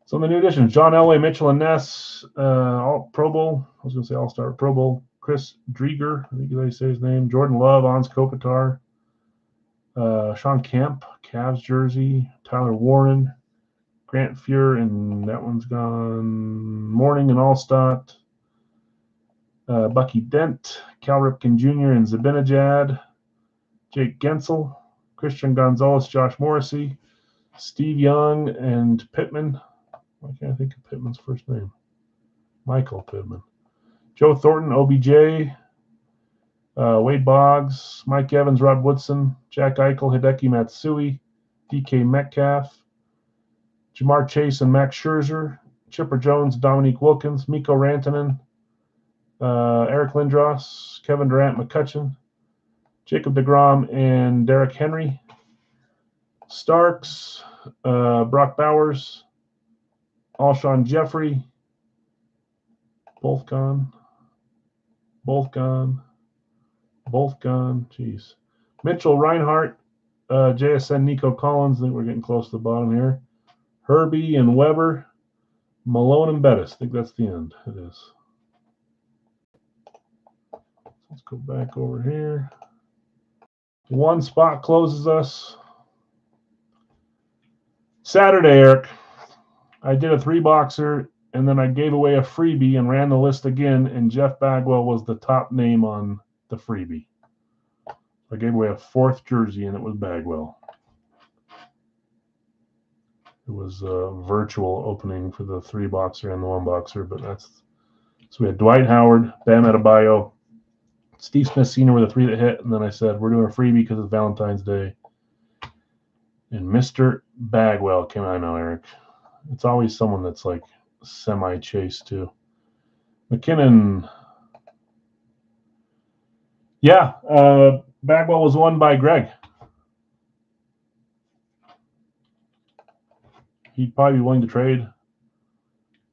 So the new additions: John Elway, Mitchell and Ness, all Pro Bowl. I was going to say All-Star Pro Bowl. Chris Drieger, I think is how you say his name. Jordan Love, Ons Kopitar. Sean Kemp, Cavs jersey. Tyler Warren, Grant Fuhr, and that one's gone. Morning and Allstott. Bucky Dent, Cal Ripken Jr. and Zabinajad. Jake Gensel, Christian Gonzalez, Josh Morrissey, Steve Young, and Pittman. Why can't I think of Pittman's first name? Michael Pittman. Joe Thornton, OBJ, Wade Boggs, Mike Evans, Rod Woodson, Jack Eichel, Hideki Matsui, DK Metcalf, Jamar Chase and Max Scherzer, Chipper Jones, Dominique Wilkins, Mikko Rantanen, Eric Lindros, Kevin Durant, McCutcheon, Jacob deGrom, and Derrick Henry. Starks, Brock Bowers, Alshon Jeffrey, both gone. Jeez. Mitchell Reinhardt, JSN Nico Collins. I think we're getting close to the bottom here. Herbie and Weber, Malone and Bettis. I think that's the end. It is. Let's go back over here. 1 spot closes us. Saturday, Eric, I did a 3-boxer, and then I gave away a freebie and ran the list again, and Jeff Bagwell was the top name on the freebie. I gave away a 4th jersey, and it was Bagwell. It was a virtual opening for the 3-boxer and the 1-boxer, but that's so we had Dwight Howard, Bam Adebayo, Steve Smith Sr. were the 3 that hit, and then I said we're doing a freebie because it's Valentine's Day. And Mr. Bagwell came out. I know, Eric. It's always someone that's like semi-chase too. McKinnon. Yeah, Bagwell was won by Greg. He'd probably be willing to trade.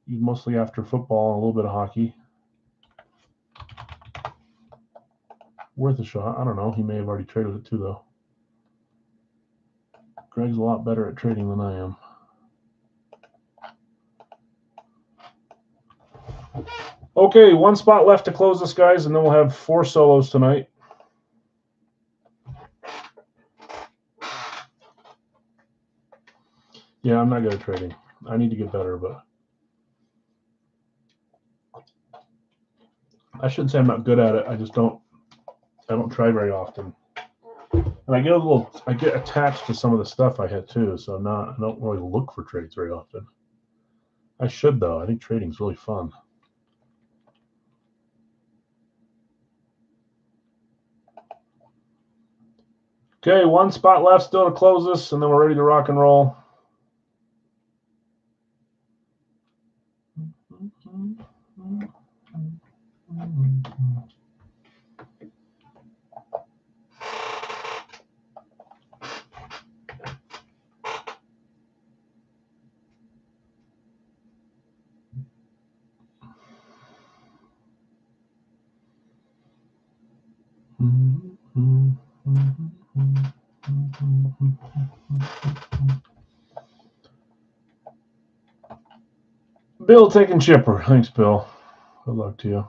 He's mostly after football and a little bit of hockey. Worth a shot. I don't know. He may have already traded it too, though. Greg's a lot better at trading than I am. Okay, 1 spot left to close this, guys, and then we'll have 4 solos tonight. Yeah, I'm not good at trading. I need to get better, but I shouldn't say I'm not good at it. I just don't try very often. And I get attached to some of the stuff I hit too, so I don't really look for trades very often. I should, though. I think trading's really fun. Okay, 1 spot left still to close this, and then we're ready to rock and roll. Bill taking Chipper. Thanks, Bill. Good luck to you.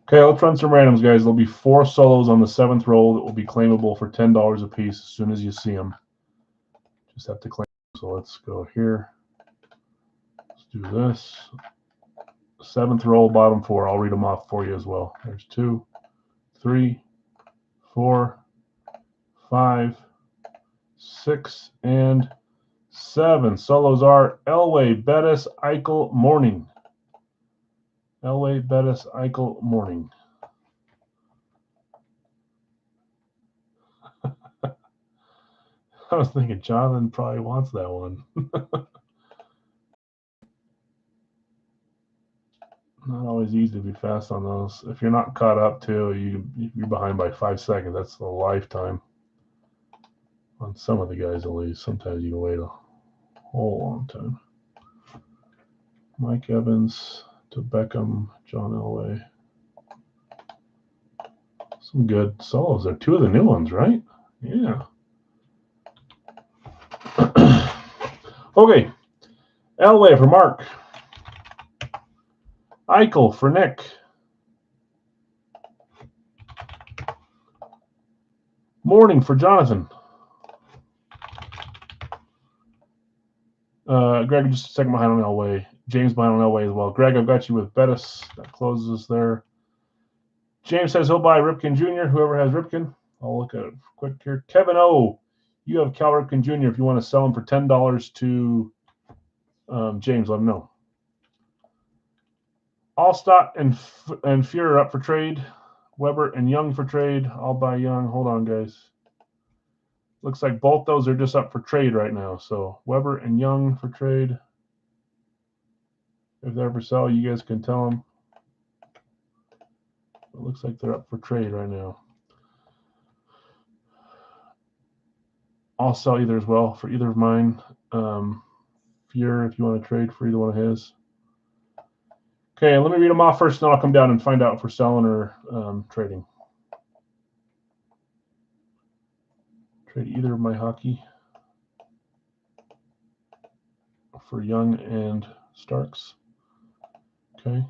Okay, let's run some randoms, guys. There'll be 4 solos on the 7th roll that will be claimable for $10 a piece as soon as you see them. Just have to claim them. So let's go here. Let's do this. 7th roll, bottom 4. I'll read them off for you as well. There's 2, 3, 4, 5, 6, and 7. Solos are Elway, Bettis, Eichel, Morning. Elway, Bettis, Eichel, Morning. I was thinking Jonathan probably wants that one. Not always easy to be fast on those. If you're not caught up too, you're behind by 5 seconds. That's a lifetime. On some of the guys, at least. Sometimes you can wait a whole long time. Mike Evans to Beckham, John Elway. Some good solos there. 2 of the new ones, right? Yeah. Okay. Elway for Mark. Eichel for Nick. Morning for Jonathan. Greg, just a second behind on Elway. James behind on Elway as well. Greg, I've got you with Bettis. That closes us there. James says he'll buy Ripken Jr. Whoever has Ripken. I'll look at it quick here. Kevin O. You have Cal Ripken Jr. If you want to sell him for $10 to James, let him know. Allstott and Fuhrer up for trade. Weber and Young for trade. I'll buy Young. Hold on, guys. Looks like both those are just up for trade right now. So Weber and Young for trade. If they're for sale, you guys can tell them. It looks like they're up for trade right now. I'll sell either as well for either of mine. Fuhrer, if you want to trade for either one of his. Okay, let me read them off first, and then I'll come down and find out if we're selling or trading. Trade either of my hockey for Young and Starks. Okay,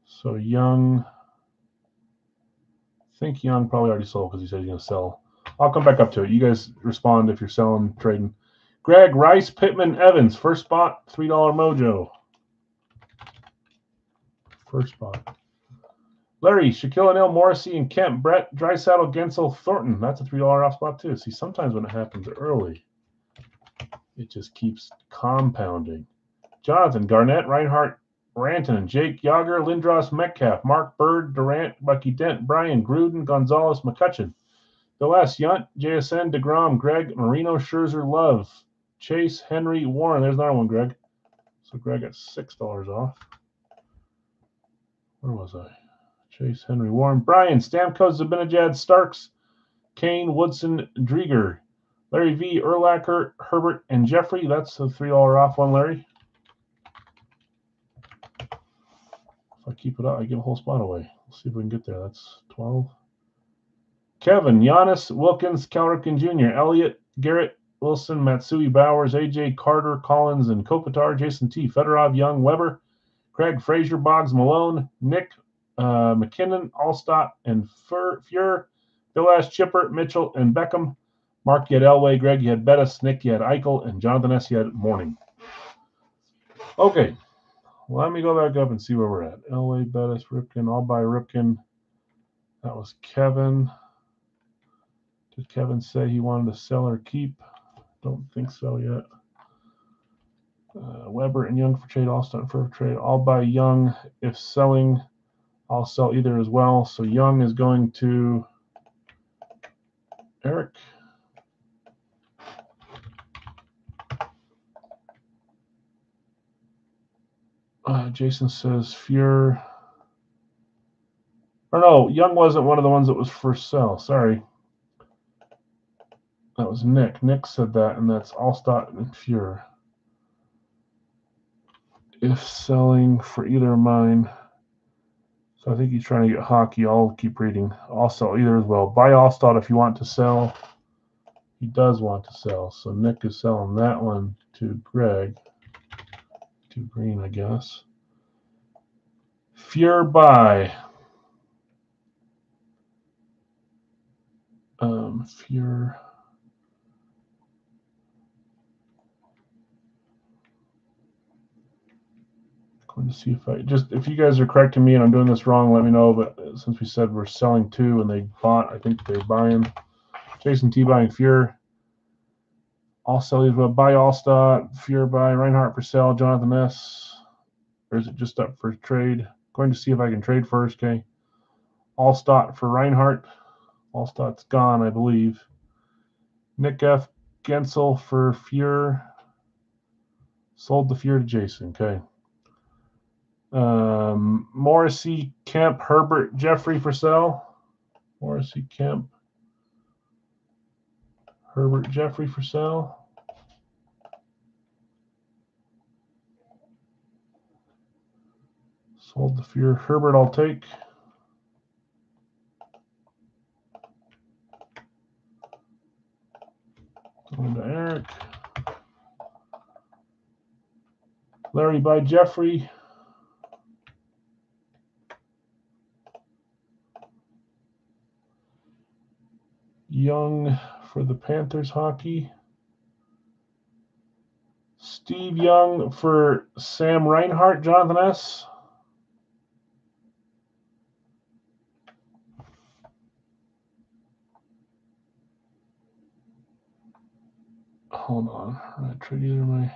so Young, I think Young probably already sold because he said he's going to sell. I'll come back up to it. You guys respond if you're selling, trading. Greg, Rice, Pittman, Evans, first spot, $3 mojo. First spot. Larry, Shaquille O'Neal, Morrissey, and Kemp, Brett, Draisaitl, Gensel, Thornton. That's a $3 off spot too. See, sometimes when it happens early, it just keeps compounding. Jonathan, Garnett, Reinhardt, Rantanen, Jake Yager, Lindros, Metcalf, Mark Bird, Durant, Bucky Dent, Brian, Gruden, Gonzalez, McCutcheon. Bill S. Yunt, JSN, DeGrom, Greg, Marino, Scherzer, Love, Chase, Henry, Warren. There's another one, Greg. So Greg got $6 off. Where was I? Chase, Henry, Warren, Brian, Stamkos, Zibanejad, Starks, Kane, Woodson, Drieger, Larry V, Urlacher, Herbert, and Jeffrey. That's a $3 off one, Larry. If I keep it up, I give a whole spot away. Let's see if we can get there. That's 12. Kevin, Giannis, Wilkins, Cal Ripken Jr., Elliott, Garrett, Wilson, Matsui, Bowers, AJ, Carter, Collins, and Kopitar, Jason T, Fedorov, Young, Weber, Craig, Frazier, Boggs, Malone, Nick, McKinnon, Allstott, and Fuhrer, Bill Ash, Chipper, Mitchell, and Beckham. Mark, you had Elway. Greg, you had Bettis. Nick, you had Eichel. And Jonathan S., you had Morning. Okay. Let me go back up and see where we're at. Elway, Bettis, Ripken. I'll buy Ripken. That was Kevin. Did Kevin say he wanted to sell or keep? Don't think so yet. Weber and Young for trade. Allstott for trade. I'll buy Young. If selling, I'll sell either as well. So Young is going to Eric. Jason says Fuhrer. Or no, Young wasn't one of the ones that was for sale. Sorry. That was Nick. Nick said that, and that's Allstott and Fuhrer. If selling for either of mine. So I think he's trying to get hockey. I'll keep reading. I'll sell either as well. Buy Allstott if you want to sell. He does want to sell. So Nick is selling that one to Greg. To Green, I guess. Fuhrer buy. Fuhrer. Going to see if you guys are correcting me and I'm doing this wrong, let me know. But since we said we're selling 2 and they bought, I think they're buying. Jason T buying Fuhrer. I'll sell these. Well, buy Allstott. Fuhrer buy Reinhardt for sale. Jonathan S. Or is it just up for trade? Going to see if I can trade first. Okay. Allstott for Reinhardt. Allstott's gone, I believe. Nick F. Gensel for Fuhrer. Sold the Fuhrer to Jason. Okay. Morrissey, Kemp, Herbert, Jeffrey for sale. Morrissey, Kemp, Herbert Jeffrey for sale. Sold the fear. Herbert, I'll take. Going to Eric. Larry by Jeffrey. Young for the Panthers hockey. Steve Young for Sam Reinhart, Jonathan S. Hold on. I'm going to trade either my.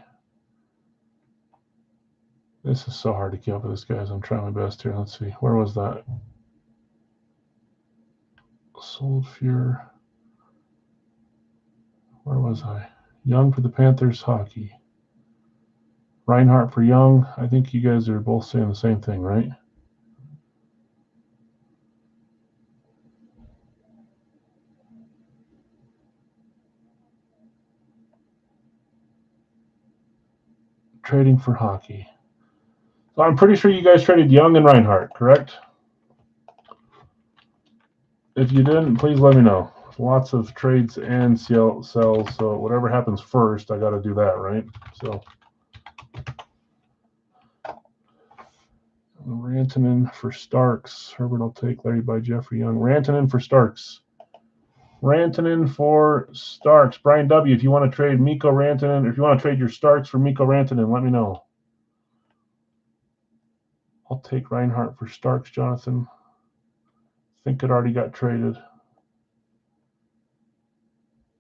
This is so hard to keep up with this, guys. I'm trying my best here. Let's see. Where was that? Sold Fear. Where was I? Young for the Panthers hockey. Reinhardt for Young. I think you guys are both saying the same thing, right? Trading for hockey. So I'm pretty sure you guys traded Young and Reinhardt, correct? If you didn't, please let me know. Lots of trades and sells, so whatever happens first, I got to do that, right? So Rantanen for Starks. Herbert, I'll take. Larry by Jeffrey Young. Rantanen for Starks. Rantanen for Starks. Brian W., if you want to trade Mikko Rantanen, if you want to trade your Starks for Mikko Rantanen, let me know. I'll take Reinhardt for Starks, Jonathan. I think it already got traded.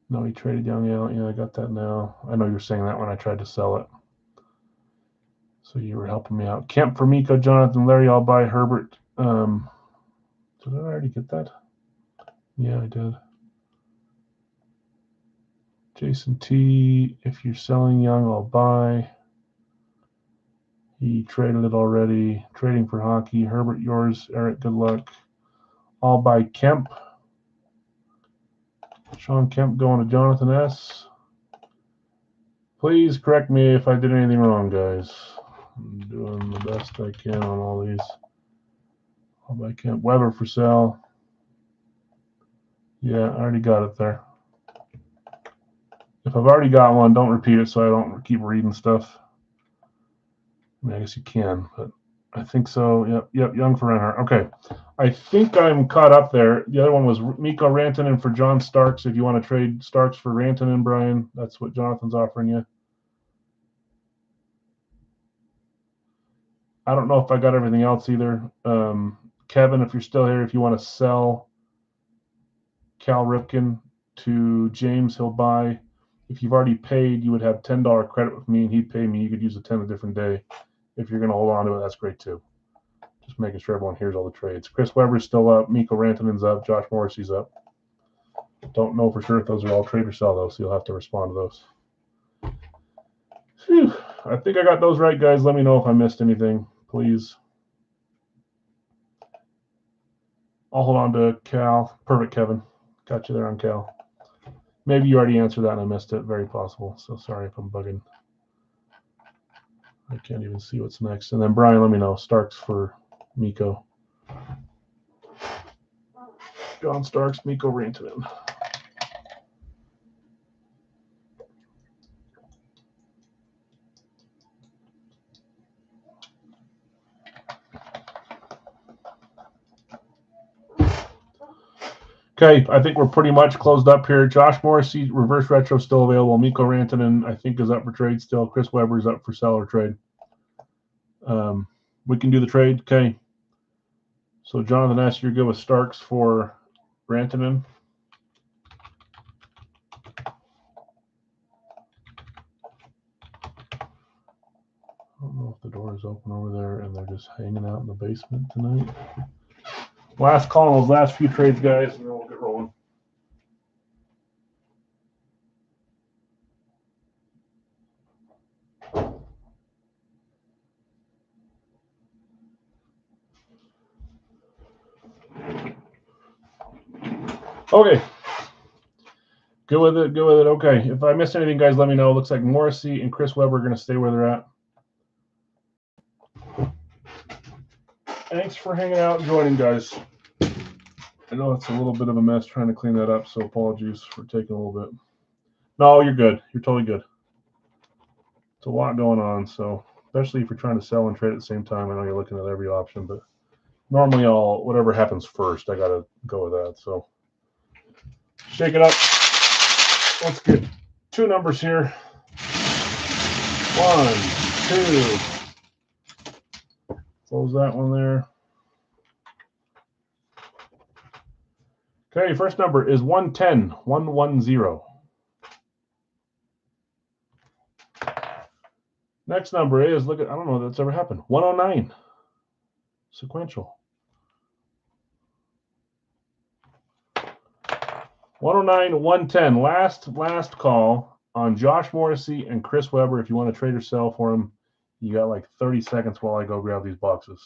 No, he traded Young out. Yeah, I got that now. I know you were saying that when I tried to sell it. So you were helping me out. Kemp for Mikko, Jonathan. Larry, I'll buy Herbert. Did I already get that? Yeah, I did. Jason T, if you're selling Young, I'll buy. He traded it already. Trading for hockey. Herbert, yours. Eric, good luck. I'll buy Kemp. Sean Kemp going to Jonathan S. Please correct me if I did anything wrong, guys. I'm doing the best I can on all these. I'll buy Kemp. Weber for sale. Yeah, I already got it there. If I've already got one, don't repeat it so I don't keep reading stuff. I mean, I guess you can, but I think so. Yep, Young for Reinhardt. Okay. I think I'm caught up there. The other one was Mikko Rantanen for John Starks. If you want to trade Starks for Rantanen, Brian, that's what Jonathan's offering you. I don't know if I got everything else either. Kevin, if you're still here, if you want to sell Cal Ripken to James, he'll buy. If you've already paid, you would have $10 credit with me, and he'd pay me. You could use a 10 a different day. If you're going to hold on to it, that's great too. Just making sure everyone hears all the trades. Chris Weber's still up. Mikko Rantanen's up. Josh Morrissey's up. Don't know for sure if those are all trade or sell, though, so you'll have to respond to those. Whew. I think I got those right, guys. Let me know if I missed anything, please. I'll hold on to Cal. Perfect, Kevin. Got you there on Cal. Maybe you already answered that and I missed it. Very possible. So sorry if I'm bugging. I can't even see what's next. And then Brian, let me know. Starks for Mikko. John Starks, Mikko Rantanen. Okay, I think we're pretty much closed up here. Josh Morrissey, reverse retro, still available. Mikko Rantanen, I think, is up for trade still. Chris Weber's up for sell or trade. We can do the trade. Okay. So Jonathan S., you're good with Starks for Rantanen. I don't know if the door is open over there and they're just hanging out in the basement tonight. Last call on those last few trades, guys, and then we'll get rolling. Okay. Go with it. Go with it. Okay. If I missed anything, guys, let me know. Looks like Morrissey and Chris Webber are going to stay where they're at. Thanks for hanging out and joining, guys. I know it's a little bit of a mess trying to clean that up, so apologies for taking a little bit. No, you're good. You're totally good. It's a lot going on, so especially if you're trying to sell and trade at the same time. I know you're looking at every option, but normally whatever happens first, I got to go with that. So shake it up. Let's get 2 numbers here. 1, 2. Close that one there. Okay, first number is 110, 110. Next number is, I don't know if that's ever happened, 109. Sequential. 109, 110. Last call on Josh Morrissey and Chris Webber. If you want to trade or sell for them, you got like 30 seconds while I go grab these boxes.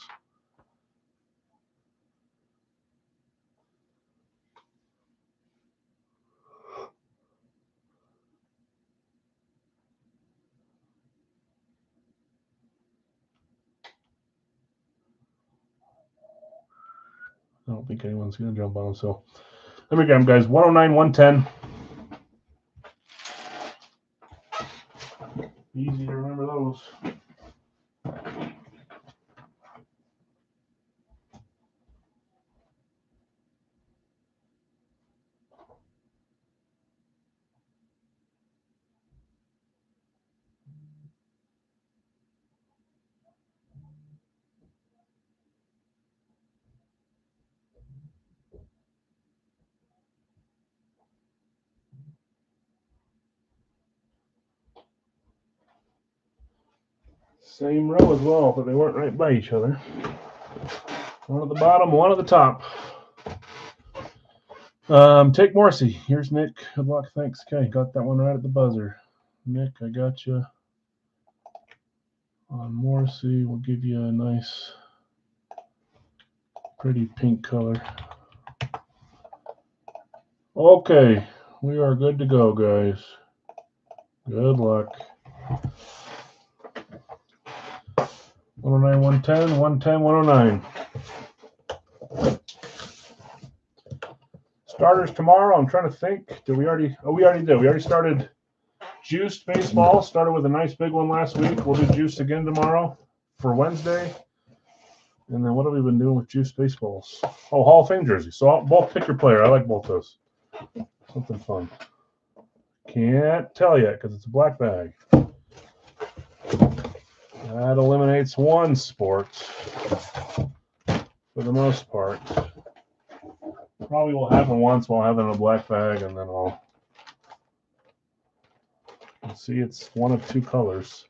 I don't think anyone's going to jump on them. So let me grab them, guys. 109, 110. Easy to remember those. Same row as well, but they weren't right by each other. One at the bottom, one at the top. Take Morrissey. Here's Nick. Good luck. Thanks. Okay, got that one right at the buzzer. Nick, I got you. On Morrissey, we'll give you a nice, pretty pink color. Okay, we are good to go, guys. Good luck. 109, 110, 110, 109. Starters tomorrow. I'm trying to think. Did we already? Oh, we already did. We already started Juiced baseball. Started with a nice big one last week. We'll do Juiced again tomorrow for Wednesday. And then what have we been doing with Juiced baseballs? Oh, Hall of Fame jersey. So both pick your player. I like both those. Something fun. Can't tell yet because it's a black bag. That eliminates one sport for the most part. Probably will happen once while having a black bag, and then I'll see. It's one of 2 colors.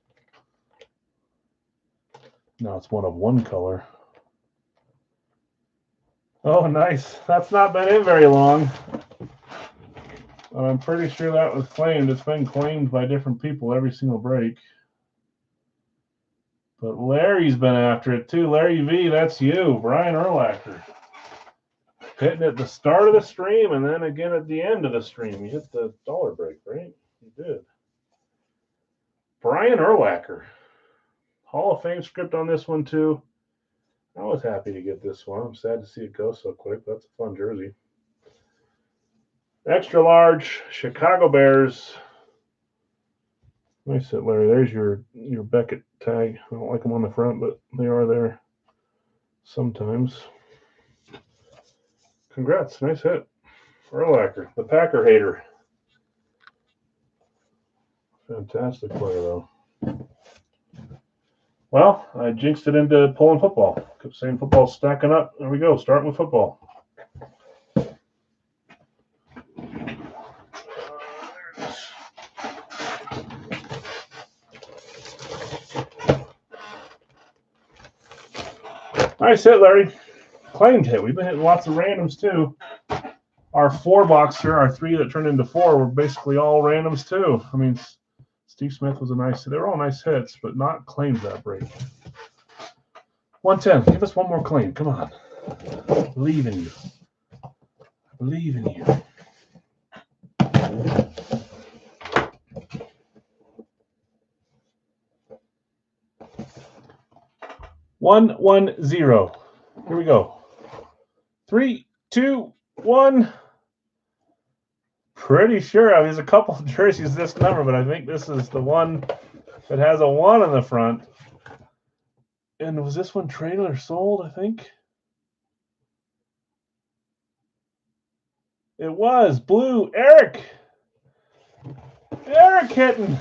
No, it's one of 1 color. Oh, nice. That's not been in very long. I'm pretty sure that was claimed. It's been claimed by different people every single break. But Larry's been after it too. Larry V, that's you. Brian Urlacher. Hitting at the start of the stream and then again at the end of the stream. You hit the dollar break, right? You did. Brian Urlacher. Hall of Fame script on this one too. I was happy to get this one. I'm sad to see it go so quick. That's a fun jersey. Extra large Chicago Bears. Nice hit, Larry. There's your Beckett tag. I don't like them on the front, but they are there sometimes. Congrats. Nice hit. Urlacher, the Packer hater. Fantastic player, though. Well, I jinxed it into pulling football. Kept saying football's stacking up. There we go. Starting with football. Nice hit, Larry. Claimed hit. We've been hitting lots of randoms, too. Our 4-box here, our 3 that turned into 4, were basically all randoms, too. I mean, Steve Smith was a nice hit. They were all nice hits, but not claimed that break. 110. Give us one more claim. Come on. I believe in you. I believe in you. 1-1-0. Here we go. 3, 2, 1. Pretty sure there's a couple of jerseys this number, but I think this is the one that has a 1 on the front. And was this one traded or sold, I think? It was. Blue. Eric hitting.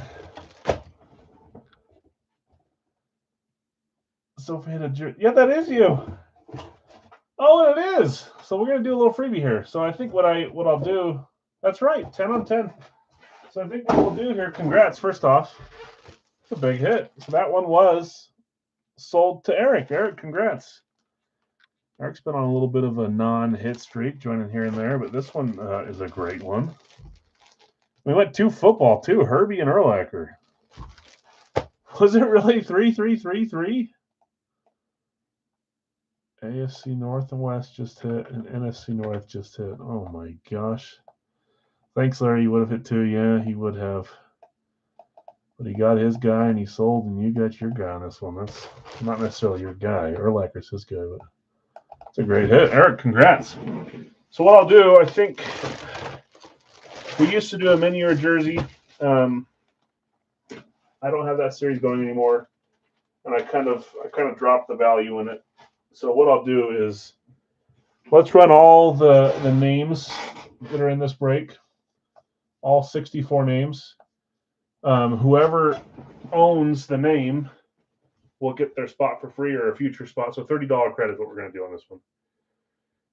So if we hit a jersey. Yeah, that is you. Oh, it is. So we're going to do a little freebie here. So I think what I'll do, that's right, 10 on 10. So I think what we'll do here, congrats, first off. It's a big hit. So that one was sold to Eric. Eric, congrats. Eric's been on a little bit of a non-hit streak, joining here and there, but this one is a great one. We went 2 football, too, Herbie and Urlacher. Was it really 3-3-3-3? AFC North and West just hit, and NFC North just hit. Oh, my gosh. Thanks, Larry. You would have hit 2. Yeah, he would have. But he got his guy, and he sold, and you got your guy on this one. That's not necessarily your guy. Urlacher's his guy, but it's a great hit. Eric, congrats. So what I'll do, I think we used to do a mini or jersey. I don't have that series going anymore, and I kind of dropped the value in it. So what I'll do is let's run all the names that are in this break, all 64 names. Whoever owns the name will get their spot for free or a future spot. So $30 credit is what we're going to do on this one.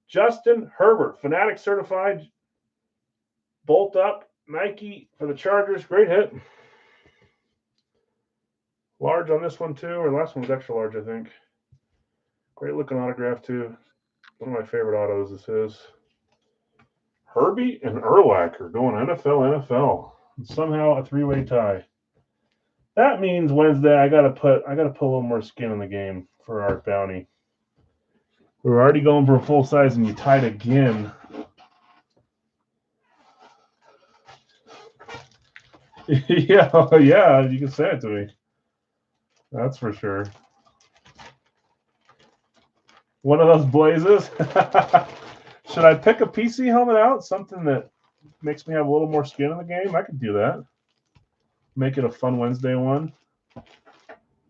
Justin Herbert, Fanatic certified, bolt up, Nike for the Chargers. Great hit. Large on this one too, or the last one was extra large, I think. Great looking autograph too. One of my favorite autos this is. Herbie and Urlacher going NFL. And somehow a 3-way tie. That means Wednesday I gotta put a little more skin in the game for our bounty. We were already going for a full size and you tied again. yeah, you can say it to me. That's for sure. One of those blazes. Should I pick a PC helmet out? Something that makes me have a little more skin in the game? I could do that. Make it a fun Wednesday one.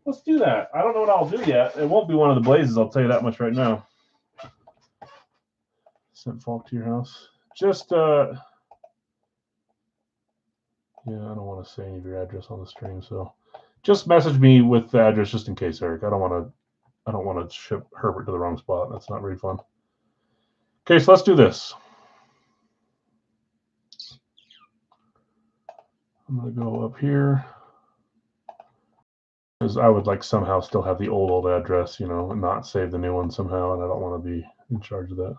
Let's do that. I don't know what I'll do yet. It won't be one of the blazes, I'll tell you that much right now. Sent Falk to your house. Just, yeah, I don't want to say any of your address on the stream, so just message me with the address just in case, Eric. I don't want to ship Herbert to the wrong spot. That's not very fun. Okay, so let's do this. I'm going to go up here because I would like somehow still have the old address, you know, and not save the new one somehow, and I don't want to be in charge of that.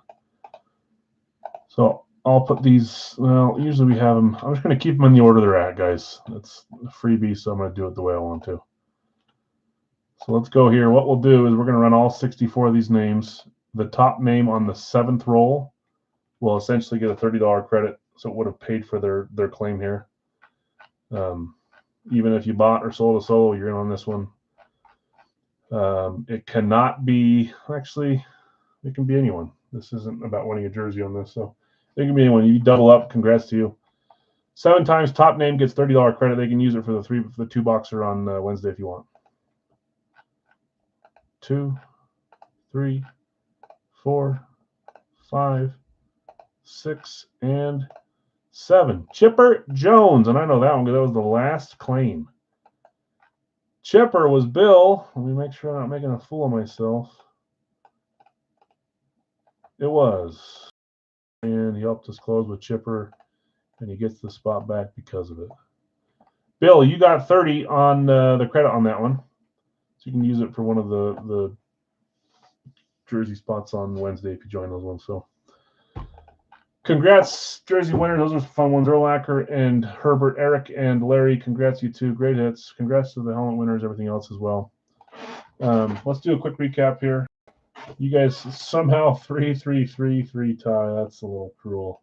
So I'll put these, well, usually we have them. I'm just going to keep them in the order they're at, guys. That's a freebie, so I'm going to do it the way I want to. So let's go here. What we'll do is we're going to run all 64 of these names. The top name on the 7th roll will essentially get a $30 credit, so it would have paid for their claim here. Even if you bought or sold a solo, you're in on this one. It cannot be, actually, it can be anyone. This isn't about winning a jersey on this, so it can be anyone. You double up, congrats to you. 7 times top name gets $30 credit. They can use it for the 2-boxer on Wednesday if you want. 2, 3, 4, 5, 6, and 7. Chipper Jones, and I know that one because that was the last claim. Chipper was Bill. Let me make sure I'm not making a fool of myself. It was. And he helped us close with Chipper, and he gets the spot back because of it. Bill, you got 30 on the credit on that one. So you can use it for one of the jersey spots on Wednesday if you join those ones. So congrats, jersey winners. Those are fun ones. Urlacher and Herbert, Eric and Larry. Congrats, you two. Great hits. Congrats to the helmet winners, everything else as well. Let's do a quick recap here. You guys somehow 3-3-3-3 tie. That's a little cruel.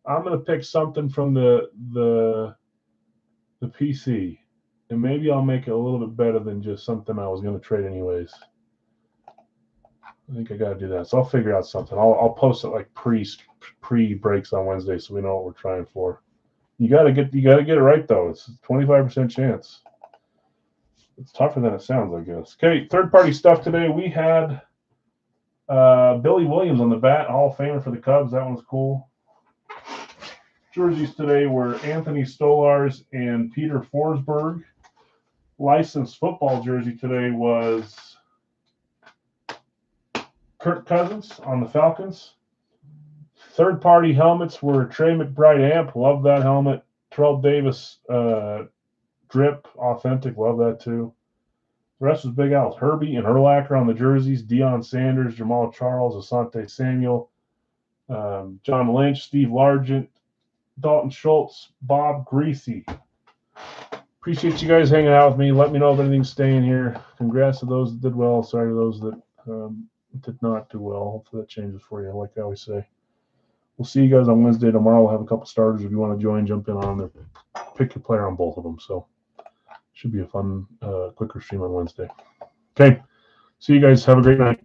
I'm going to pick something from the PC. And maybe I'll make it a little bit better than just something I was going to trade anyways. I think I got to do that. So I'll figure out something. I'll post it like pre breaks on Wednesday, so we know what we're trying for. You got to get it right though. It's a 25% chance. It's tougher than it sounds, I guess. Okay, third-party stuff today. We had Billy Williams on the bat, Hall of Famer for the Cubs. That one's cool. Jerseys today were Anthony Stolars and Peter Forsberg. Licensed football jersey today was Kirk Cousins on the Falcons. Third-party helmets were Trey McBride Amp. Love that helmet. Terrell Davis Drip Authentic. Love that too. The rest was Big Al's. Herbie and Urlacher on the jerseys. Deion Sanders, Jamal Charles, Asante Samuel, John Lynch, Steve Largent, Dalton Schultz, Bob Greasy. Appreciate you guys hanging out with me. Let me know if anything's staying here. Congrats to those that did well. Sorry to those that did not do well. Hopefully that changes for you, like I always say. We'll see you guys on Wednesday. Tomorrow we'll have a couple starters. If you want to join, jump in on there. Pick your player on both of them. So should be a fun, quicker stream on Wednesday. Okay. See you guys. Have a great night.